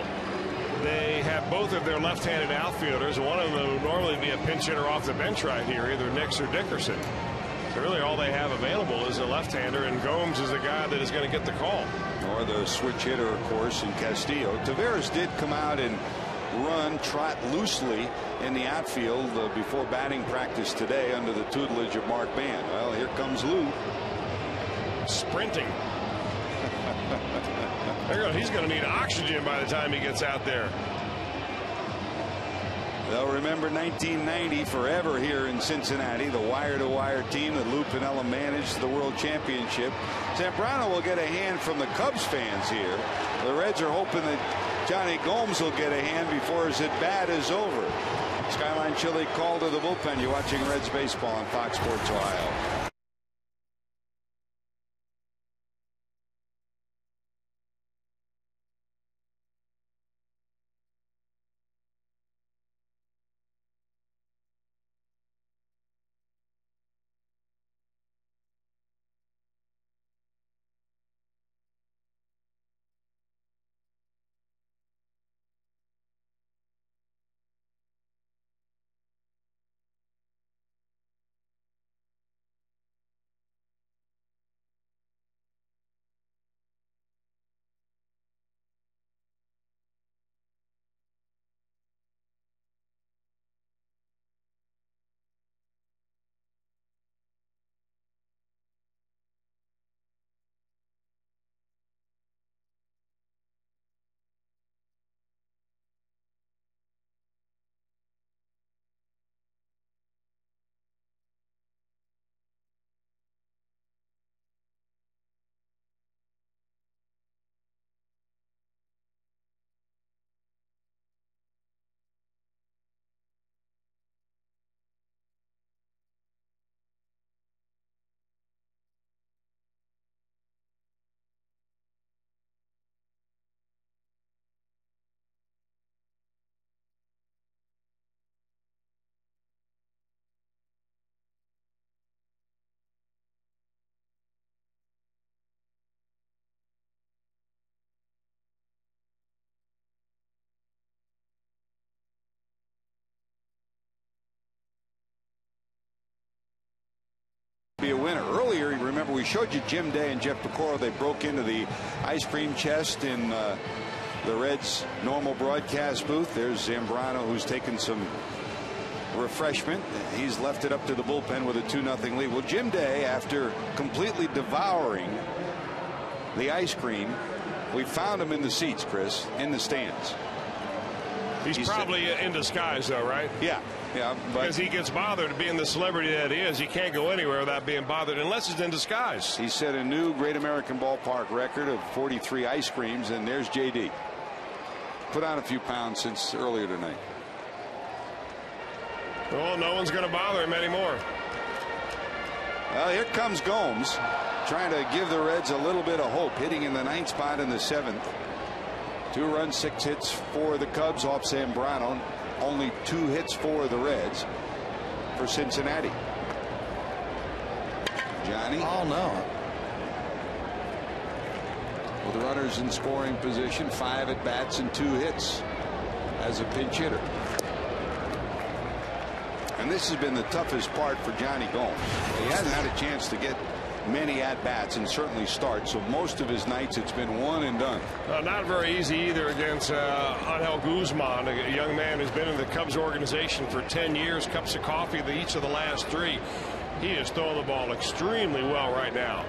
they have both of their left-handed outfielders. One of them will normally be a pinch hitter off the bench right here, either Nix or Dickerson. So really all they have available is a left-hander, and Gomes is the guy that is going to get the call. Or the switch hitter, of course, in Castillo. Taveras did come out and trot loosely in the outfield before batting practice today under the tutelage of Mark Mann. Well, here comes Lou. Sprinting. He's going to need oxygen by the time he gets out there. They'll remember 1990 forever here in Cincinnati, the wire-to-wire team that Lou Piniella managed the World Championship. Zambrano will get a hand from the Cubs fans here. The Reds are hoping that Johnny Gomes will get a hand before his at-bat is over. Skyline Chili call to the bullpen. You're watching Reds baseball on Fox Sports Ohio. winner. Earlier, you remember we showed you Jim Day and Jeff Pecoro. They broke into the ice cream chest in the Reds' normal broadcast booth. There's Zambrano, who's taken some refreshment. He's left it up to the bullpen with a 2-0 lead. Well, Jim Day, after completely devouring the ice cream, we found him in the seats, Chris, in the stands. He's probably in disguise, though, right? Yeah. Yeah, because he gets bothered being the celebrity that he is. He can't go anywhere without being bothered unless he's in disguise. He set a new Great American Ballpark record of 43 ice creams, and there's JD. Put on a few pounds since earlier tonight. Well, no one's going to bother him anymore. Well, here comes Gomes, trying to give the Reds a little bit of hope, hitting in the 9th spot in the 7th. 2 runs, 6 hits for the Cubs off Zambrano. Only 2 hits for the Reds for Cincinnati. Johnny. Oh, no. With the runners in scoring position, 5 at bats and 2 hits as a pinch hitter. And this has been the toughest part for Johnny Gomes. He hasn't had a chance to get many at bats and certainly start. So most of his nights it's been one and done. Not very easy either against Angel Guzman, a young man who's been in the Cubs organization for 10 years. Cups of coffee each of the last 3. He is throwing the ball extremely well right now.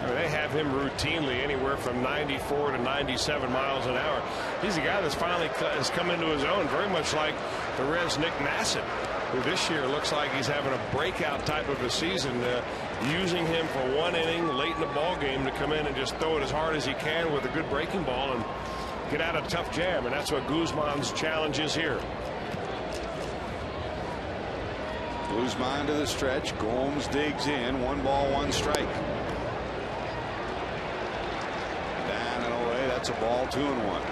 I mean, they have him routinely anywhere from 94 to 97 miles an hour. He's a guy that's finally has come into his own, very much like the Reds' Nick Nassett, who this year looks like he's having a breakout type of a season, using him for 1 inning late in the ball game to come in and just throw it as hard as he can with a good breaking ball and get out of tough jam. And that's what Guzman's challenge is here. Guzman to the stretch. Gomes digs in. 1 ball, 1 strike. Down and away. That's a ball, 2-1.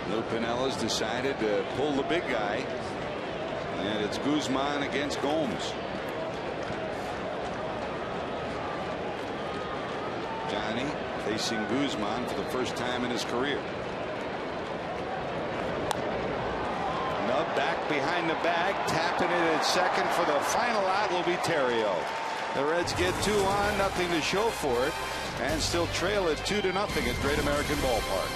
Lou Pinella's decided to pull the big guy, and it's Guzman against Gomes. Johnny facing Guzman for the first time in his career. Nub back behind the bag, tapping it at second for the final out will be Terrio. The Reds get 2 on, nothing to show for it, and still trail it 2-0 at Great American Ballpark.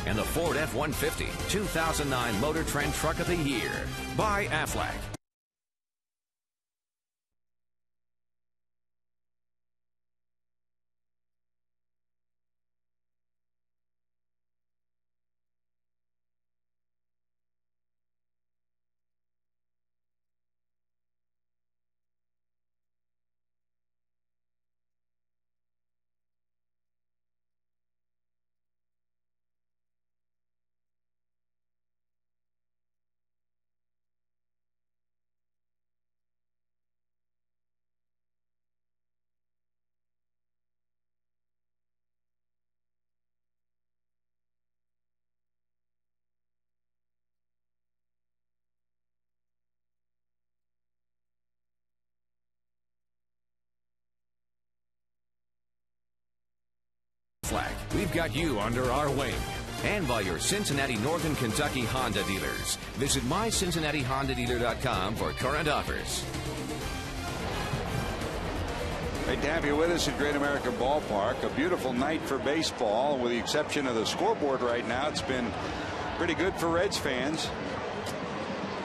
And the Ford F-150 2009 Motor Trend Truck of the Year by Aflac. We've got you under our wing. And by your Cincinnati Northern Kentucky Honda dealers. Visit mycincinnatihondadealer.com for current offers. Great to have you with us at Great American Ballpark. A beautiful night for baseball. With the exception of the scoreboard right now, it's been pretty good for Reds fans.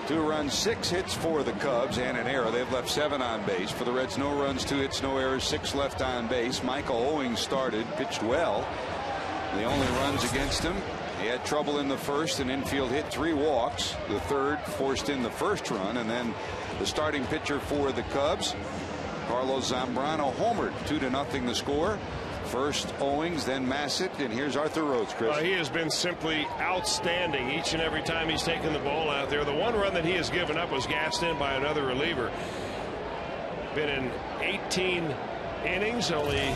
2 runs, 6 hits for the Cubs and an error. They've left 7 on base. For the Reds, no runs, 2 hits, no errors, 6 left on base. Michael Owings started, pitched well. The only runs against him He had trouble in the first, and infield hit 3 walks. The third forced in the first run, and then the starting pitcher for the Cubs, Carlos Zambrano, homered. 2-0 the score. First Owings, then Massett, and here's Arthur Rhodes. Chris. He has been simply outstanding each and every time he's taken the ball out there. The one run that he has given up was gassed in by another reliever. Been in 18 innings, only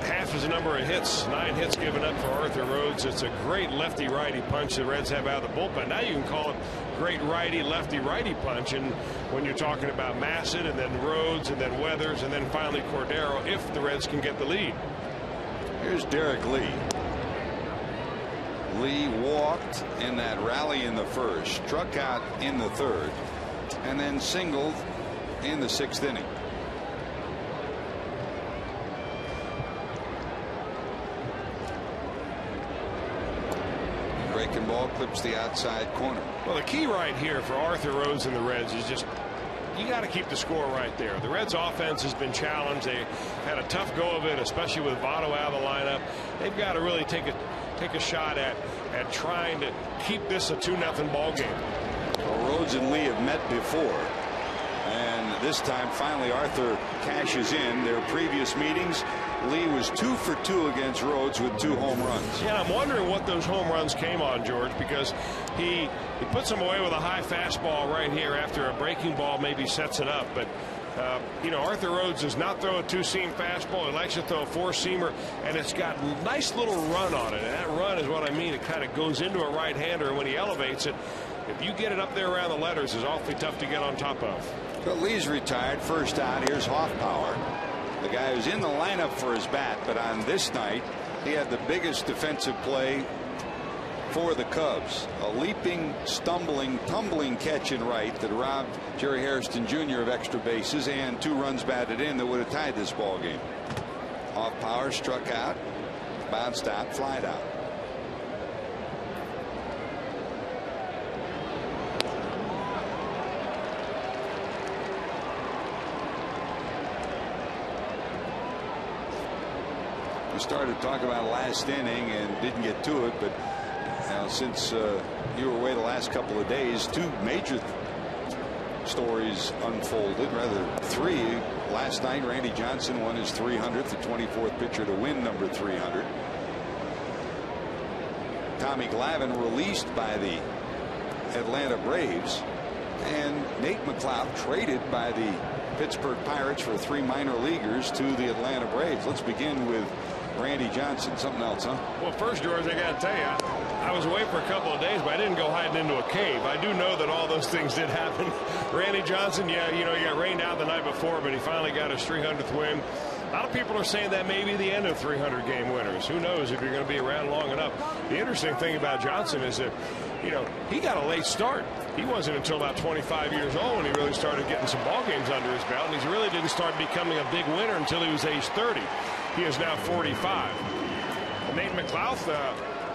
half his number of hits. 9 hits given up for Arthur Rhodes. It's a great lefty-righty punch the Reds have out of the bullpen. Now you can call it great righty lefty-righty punch, and when you're talking about Massett and then Rhodes and then Weathers and then finally Cordero, if the Reds can get the lead. Here's Derek Lee. Lee walked in that rally in the first, struck out in the third, and then singled in the 6th inning. Breaking ball clips the outside corner. Well, the key right here for Arthur Rhodes and the Reds is just you got to keep the score right there. The Reds offense has been challenged. They had a tough go of it, especially with Votto out of the lineup. They've got to really take a shot at trying to keep this a 2-0 ball game. Well, Rhodes and Lee have met before, and this time finally Arthur cashes in. Their previous meetings, Lee was 2 for 2 against Rhodes with 2 home runs. Yeah, I'm wondering what those home runs came on, George, because he puts them away with a high fastball right here after a breaking ball maybe sets it up. But you know, Arthur Rhodes does not throw a 2-seam fastball. He likes to throw a 4-seamer, and it's got a nice little run on it. And that run is what I mean. It kind of goes into a right-hander, and when he elevates it, if you get it up there around the letters, it's awfully tough to get on top of. So Lee's retired. First out, here's Hoffpauir, the guy who's in the lineup for his bat, but on this night he had the biggest defensive play for the Cubs. A leaping, stumbling, tumbling catch in right that robbed Jerry Hairston Jr. of extra bases and 2 runs batted in that would have tied this ball game. Hoffpauir struck out, bounced out, flied out. We started talking about last inning and didn't get to it, but since you were away the last couple of days, 2 major stories unfolded, rather 3. Last night, Randy Johnson won his 300th, the 24th pitcher to win number 300. Tommy Glavine released by the Atlanta Braves, and Nate McLeod traded by the Pittsburgh Pirates for 3 minor leaguers to the Atlanta Braves. Let's begin with Randy Johnson. Something else, huh? Well, first, George, I got to tell you, I was away for a couple of days, but I didn't go hiding into a cave. I do know that all those things did happen. Randy Johnson, yeah, you know, he got rained out the night before, but he finally got his 300th win. A lot of people are saying that may be the end of 300 game winners. Who knows if you're going to be around long enough. The interesting thing about Johnson is that, you know, he got a late start. He wasn't until about 25 years old when he really started getting some ball games under his belt, and he really didn't start becoming a big winner until he was age 30. He is now 45. And Nate McLeod,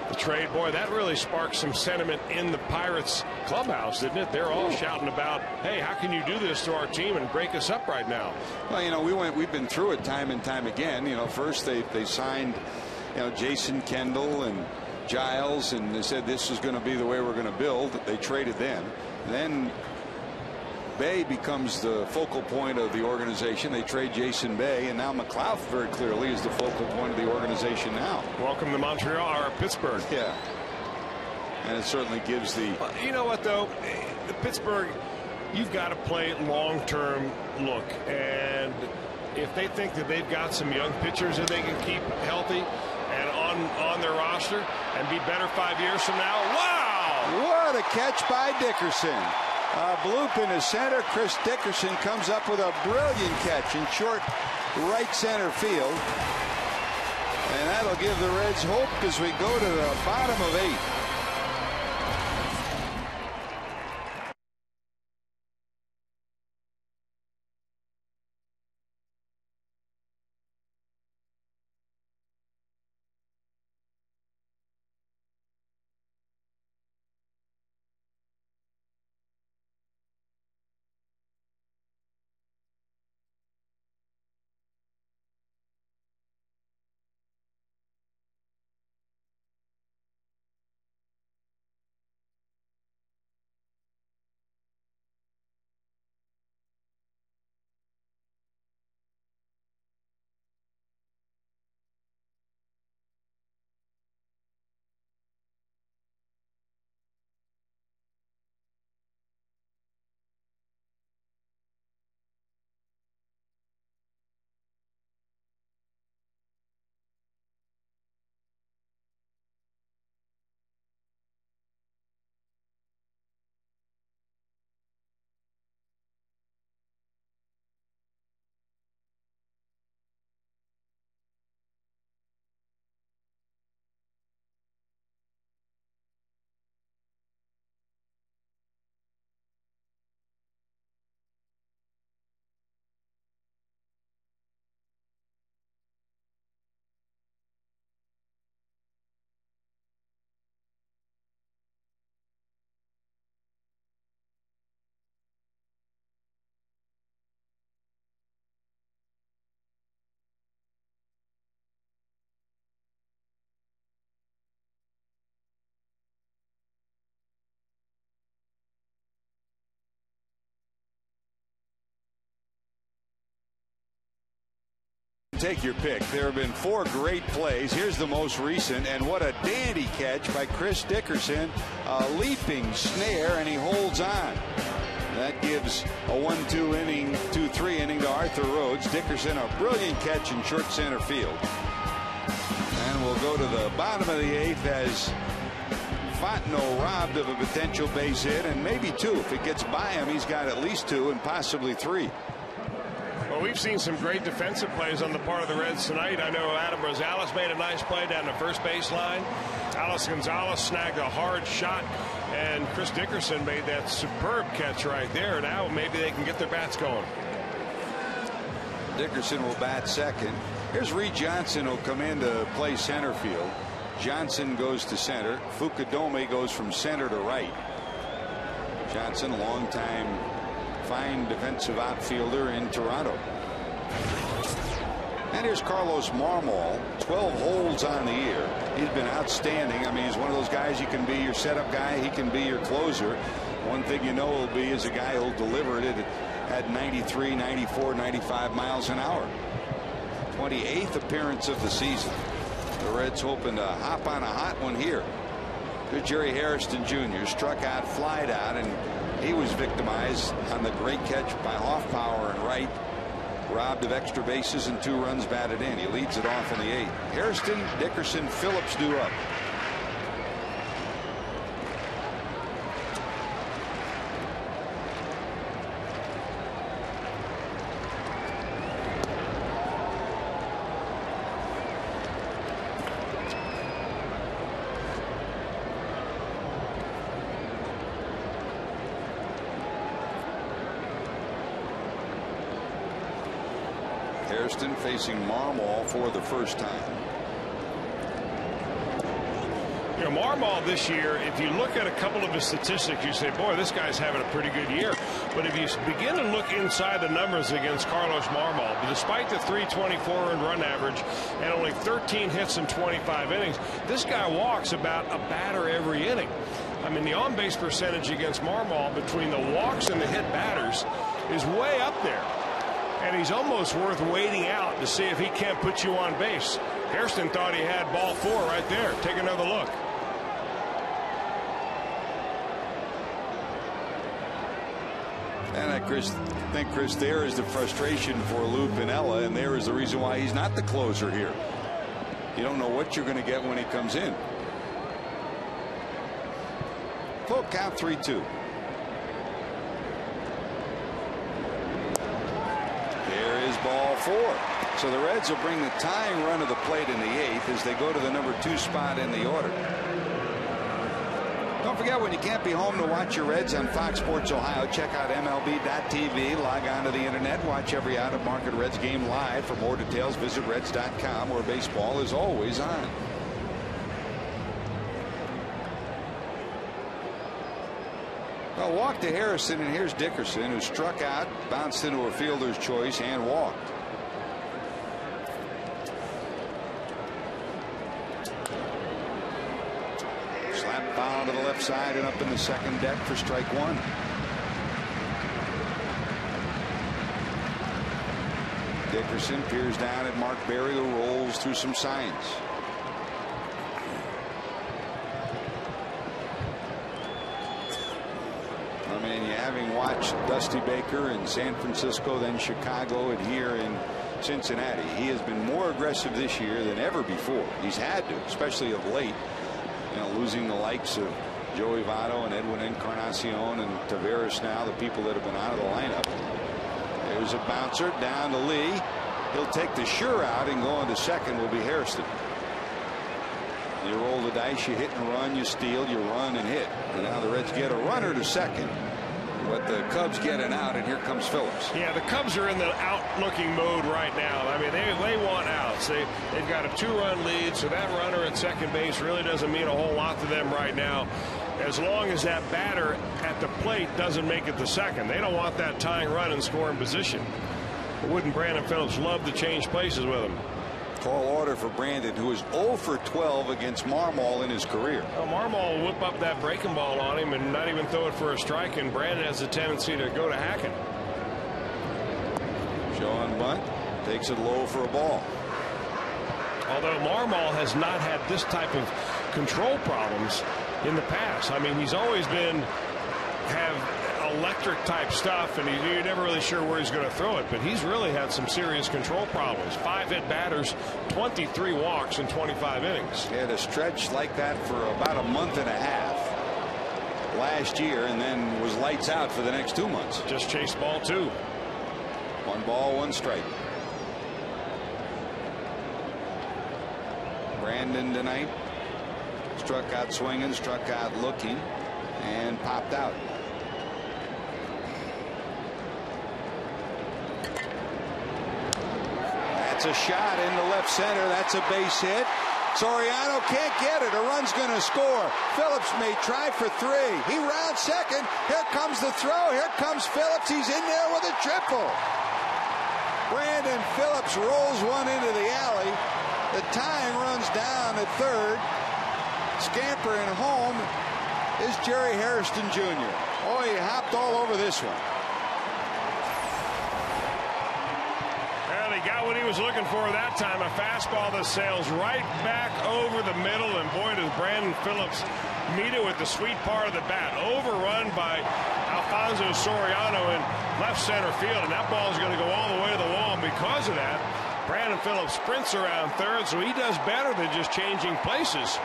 the trade, boy, that really sparked some sentiment in the Pirates clubhouse, didn't it? They're all shouting about, hey, how can you do this to our team and break us up right now? Well, you know, we've been through it time and time again. You know, first they signed, you know, Jason Kendall and Giles, and they said this is going to be the way we're going to build. They traded them. Then Bay becomes the focal point of the organization. They trade Jason Bay, and now McLeod very clearly is the focal point of the organization now. Welcome to Montreal or Pittsburgh. Yeah. And it certainly gives the. You know what, though? The Pittsburgh, you've got to play long-term look. And if they think that they've got some young pitchers that they can keep healthy and on their roster and be better 5 years from now, wow! What a catch by Dickerson. Bloop in the center. Chris Dickerson comes up with a brilliant catch in short right center field. And that'll give the Reds hope as we go to the bottom of 8. take your pick. There have been 4 great plays. Here's the most recent, and what a dandy catch by Chris Dickerson. A leaping snare, and he holds on. That gives a 1-2 inning, 2-3 inning to Arthur Rhodes. Dickerson, a brilliant catch in short center field. And we'll go to the bottom of the 8th as Fontenot robbed of a potential base hit, and maybe 2. If it gets by him, he's got at least 2 and possibly 3. Well, we've seen some great defensive plays on the part of the Reds tonight. I know Adam Rosales made a nice play down the first baseline. Alex Gonzalez snagged a hard shot, and Chris Dickerson made that superb catch right there. Now maybe they can get their bats going. Dickerson will bat second. Here's Reed Johnson, who'll come in to play center field. Johnson goes to center. Fukudome goes from center to right. Johnson, longtime fine defensive outfielder in Toronto. And here's Carlos Marmol, 12 holds on the year. He's been outstanding. I mean, he's one of those guys, he can be your setup guy, he can be your closer. One thing you know he'll be is a guy who'll deliver it at 93, 94, 95 miles an hour. 28th appearance of the season. The Reds hoping to hop on a hot one here. Good Jerry Hairston Jr. struck out, flied out, and he was victimized on the great catch by Hoffpauir and right. Robbed of extra bases and 2 runs batted in. He leads it off in the 8th. Hairston, Dickerson, Phillips due up. Hairston facing Marmol for the first time. You know, Marmol this year, if you look at a couple of his statistics, you say, boy, this guy's having a pretty good year. But if you begin to look inside the numbers against Carlos Marmol, despite the 324 earned run average and only 13 hits in 25 innings, this guy walks about a batter every inning. I mean, the on-base percentage against Marmol between the walks and the hit batters is way up there. And he's almost worth waiting out to see if he can't put you on base. Hairston thought he had ball 4 right there. Take another look. And I think, Chris, there is the frustration for Lou Piniella, and there is the reason why he's not the closer here. You don't know what you're going to get when he comes in. Full count, 3-2. There is ball 4. So the Reds will bring the tying run to the plate in the 8th as they go to the number 2 spot in the order. Don't forget, when you can't be home to watch your Reds on Fox Sports Ohio, check out MLB.tv. Log on to the internet. Watch every out-of-market Reds game live. For more details, visit Reds.com, where baseball is always on. Well, walk to Harrison, and here's Dickerson, who struck out, bounced into a fielder's choice, and walked. Slap foul to the left side and up in the second deck for strike 1. Dickerson peers down at Mark Berry, who rolls through some signs. I mean, having watched Dusty Baker in San Francisco, then Chicago, and here in Cincinnati, he has been more aggressive this year than ever before. He's had to, especially of late. You know, losing the likes of Joey Votto and Edwin Encarnacion and Taveras now, the people that have been out of the lineup. There's a bouncer down to Lee. He'll take the sure out, and going to second will be Hairston. You roll the dice, you hit and run, you steal, you run and hit. And now the Reds get a runner to second. But the Cubs get an out, and here comes Phillips. Yeah, the Cubs are in the out-looking mode right now. I mean, they want outs. They've got a 2-run lead, so that runner at second base really doesn't mean a whole lot to them right now, as long as that batter at the plate doesn't make it to second. They don't want that tying run in scoring position. But wouldn't Brandon Phillips love to change places with him? Tall order for Brandon, who is 0 for 12 against Marmol in his career. Well, Marmol will whip up that breaking ball on him and not even throw it for a strike, and Brandon has a tendency to go to hacking. Show on bunt. Takes it low for a ball. Although Marmol has not had this type of control problems in the past. I mean, he's always have electric type stuff, and you're never really sure where he's going to throw it, but he's really had some serious control problems. 5 hit batters, 23 walks in 25 innings. He had a stretch like that for about a month and a half last year, and then was lights out for the next 2 months. Just chased ball 2. 1 ball, 1 strike. Brandon tonight struck out swinging, struck out looking, and popped out. That's a shot into left center. That's a base hit. Soriano can't get it. A run's going to score. Phillips may try for 3. He rounds second. Here comes the throw. Here comes Phillips. He's in there with a triple. Brandon Phillips rolls one into the alley. The tying runs down at third. Scampering home is Jerry Hairston Jr. Oh, he hopped all over this one. Well, he got what he was looking for that time. A fastball that sails right back over the middle. And boy, does Brandon Phillips meet it with the sweet part of the bat. Overrun by Alfonso Soriano in left center field. And that ball is going to go all the way to the wall. And because of that, Brandon Phillips sprints around third, so he does better than just changing places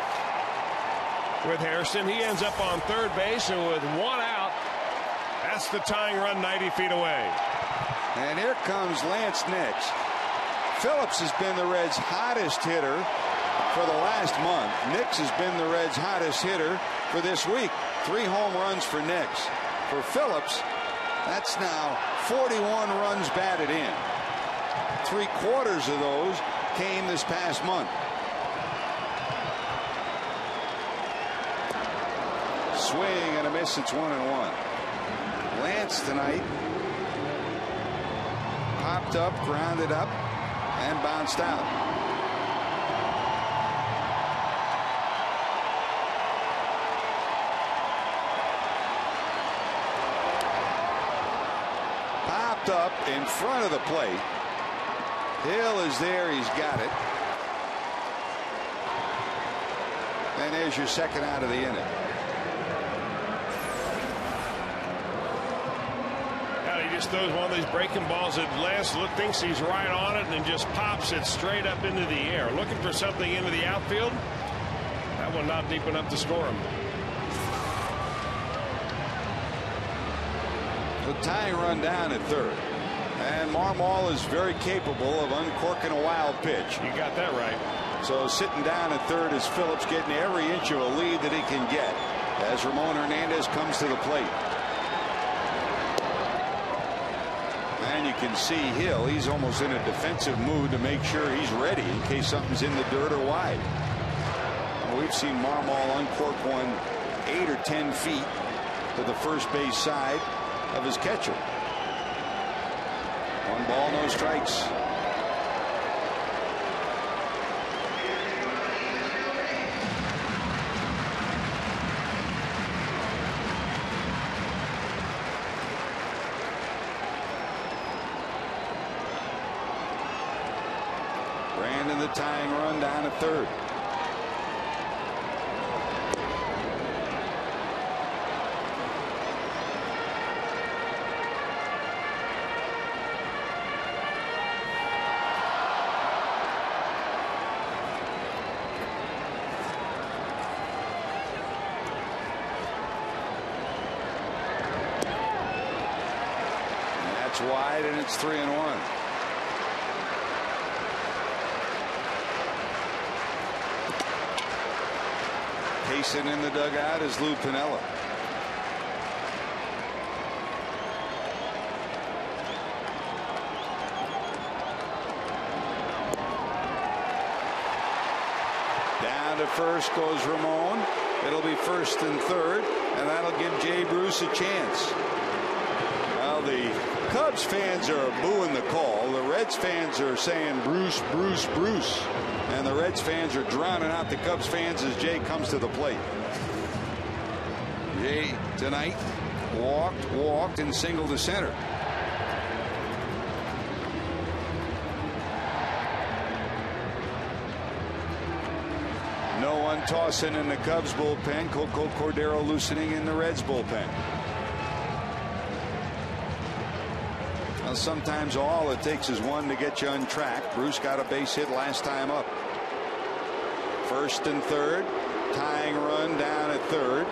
with Hairston. He ends up on third base, and with 1 out, that's the tying run 90 feet away. And here comes Lance Nix. Phillips has been the Reds' hottest hitter for the last month. Nix has been the Reds' hottest hitter for this week. 3 home runs for Nix. For Phillips, that's now 41 runs batted in. 3/4 of those came this past month. Swing and a miss. It's 1-1. Lance tonight popped up, grounded up, and bounced out. Popped up in front of the plate. Hill is there. He's got it. And there's your second out of the inning. Now he just throws one of these breaking balls that Lance thinks he's right on it and then just pops it straight up into the air. Looking for something into the outfield. That one not deep enough to score him. The tying run down at third. And Marmol is very capable of uncorking a wild pitch. You got that right. So sitting down at third is Phillips, getting every inch of a lead that he can get as Ramon Hernandez comes to the plate. And you can see Hill. He's almost in a defensive mood to make sure he's ready in case something's in the dirt or wide. Well, we've seen Marmol uncork one 8 or 10 feet to the first base side of his catcher. 1 ball, no strikes. Brandon the tying run down at third. Wide, and it's 3-1. Pacing in the dugout is Lou Piniella. Down to first goes Ramon. It'll be first and third, and that'll give Jay Bruce a chance. Well, the Cubs fans are booing the call. The Reds fans are saying Bruce, Bruce, Bruce. And the Reds fans are drowning out the Cubs fans as Jay comes to the plate. Jay tonight walked, and singled to center. No one tossing in the Cubs bullpen. Coco Cordero loosening in the Reds bullpen. Well, sometimes all it takes is one to get you on track. Bruce got a base hit last time up. First and third. Tying run down at third.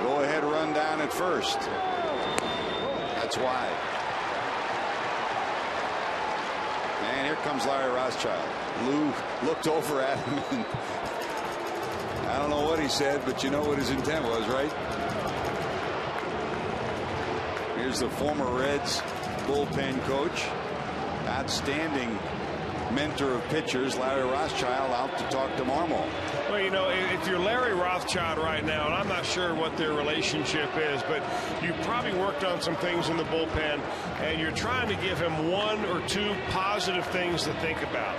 Go ahead run down at first. That's wide. And here comes Larry Rothschild. Lou looked over at him, and I don't know what he said, but you know what his intent was, right? Here's the former Reds bullpen coach, outstanding mentor of pitchers, Larry Rothschild, out to talk to Marmol. Well, you know, if you're Larry Rothschild right now, and I'm not sure what their relationship is, but you probably worked on some things in the bullpen, and you're trying to give him one or two positive things to think about.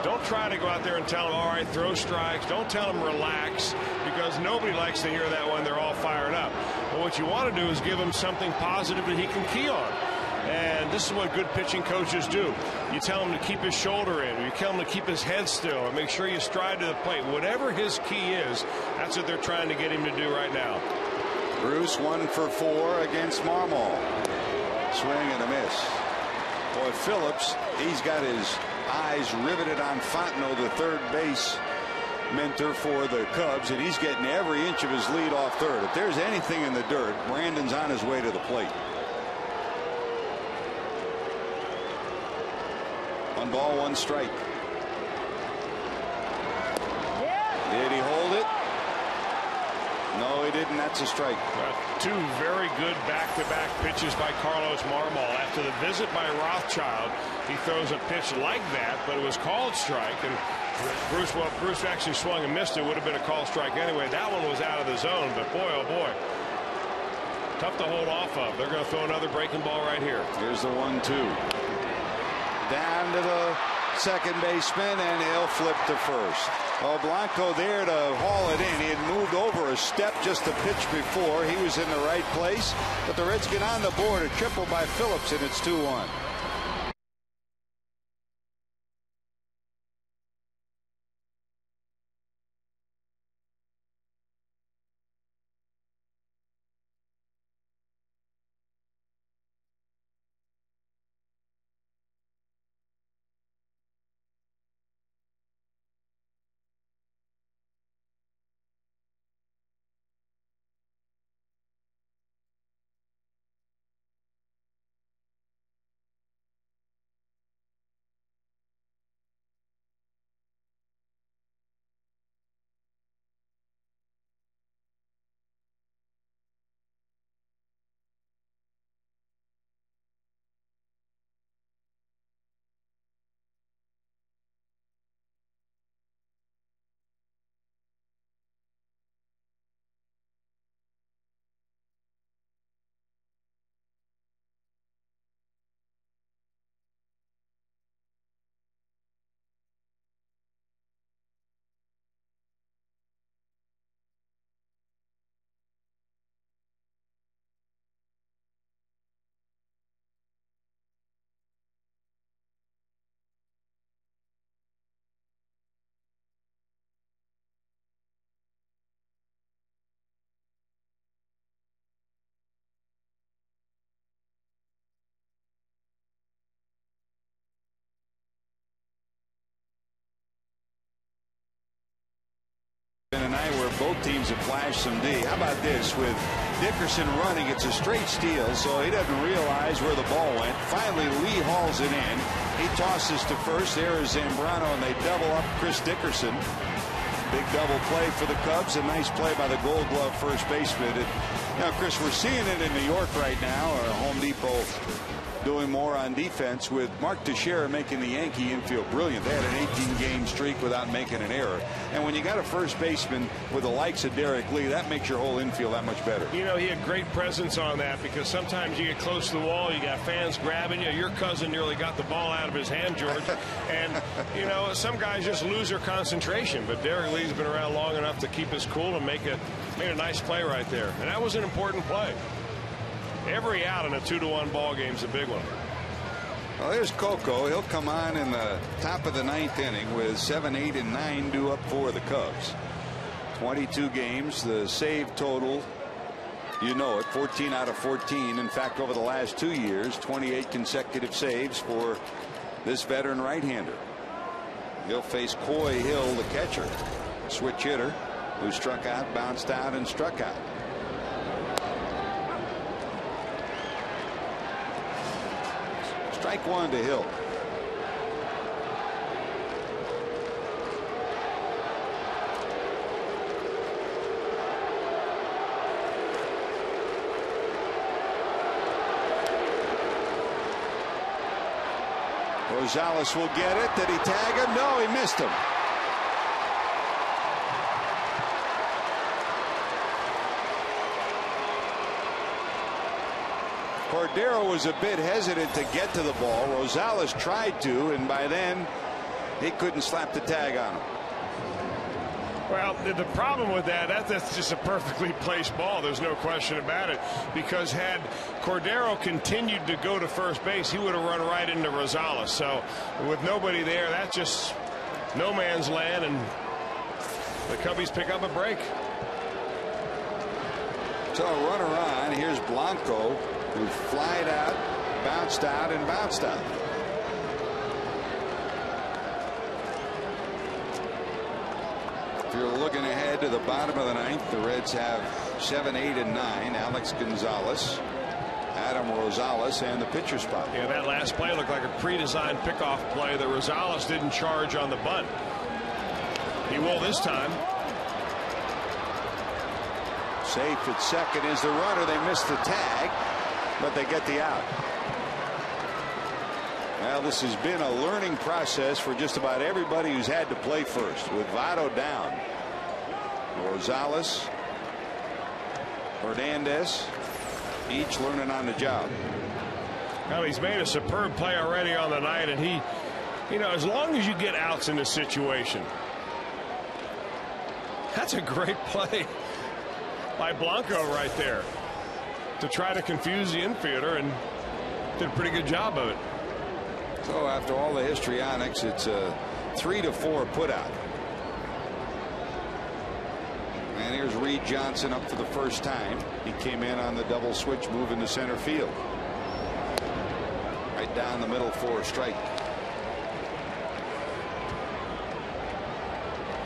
Don't try to go out there and tell him, all right, throw strikes. Don't tell him relax, because nobody likes to hear that when they're all fired up. But what you want to do is give him something positive that he can key on. And this is what good pitching coaches do. You tell him to keep his shoulder in, or you tell him to keep his head still, and make sure you stride to the plate. Whatever his key is, that's what they're trying to get him to do right now. Bruce 1 for 4 against Marmol. Swing and a miss. Boy, Phillips, he's got his eyes riveted on Fontenot, the third base mentor for the Cubs, and he's getting every inch of his lead off third. If there's anything in the dirt, Brandon's on his way to the plate. 1 ball, 1 strike. Did he hold it? No, he didn't. That's a strike. Two very good back-to-back pitches by Carlos Marmol. After the visit by Rothschild, he throws a pitch like that, but it was called strike. And Bruce actually swung and missed it. Would have been a called strike anyway. That one was out of the zone, but boy, oh boy. Tough to hold off of. They're going to throw another breaking ball right here. Here's the 1-2. Down to the second baseman, and he'll flip to first. Well, Blanco there to haul it in. He had moved over a step just a pitch before. He was in the right place, but the Reds get on the board. A triple by Phillips, and it's 2-1. Tonight where both teams have flashed some D. How about this? With Dickerson running, it's a straight steal, so he doesn't realize where the ball went. Finally, Lee hauls it in. He tosses to first. There is Zambrano, and they double up Chris Dickerson. Big double play for the Cubs. A nice play by the Gold Glove first baseman. Now, Chris, we're seeing it in New York right now, or Home Depot doing more on defense, with Mark Teixeira making the Yankee infield brilliant. They had an 18-game streak without making an error. And when you got a first baseman with the likes of Derek Lee, that makes your whole infield that much better. You know, he had great presence on that, because sometimes you get close to the wall, you got fans grabbing you. Your cousin nearly got the ball out of his hand, George. And, you know, some guys just lose their concentration. But Derek Lee's been around long enough to keep his cool and made a nice play right there. And that was an important play. Every out in a 2-1 ball game is a big one. Well, there's Coco. He'll come on in the top of the 9th inning with 7, 8, and 9 due up for the Cubs. 22 games. The save total, you know it, 14 out of 14. In fact, over the last 2 years, 28 consecutive saves for this veteran right-hander. He'll face Coy Hill, the catcher, switch hitter, who struck out, bounced out, and struck out. Strike one to Hill. Rosales will get it. Did he tag him? No, he missed him. Cordero was a bit hesitant to get to the ball. Rosales tried to, and by then he couldn't slap the tag on him. Well, the problem with that's just a perfectly placed ball. There's no question about it, because had Cordero continued to go to first base, he would have run right into Rosales. So with nobody there, that's just no man's land, and the Cubbies pick up a break. So a runner on. Here's Blanco, who flied out, bounced out, and bounced out. If you're looking ahead to the bottom of the 9th, the Reds have 7, 8, and 9. Alex Gonzalez, Adam Rosales, and the pitcher spot. Yeah, that last play looked like a pre-designed pickoff play that Rosales didn't charge on the bunt. He will this time. Safe at second is the runner. They missed the tag, but they get the out. Well, this has been a learning process for just about everybody who's had to play first, with Votto down. Rosales, Hernandez, each learning on the job. Well, he's made a superb play already on the night, and he, you know, as long as you get outs in this situation, that's a great play by Blanco right there to try to confuse the infielder, and did a pretty good job of it. So after all the histrionics, it's a 3-4 putout. And here's Reed Johnson up for the first time. He came in on the double switch move into center field. Right down the middle for a strike.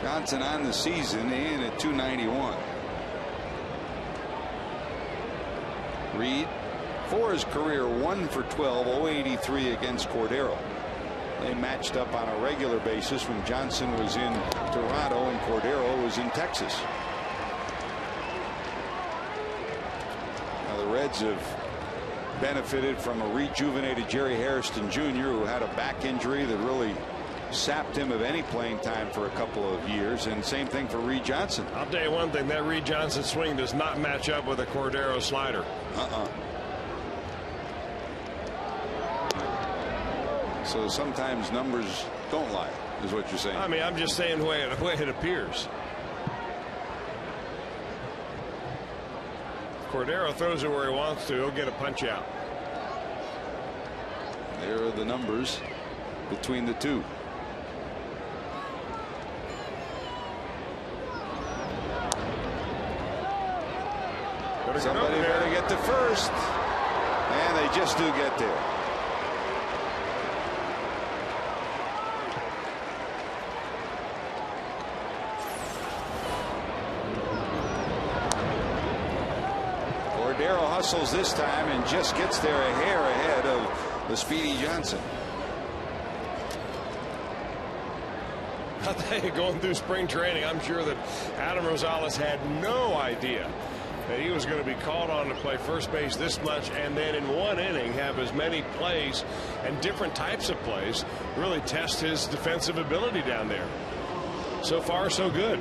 Johnson on the season in at .291. Reed, for his career, 1 for 12, 083 against Cordero. They matched up on a regular basis when Johnson was in Toronto and Cordero was in Texas. Now the Reds have benefited from a rejuvenated Jerry Hairston Jr., who had a back injury that really sapped him of any playing time for a couple of years, and same thing for Reed Johnson. I'll tell you one thing, that Reed Johnson swing does not match up with a Cordero slider. So sometimes numbers don't lie, is what you're saying. I mean, I'm just saying the way it appears. Cordero throws it where he wants to, he'll get a punch out. There are the numbers between the two. Somebody better get to first, and they just do get there. Cordero hustles this time and just gets there a hair ahead of the speedy Johnson. I'll tell you, going through spring training, I'm sure that Adam Rosales had no idea that he was going to be called on to play first base this much, and then in one inning have as many plays and different types of plays, really test his defensive ability down there. So far, so good.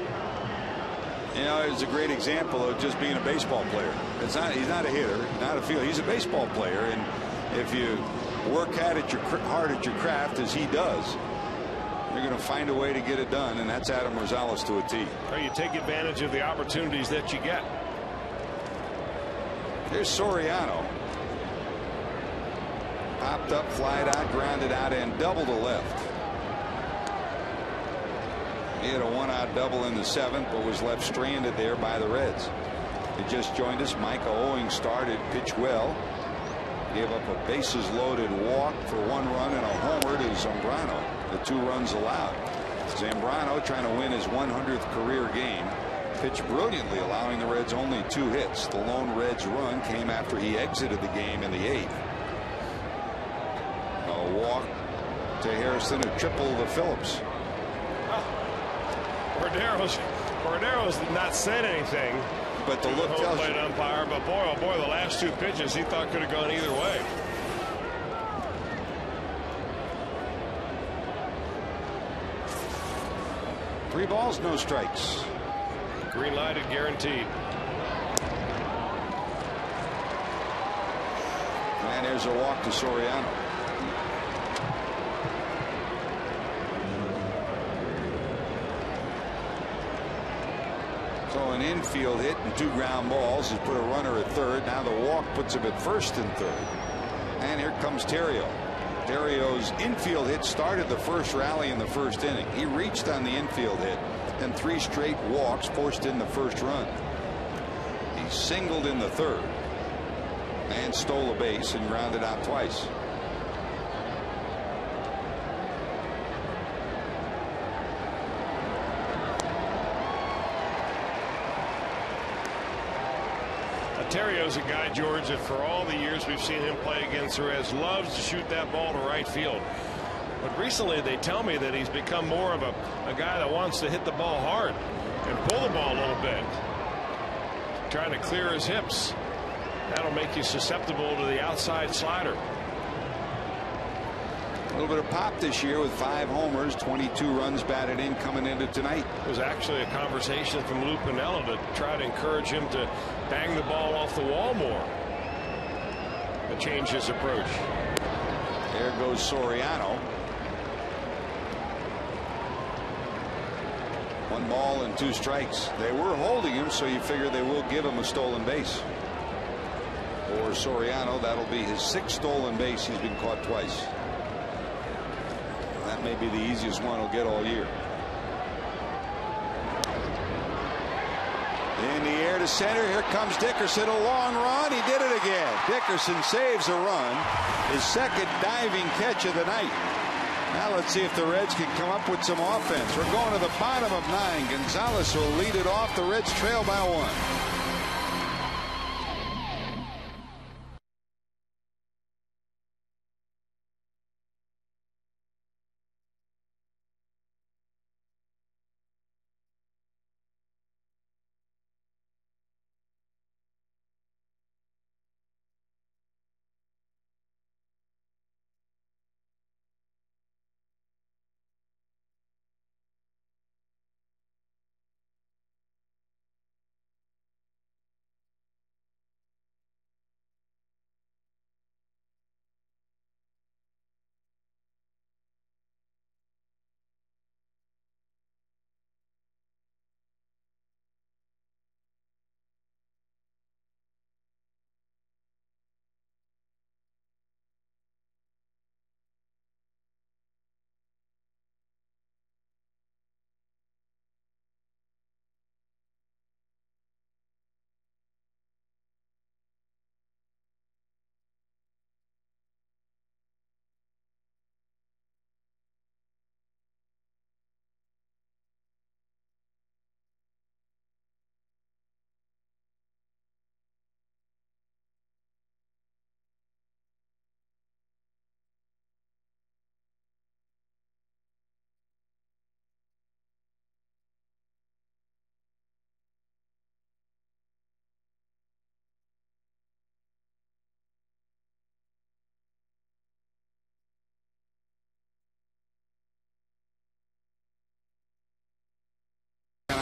You know, it's a great example of just being a baseball player. He's not a hitter, not a fielder. He's a baseball player, and if you work hard at your craft as he does, you're going to find a way to get it done, and that's Adam Rosales to a T. Well, you take advantage of the opportunities that you get. Here's Soriano. Popped up, flied out, grounded out, and double to left. He had a one-out double in the 7th, but was left stranded there by the Reds. They just joined us. Micah Owing started, pitched well. Gave up a bases-loaded walk for 1 run and a homer to Zambrano. The 2 runs allowed. Zambrano, trying to win his 100th career game, pitched brilliantly, allowing the Reds only 2 hits. The lone Reds run came after he exited the game in the 8th. A walk to Harrison, a triple to Phillips. Cordero's did not say anything. But the look tells you. Umpire, but boy, oh boy, the last 2 pitches he thought could have gone either way. Three balls, no strikes. Green lighted, guaranteed. And there's a walk to Soriano. So an infield hit and 2 ground balls has put a runner at third. Now the walk puts him at first and third. And here comes Terrio. Terrio's infield hit started the first rally in the first inning. He reached on the infield hit, and 3 straight walks forced in the first run. He singled in the third and stole a base and grounded out twice. Terrio's a guy, George, that for all the years we've seen him play against the Reds, loves to shoot that ball to right field. But recently they tell me that he's become more of a guy that wants to hit the ball hard and pull the ball a little bit, trying to clear his hips. That'll make you susceptible to the outside slider. A little bit of pop this year with 5 homers, 22 runs batted in coming into tonight. It was actually a conversation from Lou Piniella to try to encourage him to bang the ball off the wall more, to change his approach. There goes Soriano. 1 ball and 2 strikes. They were holding him, so you figure they will give him a stolen base. For Soriano, that'll be his 6th stolen base. He's been caught twice. That may be the easiest one he'll get all year. In the air to center. Here comes Dickerson. A long run. He did it again. Dickerson saves a run. His 2nd diving catch of the night. Now let's see if the Reds can come up with some offense. We're going to the bottom of 9. Gonzalez will lead it off. The Reds trail by 1.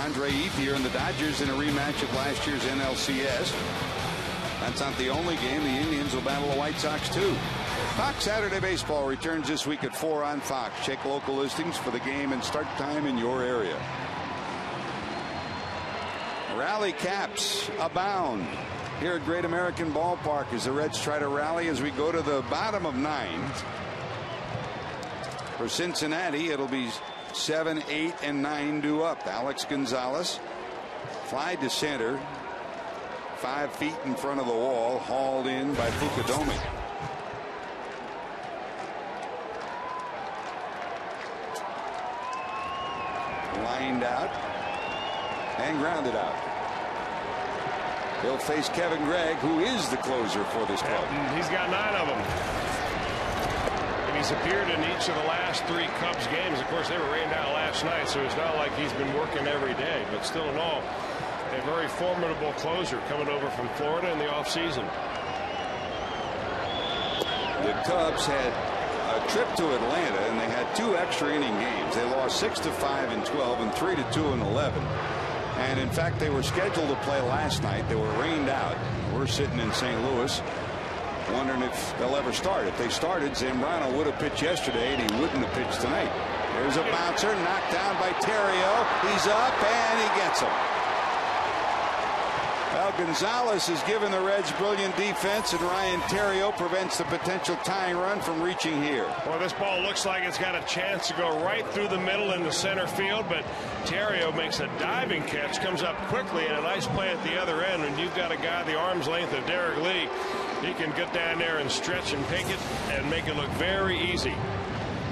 Andre Ethier and the Dodgers in a rematch of last year's NLCS. That's not the only game. The Indians will battle the White Sox too. Fox Saturday Baseball returns this week at 4 on Fox. Check local listings for the game and start time in your area. Rally caps abound. here at Great American Ballpark as the Reds try to rally as we go to the bottom of 9. For Cincinnati, it'll be 7, 8, and 9 due up. Alex Gonzalez fly to center, 5 feet in front of the wall, hauled in by Fukudomi. Lined out and grounded out. He'll face Kevin Gregg, who is the closer for this club. He's got 9 of them. And he's appeared in each of the last 3 Cubs games. Of course, they were rained out last night, so it's not like he's been working every day. But still in all, a very formidable closer coming over from Florida in the offseason. The Cubs had a trip to Atlanta, and they had 2 extra inning games. They lost 6-5 in 12 and 3-2 in 11. And in fact, they were scheduled to play last night. They were rained out. We're sitting in St. Louis wondering if they'll ever start. If they started, Zambrano would have pitched yesterday, and he wouldn't have pitched tonight. There's a bouncer knocked down by Terrio. He's up, and he gets him. Well, Gonzalez has given the Reds brilliant defense, and Ryan Terrio prevents the potential tying run from reaching here. Well, this ball looks like it's got a chance to go right through the middle into center field, but Terrio makes a diving catch, comes up quickly, and a nice play at the other end. When you've got a guy the arm's length of Derek Lee, he can get down there and stretch and take it and make it look very easy.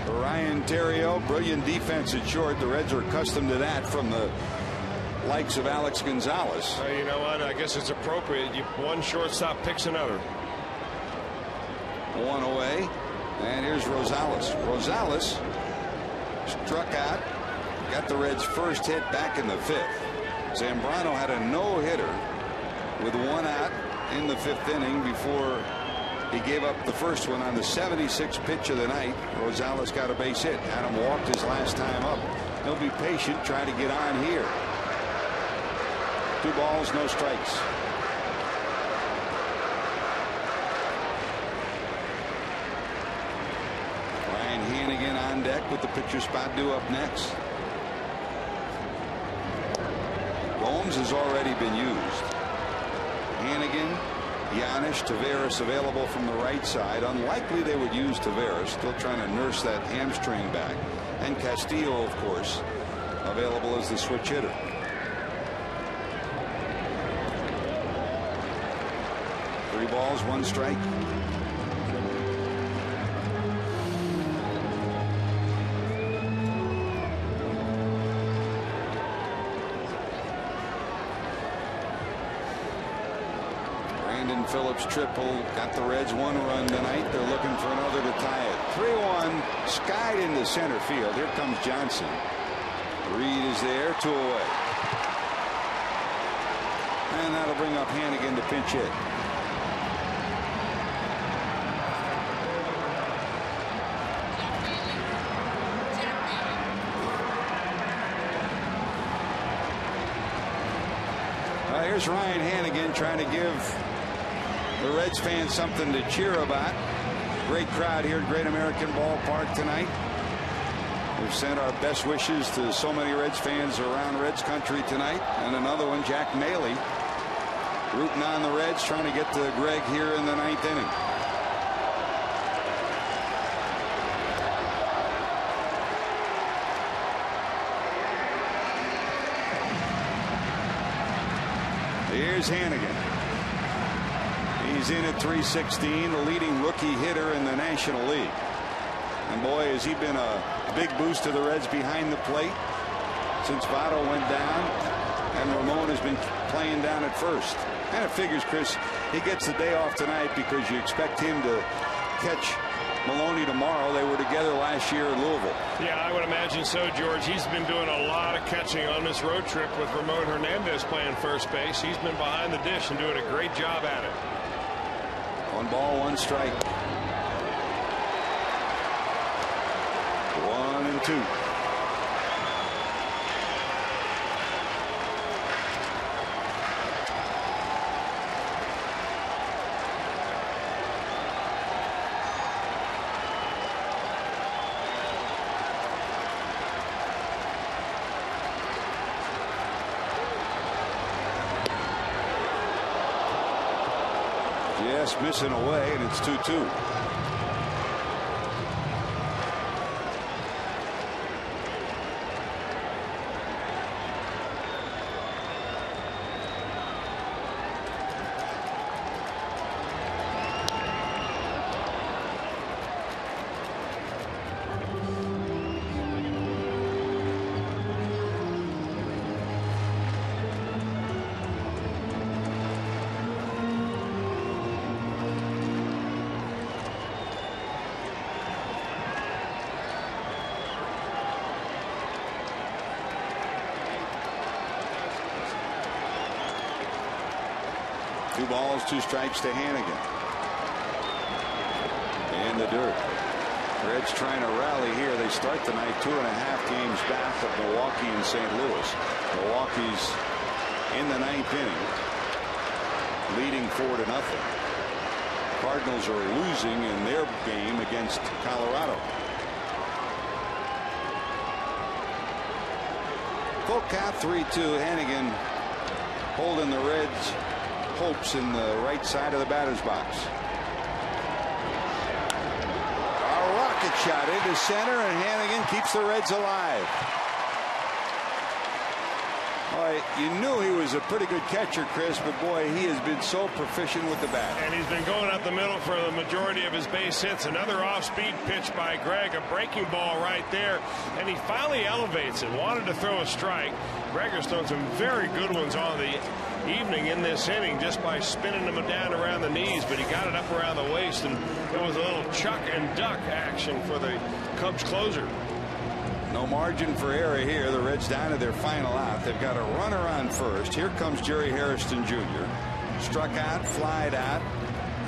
Ryan Terrio, brilliant defense at short. The Reds are accustomed to that from the likes of Alex Gonzalez. You know what? I guess it's appropriate. One shortstop picks another. 1 away, and here's Rosales. Rosales struck out, got the Reds' first hit back in the 5th. Zambrano had a no-hitter with 1 out in the 5th inning before he gave up the first one on the 76th pitch of the night. Rosales got a base hit. Adam walked his last time up. He'll be patient, try to get on here. 2 balls, no strikes. Ryan Hannigan on deck with the pitcher spot due up next. Gomes has already been used. Hannigan, Giannis, Taveras available from the right side. Unlikely they would use Taveras. Still trying to nurse that hamstring back. And Castillo, of course, available as the switch hitter. Three balls, 1 strike. Brandon Phillips triple got the Reds 1 run tonight. They're looking for another to tie it. 3-1, skied into center field. Here comes Johnson. Reed is there, 2 away. And that'll bring up Hannigan to pinch hit. Here's Ryan Hannigan trying to give the Reds fans something to cheer about. Great crowd here at Great American Ballpark tonight. We've sent our best wishes to so many Reds fans around Reds country tonight. And another one, Jack Maley, rooting on the Reds, trying to get to Gregg here in the 9th inning. Here's Hannigan. He's in at .316, the leading rookie hitter in the National League. And boy, has he been a big boost to the Reds behind the plate since Votto went down, and Ramon has been playing down at first. And it figures, Chris, he gets the day off tonight because you expect him to catch Maloney tomorrow. They were together last year in Louisville. Yeah, I would imagine so, George. He's been doing a lot of catching on this road trip with Ramon Hernandez playing first base. He's been behind the dish and doing a great job at it. 1 ball, 1 strike. 1-2. West missing away, and it's 2-2. Two balls, two strikes to Hannigan. In the dirt. Reds trying to rally here. They start the night 2.5 games back of Milwaukee and St. Louis. Milwaukee's in the 9th inning, leading 4-0. Cardinals are losing in their game against Colorado. Full count, 3-2. Hannigan holding the Reds' hopes in the right side of the batter's box. A rocket shot into center, and Hannigan keeps the Reds alive. Boy, you knew he was a pretty good catcher, Chris, but boy, he has been so proficient with the bat. And he's been going up the middle for the majority of his base hits. Another off-speed pitch by Greg, a breaking ball right there, and he finally elevates it. Wanted to throw a strike. Gregor's thrown some very good ones on the evening in this inning just by spinning them down around the knees, but he got it up around the waist, and it was a little chuck and duck action for the Cubs closer. No margin for error here. The Reds down to their final out. They've got a runner on first. Here comes Jerry Hairston Jr. Struck out, flied out,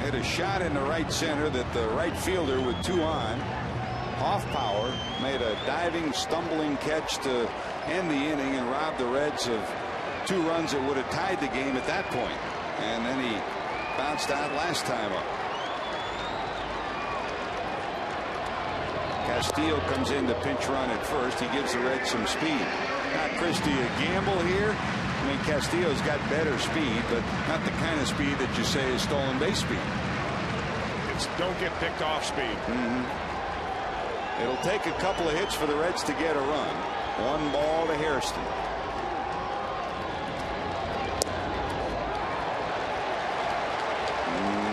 had a shot in the right center that the right fielder with 2 on, off power, made a diving, stumbling catch to end the inning and robbed the Reds of 2 runs that would have tied the game at that point. And then he bounced out last time up. Castillo comes in to pinch run at first. He gives the Reds some speed. Now, Christie, a gamble here. I mean, Castillo's got better speed, but not the kind of speed that you say is stolen base speed. It's don't get picked off speed. It'll take a couple of hits for the Reds to get a run. 1 ball to Hairston.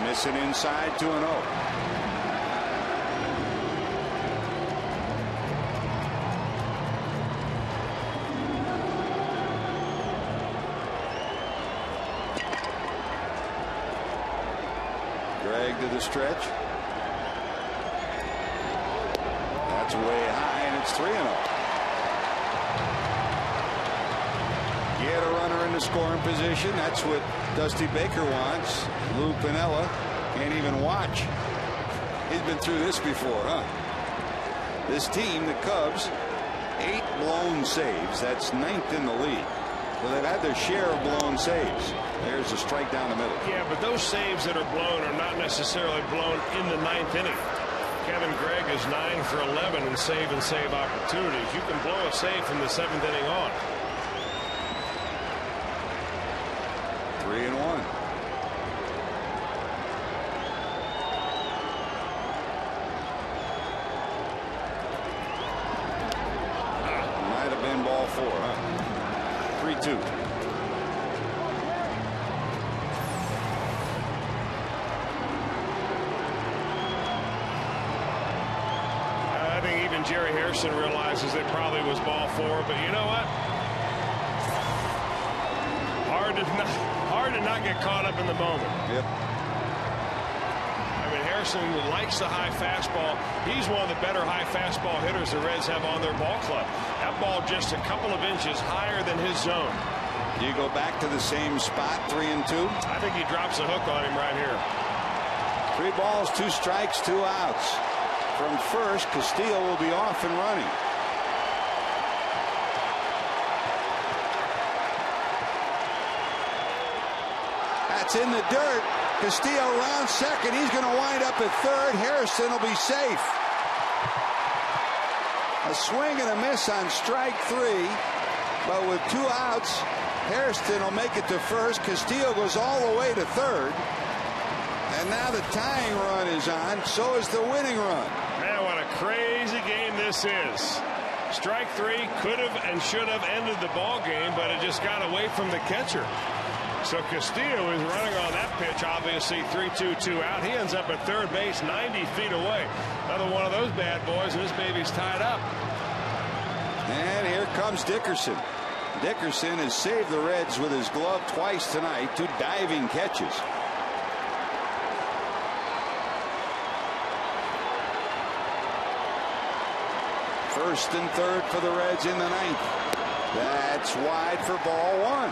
Missing inside, 2-0. Greg to the stretch. That's way high, and it's 3-0. Get a runner in the scoring position. That's what Dusty Baker wants. Lou Piniella can't even watch. He's been through this before, huh? This team, the Cubs, 8 blown saves. That's 9th in the league. So they've had their share of blown saves. There's a strike down the middle. Yeah, but those saves that are blown are not necessarily blown in the 9th inning. Kevin Gregg is 9 for 11 in save and save opportunities. You can blow a save from the 7th inning on. 3-1. Might have been ball 4, huh? 3-2. I think even Jerry Hairston realizes it probably was ball 4, but you know what? Hard to not get caught up in the moment. Yep. I mean, Hairston likes the high fastball. He's one of the better high fastball hitters the Reds have on their ball club. That ball just a couple of inches higher than his zone. Do you go back to the same spot, 3-2? I think he drops a hook on him right here. 3 balls, 2 strikes, 2 outs. From first, Castillo will be off and running. That's in the dirt. Castillo rounds second. He's going to wind up at third. Hairston will be safe. A swing and a miss on strike 3. But with 2 outs, Hairston will make it to first. Castillo goes all the way to third. And now the tying run is on. So is the winning run. Man, what a crazy game this is. Strike three could have and should have ended the ball game, but it just got away from the catcher. So Castillo is running on that pitch, obviously 3-2 out. He ends up at third base 90 feet away. Another one of those bad boys, and this baby's tied up. And here comes Dickerson. Dickerson has saved the Reds with his glove twice tonight. 2 diving catches. First and third for the Reds in the 9th. That's wide for ball 1.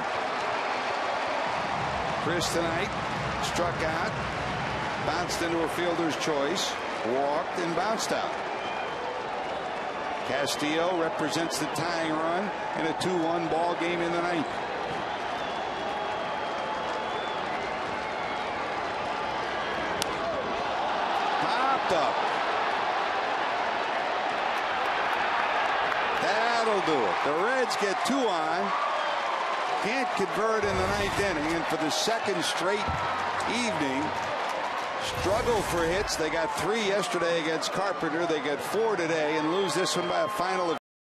Chris tonight struck out, bounced into a fielder's choice, walked, and bounced out. Castillo represents the tying run in a 2-1 ball game in the 9th. Popped up. That'll do it. The Reds get 2 on. Can't convert in the 9th inning, and for the second straight evening, struggle for hits. They got 3 yesterday against Carpenter. They get 4 today and lose this one by a final of